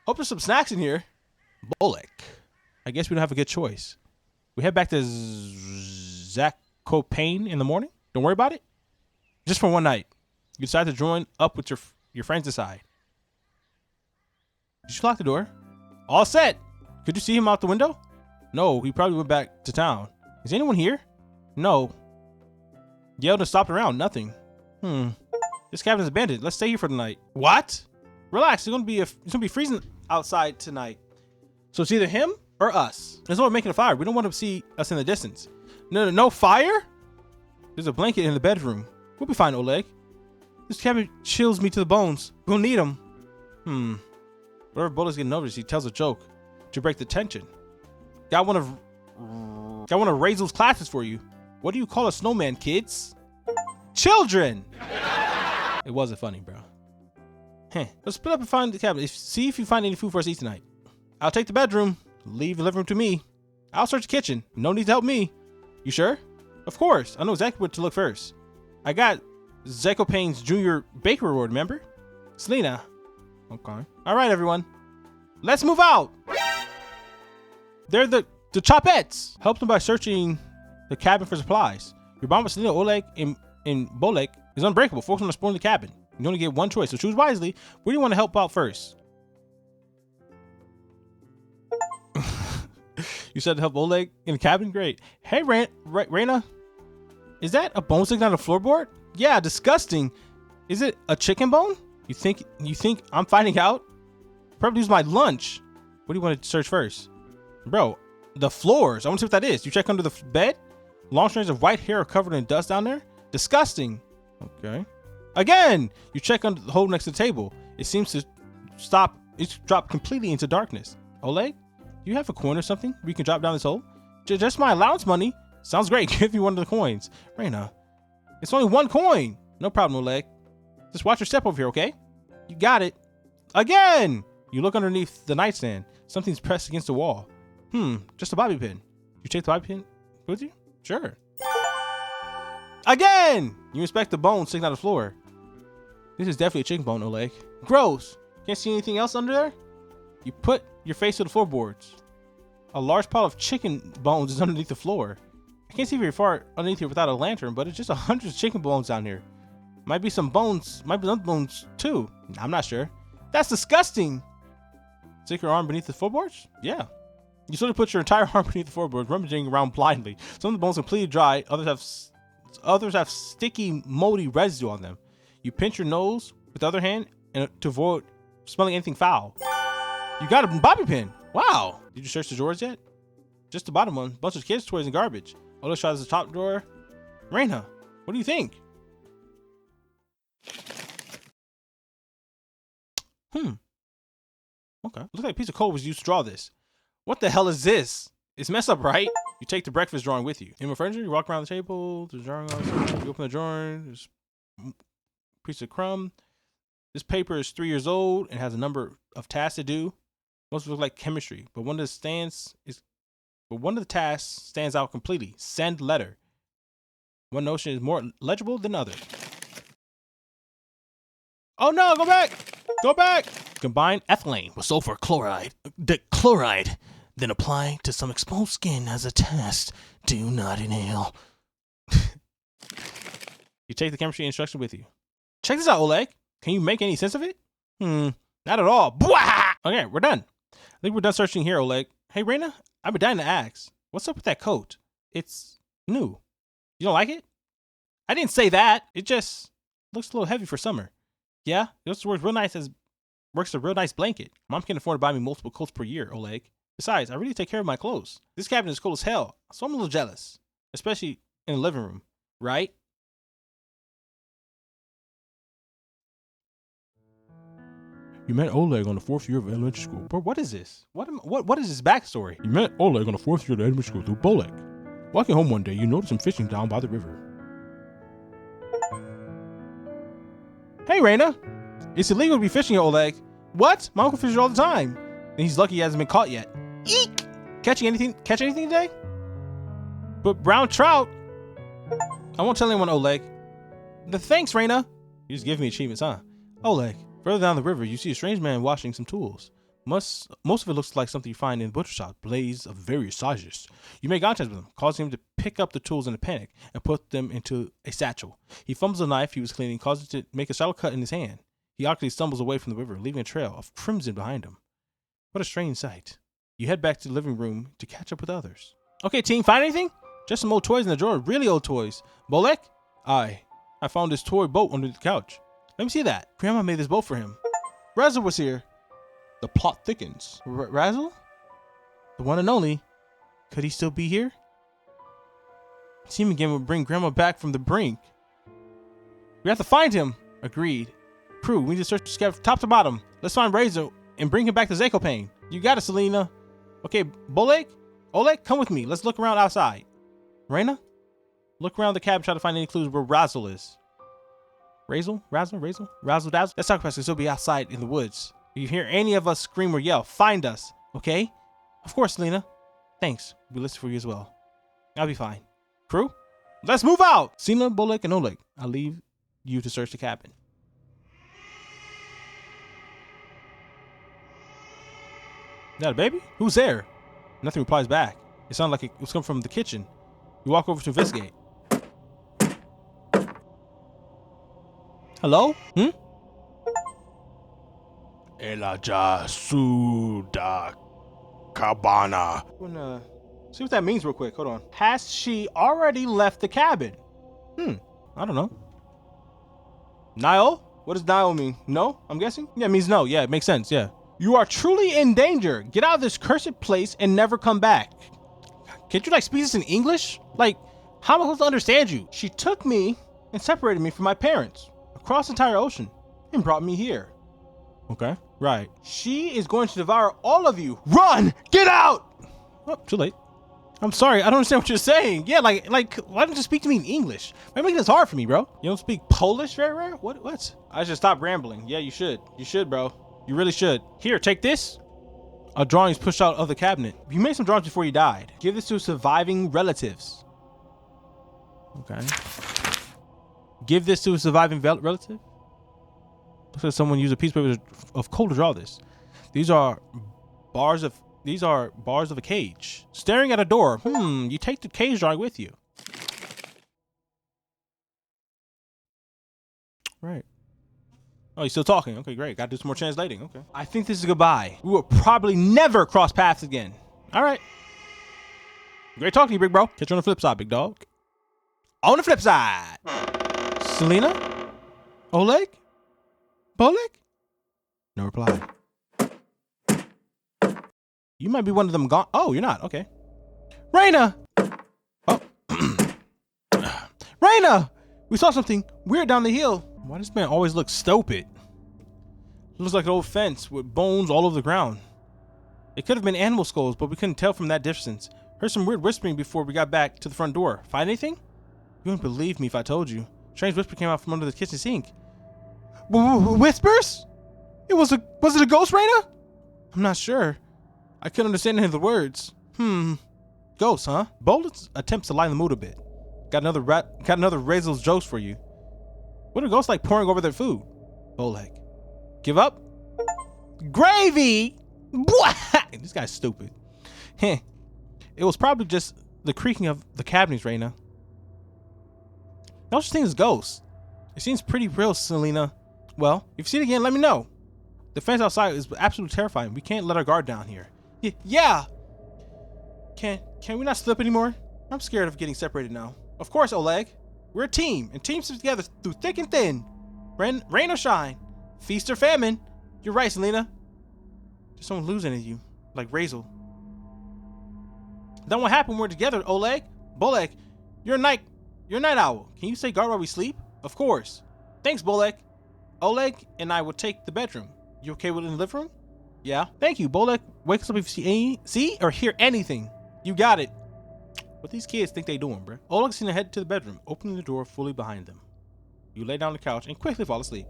Hope there's some snacks in here. Bolek. I guess we don't have a good choice. We head back to Zakopane in the morning. Don't worry about it. Just for one night. You decide to join up with your friends inside. Did you lock the door? All set. Could you see him out the window? No, he probably went back to town. Is anyone here? No. Yelled and stopped around. Nothing. This cabin's abandoned. Let's stay here for the night. What? Relax. It's gonna be freezing outside tonight. So it's either him or us. There's no making a fire. We don't want to see us in the distance. No fire? There's a blanket in the bedroom. We'll be fine, Oleg. This cabin chills me to the bones. We'll need him. Whatever Boleg's getting noticed, he tells a joke to break the tension. Got one of Raizel's classes for you. What do you call a snowman, kids? Children! It wasn't funny, bro. Let's split up and find the cabin. See if you find any food for us to eat tonight. I'll take the bedroom. Leave the living room to me. I'll search the kitchen. No need to help me. You sure? Of course. I know exactly where to look first. I got Zakopane's Junior Baker Award, remember? Selena. Okay. All right, everyone. Let's move out. They're the Chopettes. Help them by searching the cabin for supplies. Your bond with Selena, Oleg, and Bolek is unbreakable. Focus on exploring the cabin. You only get one choice, so choose wisely. Where do you want to help out first? You said to help Oleg in the cabin? Great. Hey, Raina. Is that a bone sticking on the floorboard? Yeah, disgusting. Is it a chicken bone? You think I'm finding out? Probably use my lunch. What do you want to search first? Bro, the floors. I want to see what that is. You check under the bed? Long strands of white hair are covered in dust down there? Disgusting. Okay. Again, you check under the hole next to the table. It seems to stop. It's dropped completely into darkness. Oleg, do you have a coin or something where you can drop down this hole? Just my allowance money. Sounds great. Give me one of the coins. Raina, it's only one coin. No problem, Oleg. Just watch your step over here, okay? You got it. Again! You look underneath the nightstand. Something's pressed against the wall. Just a bobby pin. You take the bobby pin with you? Sure. Again! You inspect the bone sticking out of the floor. This is definitely a chicken bone, Oleg. Gross. Can't see anything else under there? You put your face to the floorboards. A large pile of chicken bones is underneath the floor. I can't see very far underneath here without a lantern, but it's just 100 chicken bones down here. Might be some bones. Might be other bones too. I'm not sure. That's disgusting. Stick your arm beneath the floorboards? Yeah. You sort of put your entire arm beneath the floorboards, rummaging around blindly. Some of the bones are completely dry. Others have sticky, moldy residue on them. You pinch your nose with the other hand and to avoid smelling anything foul. You got a bobby pin. Wow. Did you search the drawers yet? Just the bottom one. Bunch of kids' toys and garbage. Other tries the top drawer. Raina, what do you think? Okay. Looks like a piece of code was used to draw this. What the hell is this? It's messed up, right? You take the breakfast drawing with you. In my furniture, you walk around the table. There's a drawing on it. You open the drawer. There's a piece of crumb. This paper is 3 years old and has a number of tasks to do. Most look like chemistry, but one of the tasks stands out completely. Send letter. One notion is more legible than other. Oh no, go back! Go back! Combine ethylene with sulfur chloride. Then apply to some exposed skin as a test. Do not inhale. You take the chemistry instruction with you. Check this out, Oleg. Can you make any sense of it? Not at all. Bwah! Okay, we're done. I think we're done searching here, Oleg. Hey, Reina, I've been dying to ask. What's up with that coat? It's new. You don't like it? I didn't say that. It just looks a little heavy for summer. Yeah, it just works a real nice blanket. Mom can afford to buy me multiple coats per year, Oleg. Besides, I really take care of my clothes. This cabinet is cool as hell, so I'm a little jealous. Especially in the living room, right? You met Oleg on the 4th year of elementary school. Bro, what is this? What is his backstory? You met Oleg on the 4th year of elementary school through Bolek. Walking home one day, you noticed him fishing down by the river. Hey, Reina. It's illegal to be fishing here, Oleg. What? My uncle fishes all the time. And he's lucky he hasn't been caught yet. Eek! Catch anything today? But brown trout? I won't tell anyone, Oleg. Thanks, Reina. You just give me achievements, huh? Oleg. Further down the river, you see a strange man washing some tools. Most of it looks like something you find in the butcher shop, blades of various sizes. You make contact with him, causing him to pick up the tools in a panic and put them into a satchel. He fumbles the knife he was cleaning, causing it to make a shallow cut in his hand. He awkwardly stumbles away from the river, leaving a trail of crimson behind him. What a strange sight. You head back to the living room to catch up with others. Okay, team, find anything? Just some old toys in the drawer, really old toys. Bolek? I found this toy boat under the couch. Let me see that. Grandma made this boat for him. Razzle was here. The plot thickens. Razzle? The one and only. Could he still be here? Team again would bring Grandma back from the brink. We have to find him. Agreed. Crew, we need to search the sky from top to bottom. Let's find Razor and bring him back to Zakopane. You got it, Selena. Okay, Bolek? Oleg, come with me. Let's look around outside. Reina? Look around the cabin, try to find any clues where Razzle is. Razzle? Razzle dazzle? Let's talk about this. He'll be outside in the woods. If you hear any of us scream or yell, find us, okay? Of course, Lena. Thanks. We'll listen for you as well. I'll be fine. Crew, let's move out! Sina, Bolek, and Oleg, I'll leave you to search the cabin. Is that a baby? Who's there? Nothing replies back. It sounded like it was coming from the kitchen. We walk over to investigate. Hello? Elaja Suda Cabana. I'm gonna see what that means real quick. Hold on. Has she already left the cabin? I don't know. Niall? What does Niall mean? No, I'm guessing? Yeah, it means no. Yeah, it makes sense. Yeah. You are truly in danger. Get out of this cursed place and never come back. Can't you like speak this in English? Like, how am I supposed to understand you? She took me and separated me from my parents across the entire ocean and brought me here. Okay, right. She is going to devour all of you. Run! Get out! Oh, too late. I'm sorry, I don't understand what you're saying. Yeah, like, why don't you speak to me in English? Why making this hard for me, bro? You don't speak Polish very rare? What? I should stop rambling. Yeah, you should. You should, bro. You really should. Here, take this. A drawing is pushed out of the cabinet. You made some drawings before you died. Give this to surviving relatives. Okay. Give this to a surviving relative. Looks like someone used a piece of paper of coal to draw this. These are bars of a cage. Staring at a door. You take the cage drawing with you. Right. Oh, you're still talking. Okay, great. Gotta do some more translating. Okay. I think this is goodbye. We will probably never cross paths again. All right. Great talking to you, big bro. Catch you on the flip side, big dog. On the flip side. Selena? Oleg? Bolek? No reply. You might be one of them gone. Oh, you're not. Okay. Reina! Oh. Reina! We saw something weird down the hill. Why does this man always look stupid? It looks like an old fence with bones all over the ground. It could have been animal skulls, but we couldn't tell from that distance. Heard some weird whispering before we got back to the front door. Find anything? You wouldn't believe me if I told you. Strange whisper came out from under the kitchen sink. Whispers? Was it a ghost, Reina? I'm not sure. I couldn't understand any of the words. Ghost, huh? Bold attempts to lighten the mood a bit. Got another Razel's jokes for you. What are ghosts like pouring over their food? Oleg. Give up? Gravy! This guy's stupid. It was probably just the creaking of the cabinets, Reina. No such thing as ghosts. It seems pretty real, Selena. Well, if you see it again, let me know. The fence outside is absolutely terrifying. We can't let our guard down here. Yeah. Can we not slip anymore? I'm scared of getting separated now. Of course, Oleg. We're a team, and teams stick together through thick and thin. Rain or shine, feast or famine. You're right, Selena. Just don't lose any of you, like Razel. Then what happened? We're together, Oleg. Bolek, you're a night owl. Can you say guard while we sleep? Of course. Thanks, Bolek. Oleg and I will take the bedroom. You okay with it in the living room? Yeah. Thank you, Bolek. Wake us up if you see or hear anything. You got it. What these kids think they doing, bruh? Oleg's seen head to the bedroom, opening the door fully behind them. You lay down on the couch and quickly fall asleep.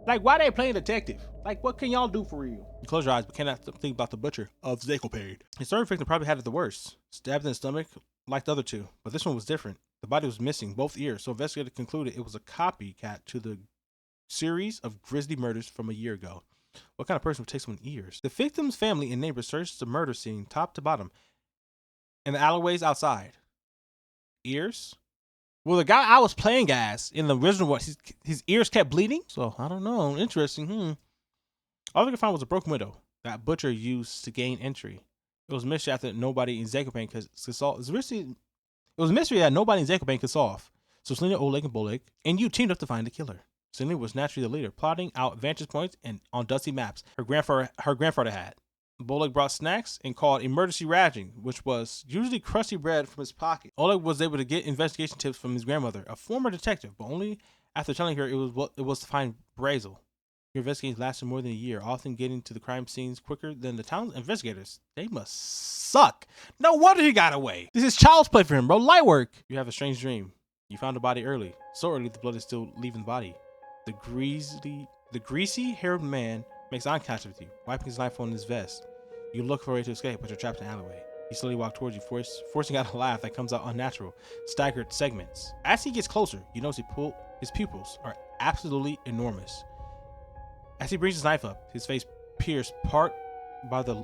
Like, why they playing detective? Like, what can y'all do for real? You close your eyes, but cannot think about the butcher of Zakopane. His third victim probably had it the worst. Stabbed in the stomach like the other two, but this one was different. The body was missing both ears, so investigators concluded it was a copycat to the series of grisly murders from a year ago. What kind of person would take someone's ears? The victim's family and neighbors searched the murder scene top to bottom and the alleyways outside. Ears? Well, the guy I was playing as in the original one, his ears kept bleeding. So, I don't know. Interesting. All they could find was a broken window that butcher used to gain entry. It was a mystery after nobody in Zakopane could solve. It was a mystery that nobody in Zakopane could solve. So, Selena, Oleg, and Bolek, and you teamed up to find the killer. Selena was naturally the leader, plotting out vantage points and on dusty maps her grandfather had. Bolek brought snacks and called emergency rationing, which was usually crusty bread from his pocket. Oleg was able to get investigation tips from his grandmother, a former detective, but only after telling her it was to find Brazel. Your investigations lasted more than a year, often getting to the crime scenes quicker than the town's investigators. They must suck. No wonder he got away. This is child's play for him, bro. Light work. You have a strange dream. You found the body early. So early the blood is still leaving the body. The greasy-haired man makes eye contact with you, wiping his knife on his vest. You look for a way to escape, but you're trapped in an alleyway. He slowly walks towards you, forcing out a laugh that comes out unnatural, staggered segments. As he gets closer, you notice his pupils are absolutely enormous. As he brings his knife up, his face peels apart by the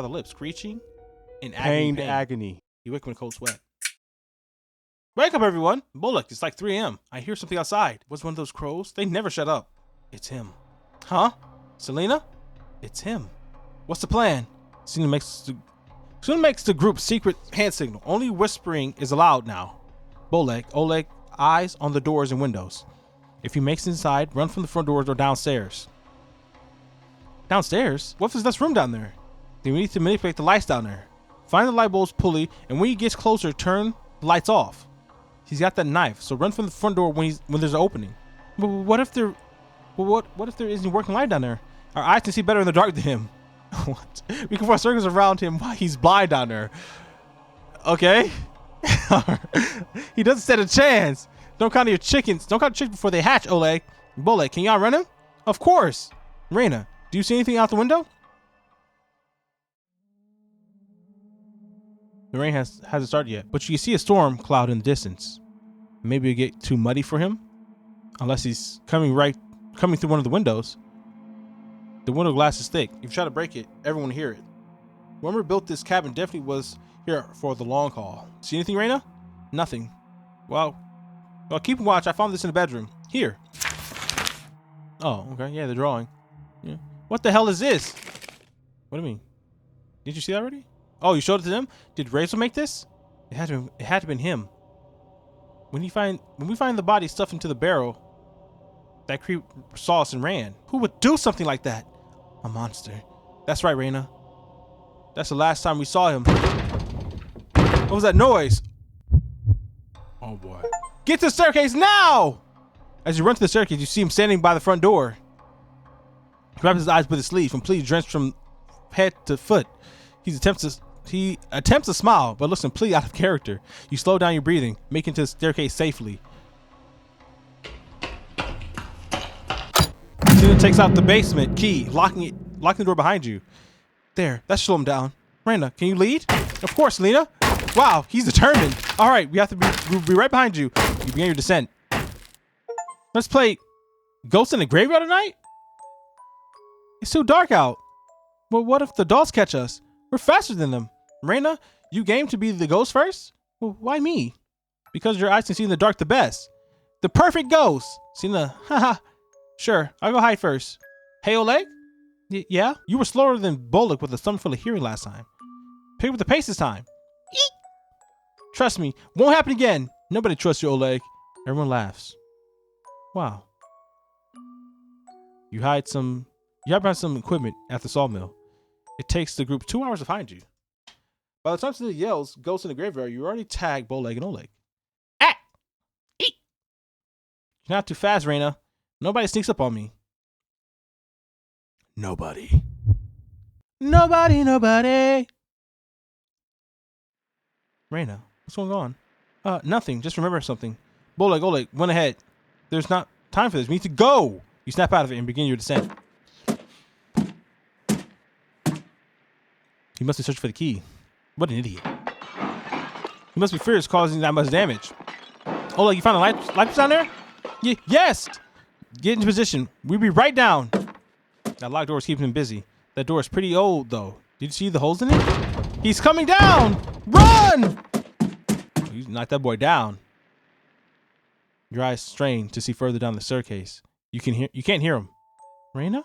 lips, screeching in agony. You wake up in a cold sweat. Wake up, everyone! Bolek, it's like 3 a.m. I hear something outside. Was one of those crows? They never shut up. It's him. Huh? Selena? It's him. What's the plan? Selena makes the group's secret hand signal. Only whispering is allowed now. Bolek, Oleg, eyes on the doors and windows. If he makes it inside, run from the front doors or downstairs. Downstairs? What if there's less room down there? Then we need to manipulate the lights down there. Find the light bulb's pulley, and when he gets closer, turn the lights off. He's got that knife, so run from the front door when there's an opening. But what if there isn't working light down there? Our eyes can see better in the dark than him. What? We can form circles around him while he's blind down there. Okay. He doesn't stand a chance. Don't count your chickens. Don't count chickens before they hatch, Oleg. Bolek, can you outrun him? Of course. Reina, do you see anything out the window? The rain hasn't started yet, but you can see a storm cloud in the distance. Maybe it'll get too muddy for him, unless he's coming through one of the windows. The window glass is thick. If you try to break it, everyone will hear it. Whoever built this cabin definitely was here for the long haul. See anything, Reina? Nothing. Well, keep watch. I found this in the bedroom. Here. Oh, okay. Yeah, the drawing. Yeah. What the hell is this? What do you mean? Did you see that already? Oh, you showed it to them? Did Razel make this? It had to have been him. When we find the body stuffed into the barrel, that creep saw us and ran. Who would do something like that? A monster. That's right, Reina. That's the last time we saw him. What was that noise? Oh boy. Get to the staircase now! As you run to the staircase, you see him standing by the front door. He grabs his eyes with his sleeve, completely drenched from head to foot. He attempts to smile, but looks completely out of character. You slow down your breathing, making it to the staircase safely. Selena takes out the basement key, locking the door behind you. There, that should slow him down. Reina, can you lead? Of course, Selena. Wow, he's determined. All right, we'll be right behind you. You begin your descent. Let's play Ghost in the Graveyard tonight? It's too dark out. Well, what if the dolls catch us? We're faster than them. Reina, you game to be the ghost first? Well, why me? Because your eyes can see in the dark the best. The perfect ghost. Selena, haha. Sure, I'll go hide first. Hey, Oleg? Yeah? You were slower than Bolek with a stomach full of hearing last time. Pick up the pace this time. Eek. Trust me, won't happen again. Nobody trusts you, Oleg. Everyone laughs. Wow. You hide some equipment at the sawmill. It takes the group 2 hours to find you. By the time Selena yells, Ghost in the graveyard, you already tagged Bolek and Oleg. Ah! Eek! You're not too fast, Reina. Nobody sneaks up on me. Nobody. Nobody. Reina, what's going on? Nothing. Just remember something. Oleg, went ahead. There's not time for this. We need to go. You snap out of it and begin your descent. He must be searching for the key. What an idiot. He must be furious causing that much damage. Oleg, you found a light down there? Yes! Get into position. We'll be right down. That locked door is keeping him busy. That door is pretty old, though. Did you see the holes in it? He's coming down! Run! You knocked that boy down. Your eyes strain to see further down the staircase. You can't hear him. Reina?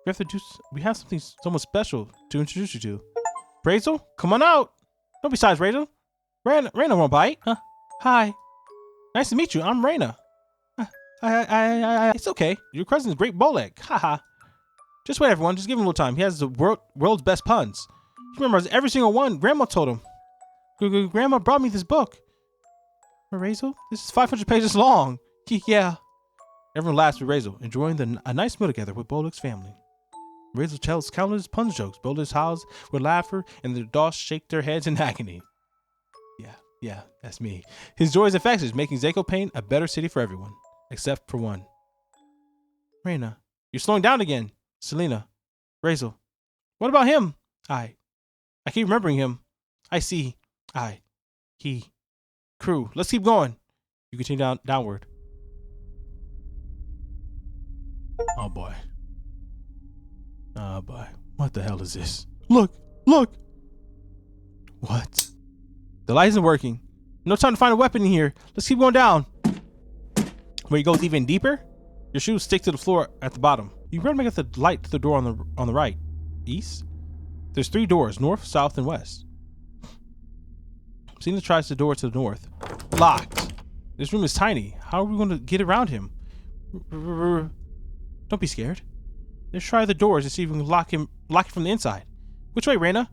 We have someone special to introduce you to. Razel, come on out. Don't be shy, Razel. Reina won't bite. Huh? Hi. Nice to meet you. I'm Reina. It's okay. Your cousin is Great Bolek. Haha. Just wait, everyone. Just give him a little time. He has the world's best puns. He remembers every single one. Grandma told him. Grandma brought me this book. Razel, this is 500 pages long. Yeah. Everyone laughs with Razel, enjoying a nice meal together with Bolek's family. Razel tells countless pun jokes. Bolek's howls with laughter, and the dogs shake their heads in agony. Yeah, that's me. His joy is infectious, making Zako Pain a better city for everyone, except for one. Reina, you're slowing down again. Selena, Razel, what about him? I keep remembering him. I see. He. Crew, let's keep going. You continue downward. Oh boy. What the hell is this? Look! What? The light isn't working. No time to find a weapon in here. Let's keep going down. Where he goes even deeper, your shoes stick to the floor at the bottom. You better make up the light to the door on the right. East? There's 3 doors, north, south, and west. Selena tries the door to the north. Locked. This room is tiny. How are we going to get around him? Don't be scared. Let's try the doors to see if we can lock it from the inside. Which way, Reina?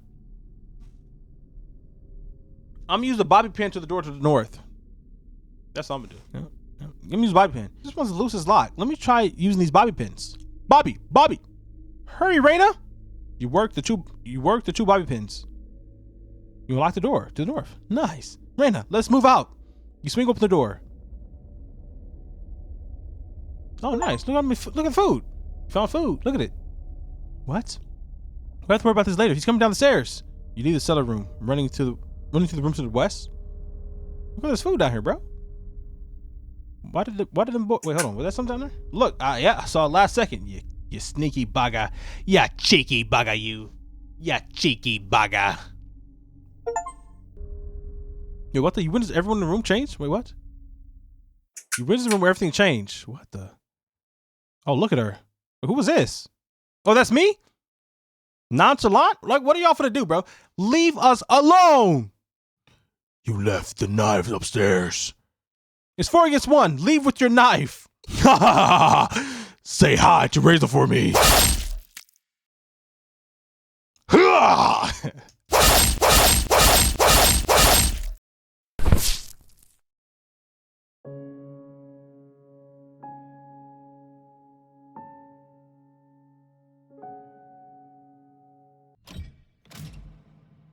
I'm gonna use the bobby pin to the door to the north. That's what I'm gonna do. Yeah. Give me use bobby pin. This one's the loosest lock. Let me try using these bobby pins. Bobby! Hurry, Reina! You work the two bobby pins. You unlock the door to the north. Nice. Reina, let's move out. You swing open the door. Oh, nice. Look at food. You found food. Look at it. What? We'll have to worry about this later. He's coming down the stairs. You leave the cellar room, running through the room to the west. Look at this food down here, bro. Why did them wait, hold on. Was that something down there? Look, yeah, I saw it last second. You sneaky bugger. Ya cheeky bugger, you. Ya cheeky bugger. Yo, what the? You witnessed everyone in the room change? Wait, what? You witnessed the room where everything changed. What the? Oh, look at her. Who was this? Oh, that's me? Nonchalant? Like, what are y'all finna do, bro? Leave us alone. You left the knife upstairs. It's 4 against 1. Leave with your knife. Say hi to Razel for me.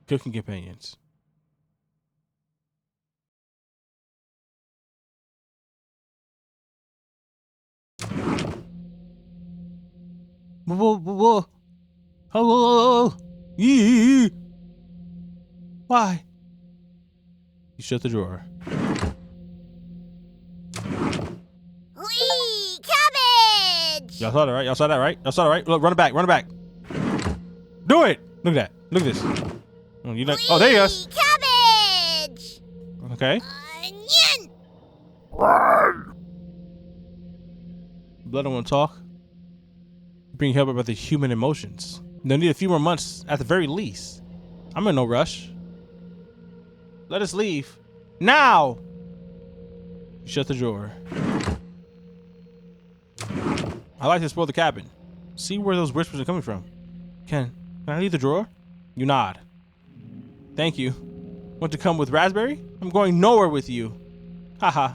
Cooking companions. Whoa. Hello. Why? You shut the drawer. Wee! Cabbage! Y'all saw that, right? Look, run it back. Do it! Look at that. Look at this. Oh, there he goes. Cabbage! Okay. Onion! Blood don't want to talk. Bring help about the human emotions. They'll need a few more months at the very least. I'm in no rush. Let us leave. Now! You shut the drawer. I like to explore the cabin. See where those whispers are coming from. Can I leave the drawer? You nod. Thank you. Want to come with Raspberry? I'm going nowhere with you. Haha.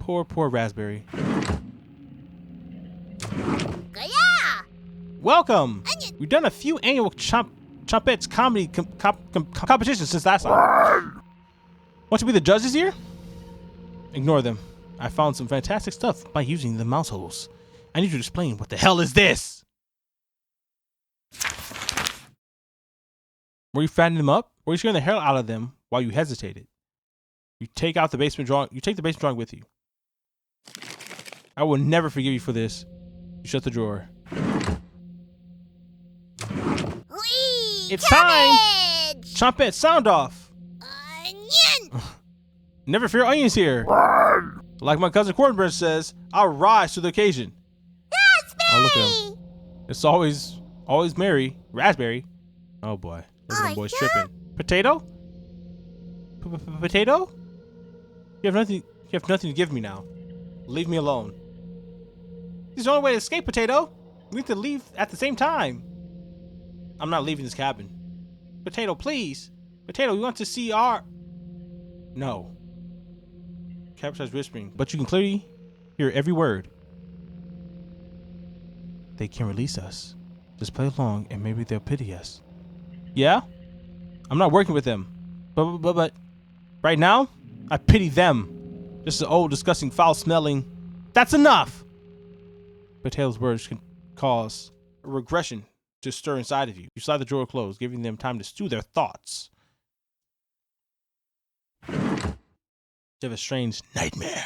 Poor Raspberry. Gaya! Welcome! Onion! We've done a few annual Chompettes comedy competitions since last time. Want to be the judge this year? Ignore them. I found some fantastic stuff by using the mouse holes. I need to explain what the hell is this? Were you fattening them up? Or were you scaring the hell out of them while you hesitated? You take out the basement drawing. You take the basement drawing with you. I will never forgive you for this. You shut the drawer. Whee! It's time! Cabbage! Chompette, sound off! Onion! Never fear, onions here. Like my cousin Cornbread says, I'll rise to the occasion. Oh, look at him. It's always Mary. Raspberry. Oh boy. Look at them boys tripping. Potato? Potato? You have nothing to give me now. Leave me alone. This is the only way to escape, Potato. We need to leave at the same time. I'm not leaving this cabin. Potato, please. Potato, we want to see our... No. Cabin starts whispering, but you can clearly hear every word. They can release us. Just play along and maybe they'll pity us. Yeah? I'm not working with them. But right now, I pity them. Just the old, disgusting, foul-smelling... That's enough! Potato's words can cause a regression to stir inside of you. You slide the drawer closed, giving them time to stew their thoughts. You have a strange nightmare.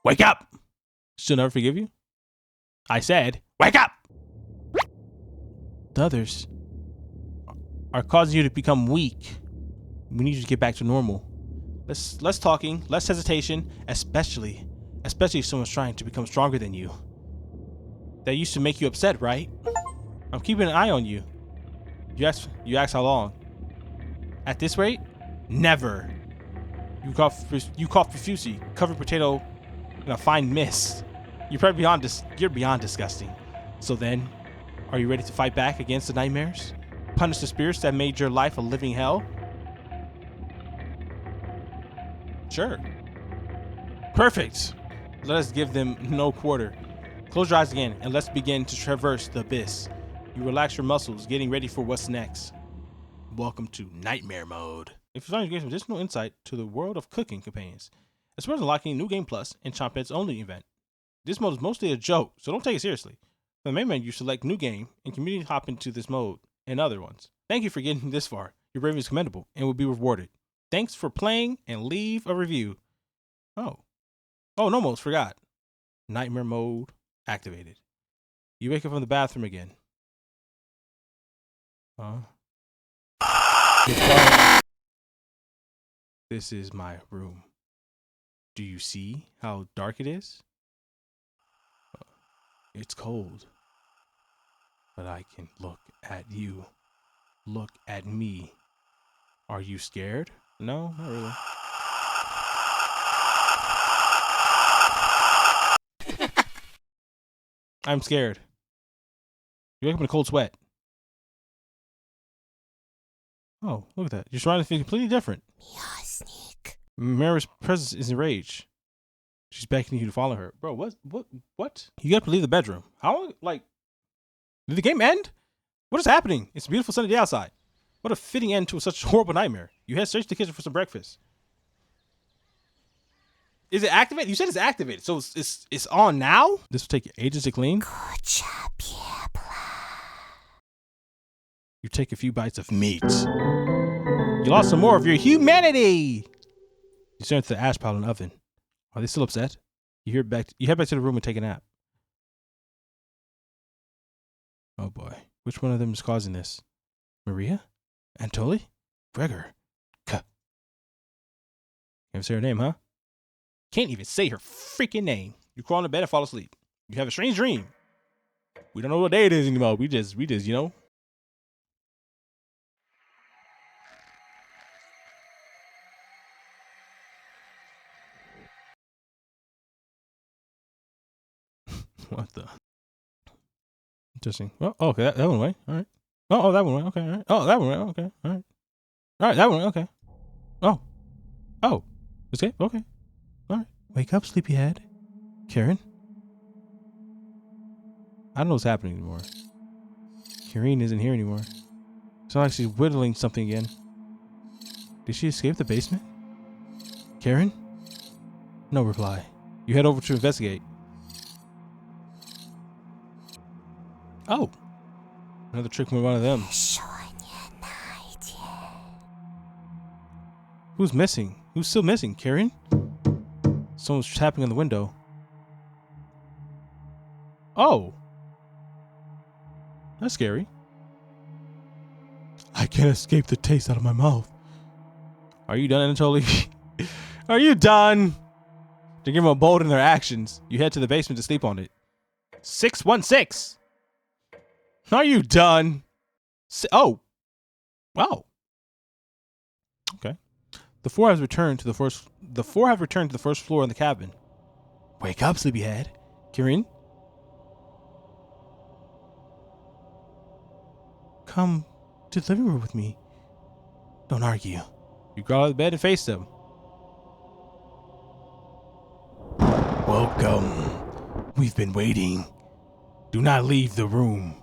Wake up! She'll never forgive you? I said, wake up! The others are causing you to become weak. We need you to get back to normal. Less talking, less hesitation, especially if someone's trying to become stronger than you. That used to make you upset, right? I'm keeping an eye on you. You ask how long? At this rate? Never. You cough profusely, covered Potato in a fine mist. You're beyond disgusting. So then, are you ready to fight back against the nightmares? Punish the spirits that made your life a living hell? Sure. Perfect. Let us give them no quarter. Close your eyes again and let's begin to traverse the abyss. You relax your muscles, getting ready for what's next. Welcome to Nightmare Mode. If you're trying to get some additional insight to the world of cooking companions, as well as unlocking New Game Plus and Chompette's only event. This mode is mostly a joke, so don't take it seriously. For the main menu, select New Game and community hop into this mode and other ones. Thank you for getting this far. Your bravery is commendable and will be rewarded. Thanks for playing and leave a review. Oh, no, almost forgot. Nightmare Mode activated. You wake up from the bathroom again. This is my room. Do you see how dark it is? It's cold. But I can look at you. Look at me. Are you scared? No, not really. I'm scared. You wake up in a cold sweat. Oh, look at that. Your surroundings feel completely different. Sneak. Mara's presence is enraged. She's beckoning you to follow her. Bro, what? You have to leave the bedroom. How long, did the game end? What is happening? It's a beautiful sunny day outside. What a fitting end to such a horrible nightmare. You head straight to the kitchen for some breakfast. Is it activated? You said it's activated, so it's on now? This will take ages to clean. You take a few bites of meat. You lost some more of your humanity. You turn to the ash pile in the oven. Are they still upset? You head back to the room and take a nap. Oh boy. Which one of them is causing this? Maria? Antoli? Gregor? Can't say her name, huh? Can't even say her freaking name. You crawl into bed and fall asleep. You have a strange dream. We don't know what day it is anymore. We just, you know. What the? Interesting. Oh, okay. That one went. All right. Oh, that one went. Okay. All right. Oh, that one went. Okay. All right. All right. That one went. Okay. Oh. Escape. Okay. All right. Wake up, sleepyhead. Karen? I don't know what's happening anymore. Karen isn't here anymore. It's not like she's whittling something again. Did she escape the basement? Karen? No reply. You head over to investigate. Oh. Another trick from one of them. Who's missing? Who's still missing? Karen? Someone's tapping on the window. Oh. That's scary. I can't escape the taste out of my mouth. Are you done, Anatoly? Are you done? To give them a bold in their actions, you head to the basement to sleep on it. 616. Are you done? Oh. Wow. Okay. The four have returned to the first floor in the cabin. Wake up, sleepyhead. Kirin? Come to the living room with me. Don't argue. You crawl out of bed and face them. Welcome. We've been waiting. Do not leave the room.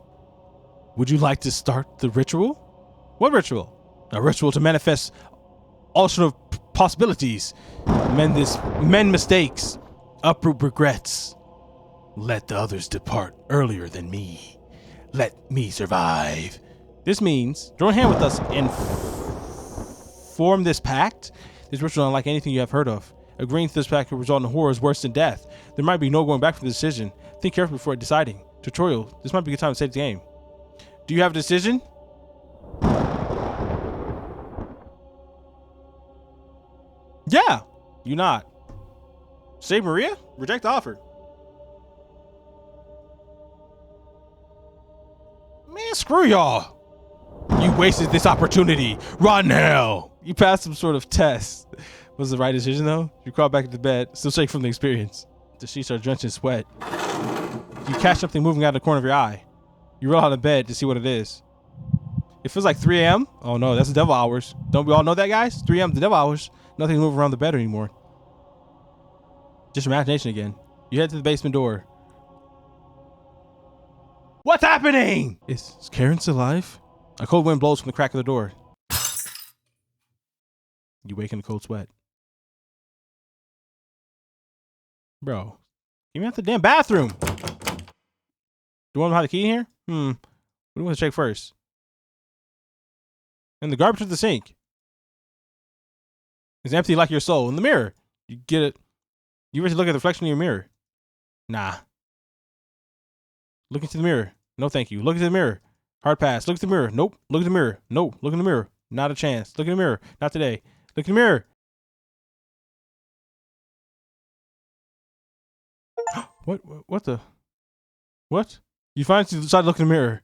Would you like to start the ritual? What ritual? A ritual to manifest alternate possibilities. Mend mistakes. Uproot regrets. Let the others depart earlier than me. Let me survive. This means join hand with us and form this pact. This ritual is unlike anything you have heard of. Agreeing to this pact could result in horrors worse than death. There might be no going back from the decision. Think carefully before deciding. Tutorial. This might be a good time to save the game. Do you have a decision? Yeah. You not. Save Maria? Reject the offer. Man, screw y'all. You wasted this opportunity. Run hell. You passed some sort of test. Was the right decision though? You crawl back into bed, still shaking from the experience. The sheets are drenched in sweat. You catch something moving out of the corner of your eye. You roll out of bed to see what it is. It feels like 3 a.m. Oh no, that's the devil hours. Don't we all know that, guys? 3 a.m. the devil hours. Nothing's moving around the bed anymore. Just imagination again. You head to the basement door. What's happening? Is Karen still alive? A cold wind blows from the crack of the door. You wake in a cold sweat. Bro, get me out the damn bathroom. Do you want to hide the key in here? What do you want to check first? And the garbage with the sink. It's empty like your soul. In the mirror. You get it. You ever look at the reflection in your mirror? Nah. Look into the mirror. No, thank you. Look into the mirror. Hard pass. Look at the mirror. Nope. Look at the mirror. No. Look in the mirror. Not a chance. Look in the mirror. Not today. Look in the mirror. What the? What? You finally decided to look in the mirror.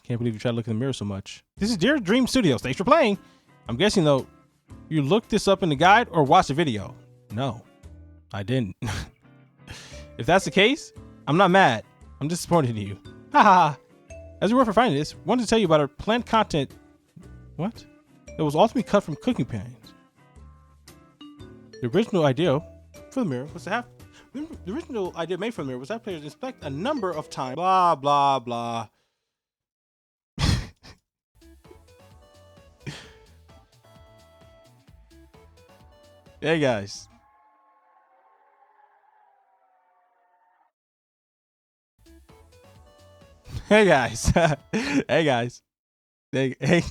Can't believe you tried to look in the mirror so much. This is Dear Dream Studios. Thanks for playing. I'm guessing though, you looked this up in the guide or watched the video. No, I didn't. If that's the case, I'm not mad. I'm disappointed in you. Haha. As we were for finding this, I wanted to tell you about our planned content. What? That was ultimately cut from cooking pans. The original idea for the mirror was to have the original idea made for the mirror was that players inspect a number of times. Blah blah blah. Hey guys. Hey guys. Hey guys. Hey.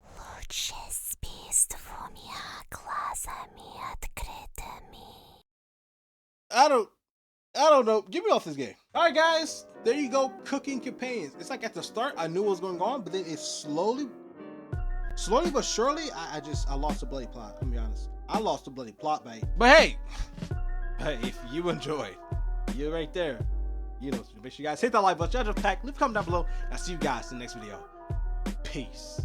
Лучше спи с двумя глазами открытыми. I don't I don't know. Get me off this game. All right, guys. There you go. Cooking companions. It's like at the start, I knew what was going on, but then it slowly but surely, I lost the bloody plot. I'm gonna be honest. I lost the bloody plot, mate. But hey, if you enjoyed, you're right there. You know, make sure you guys hit that like button, judge a pack, leave a comment down below. I'll see you guys in the next video. Peace.